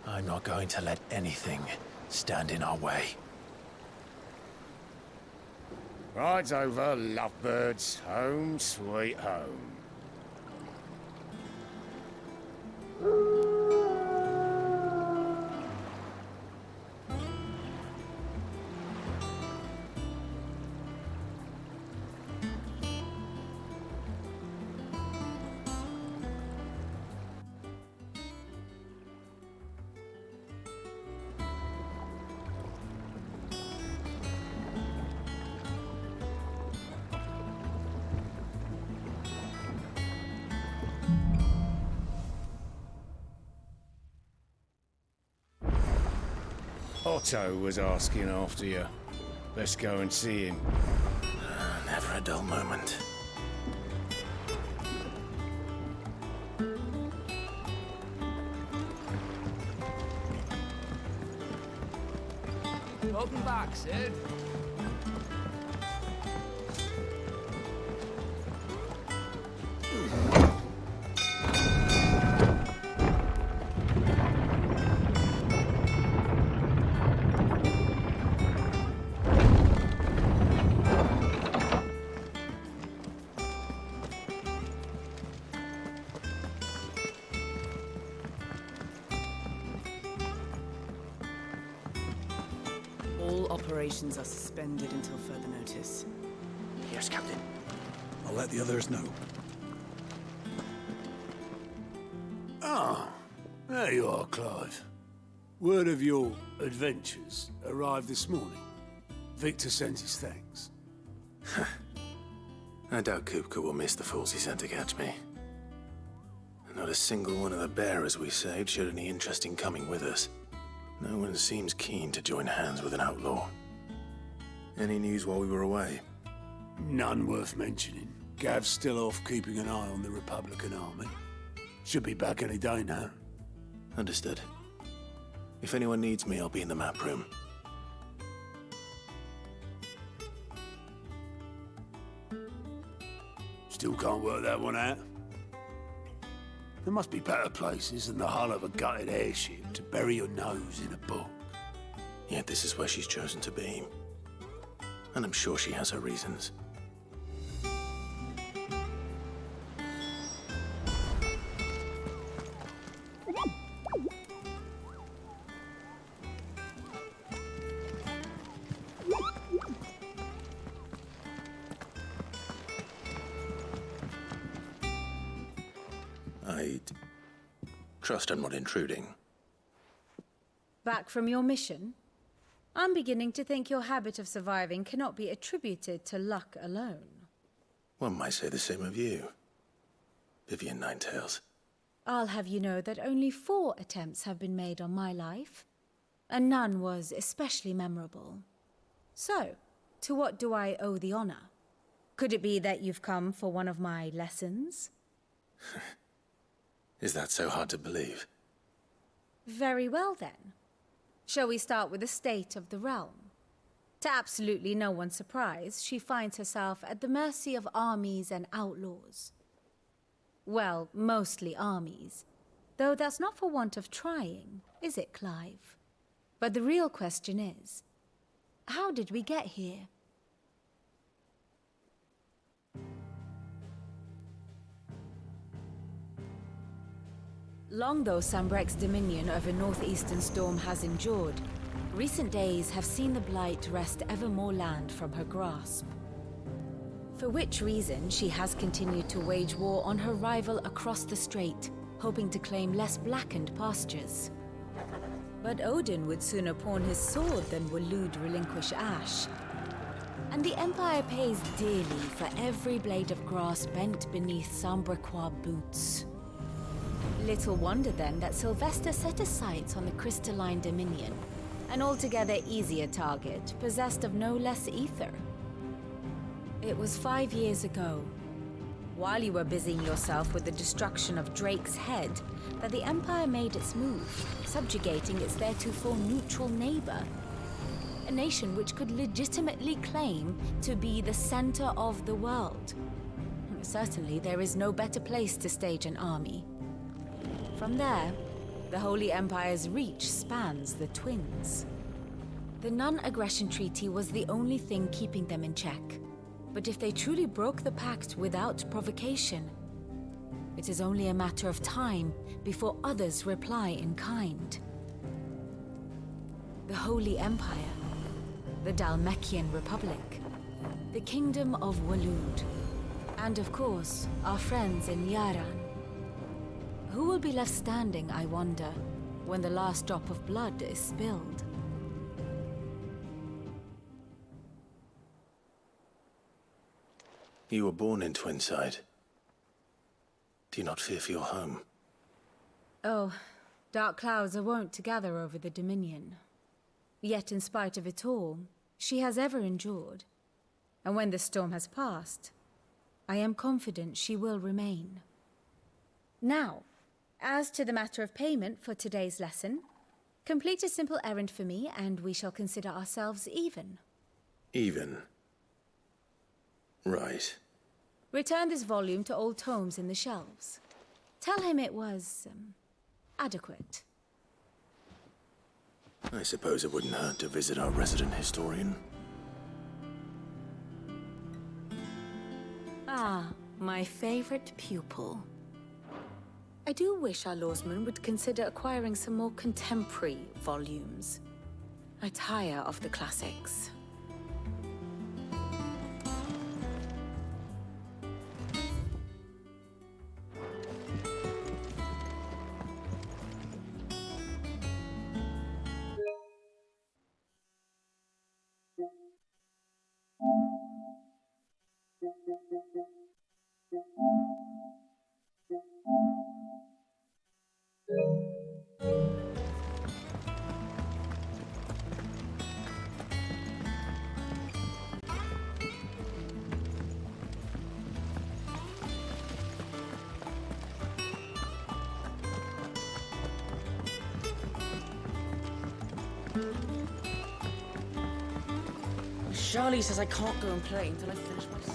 S3: I'm not going to let anything stand in our way.
S13: Rides over, lovebirds, home sweet home. Otto was asking after you. Let's go and see him.
S3: Never a dull moment.
S6: Welcome back, Sid.
S10: All operations are suspended until further notice.
S5: Yes, Captain. I'll let the others know.
S11: Ah, there you are, Clive. Word of your adventures arrived this morning. Victor sends his thanks.
S3: I doubt Kupka will miss the fools he sent to catch me. Not a single one of the bearers we saved showed any interest in coming with us. No one seems keen to join hands with an outlaw. Any news while we were away?
S11: None worth mentioning. Gav's still off keeping an eye on the Republican army. Should be back any day now.
S3: Understood. If anyone needs me, I'll be in the map room.
S11: Still can't work that one out. There must be better places than the hull of a gutted airship to bury your nose in a book.
S3: Yet this is where she's chosen to be. And I'm sure she has her reasons. I trust I'm not intruding.
S8: Back from your mission? I'm beginning to think your habit of surviving cannot be attributed to luck alone.
S3: One might say the same of you, Vivian Ninetails.
S8: I'll have you know that only 4 attempts have been made on my life, and none was especially memorable. So, to what do I owe the honor? Could it be that you've come for one of my lessons?
S3: Is that so hard to believe?
S8: Very well, then. Shall we start with the state of the realm? To absolutely no one's surprise, she finds herself at the mercy of armies and outlaws. Well, mostly armies. Though that's not for want of trying, is it, Clive? But the real question is, how did we get here? Long though Sambrek's dominion over northeastern Storm has endured, recent days have seen the Blight wrest ever more land from her grasp. For which reason she has continued to wage war on her rival across the strait, hoping to claim less blackened pastures. But Odin would sooner pawn his sword than Waloed relinquish Ash. And the Empire pays dearly for every blade of grass bent beneath Sambrequois boots. Little wonder then that Sylvester set his sights on the crystalline dominion, an altogether easier target, possessed of no less ether. It was 5 years ago, while you were busying yourself with the destruction of Drake's head, that the Empire made its move, subjugating its theretofore neutral neighbor. A nation which could legitimately claim to be the center of the world. Certainly, there is no better place to stage an army. From there, the Holy Empire's reach spans the Twins. The non-aggression treaty was the only thing keeping them in check. But if they truly broke the pact without provocation, it is only a matter of time before others reply in kind. The Holy Empire, the Dhalmekian Republic, the Kingdom of Waloed, and of course, our friends in Yaran. Who will be left standing, I wonder, when the last drop of blood is spilled?
S3: You were born in Twinside. Do you not fear for your home?
S8: Oh, dark clouds are wont to gather over the Dominion. Yet in spite of it all, she has ever endured. And when the storm has passed, I am confident she will remain. Now, as to the matter of payment for today's lesson, complete a simple errand for me and we shall consider ourselves even.
S3: Even? Right.
S8: Return this volume to old tomes in the shelves. Tell him it was, adequate.
S3: I suppose it wouldn't hurt to visit our resident historian.
S8: Ah, my favorite pupil. I do wish our lawsman would consider acquiring some more contemporary volumes. I tire of the classics.
S22: Charlie says I can't go and play until I finish my song.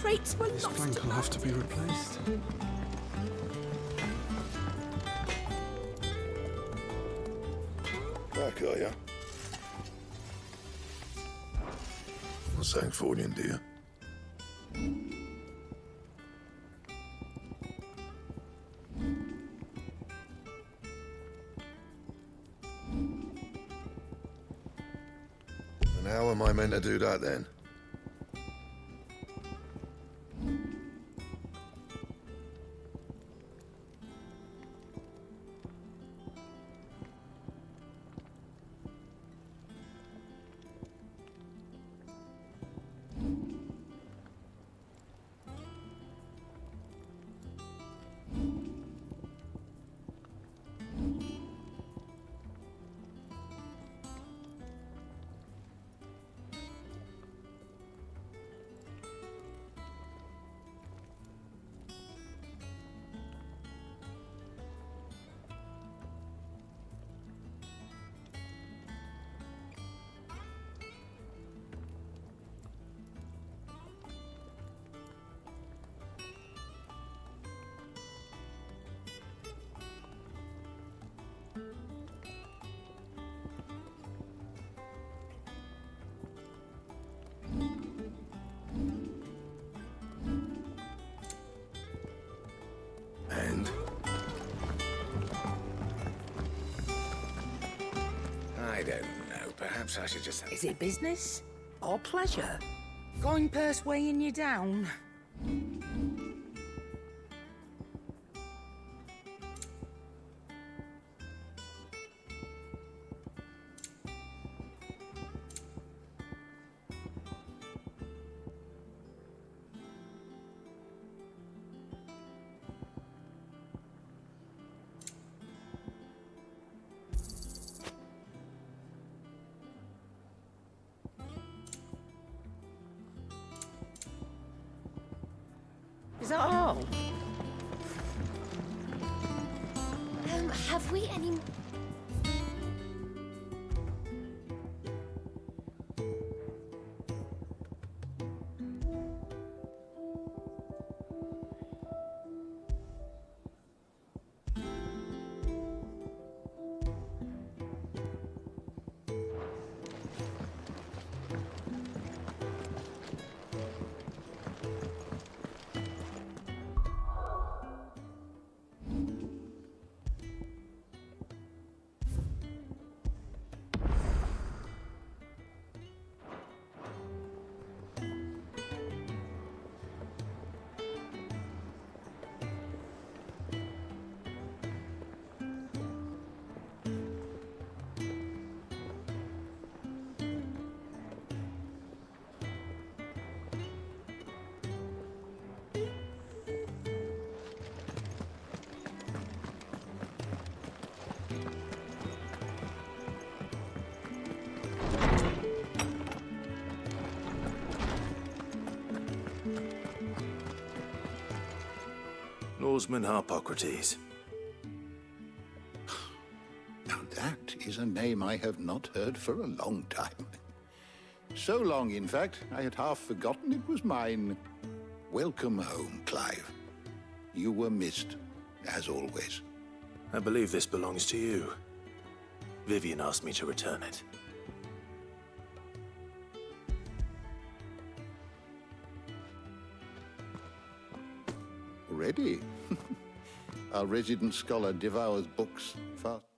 S22: crates were
S11: This
S22: lost.
S11: plank will have to be replaced.
S21: Back, are ya? Not saying fortune, do you? And how am I meant to do that then? And?
S6: I don't know. Perhaps I should just...
S22: Is it business or pleasure? Coin purse weighing you down? Is that all?
S19: Have we any...
S3: Norseman Harpocrates.
S5: Now that is a name I have not heard for a long time. So long, in fact, I had half forgotten it was mine. Welcome home, Clive. You were missed, as always.
S3: I believe this belongs to you. Vivian asked me to return it.
S5: Ready? Our resident scholar devours books fast.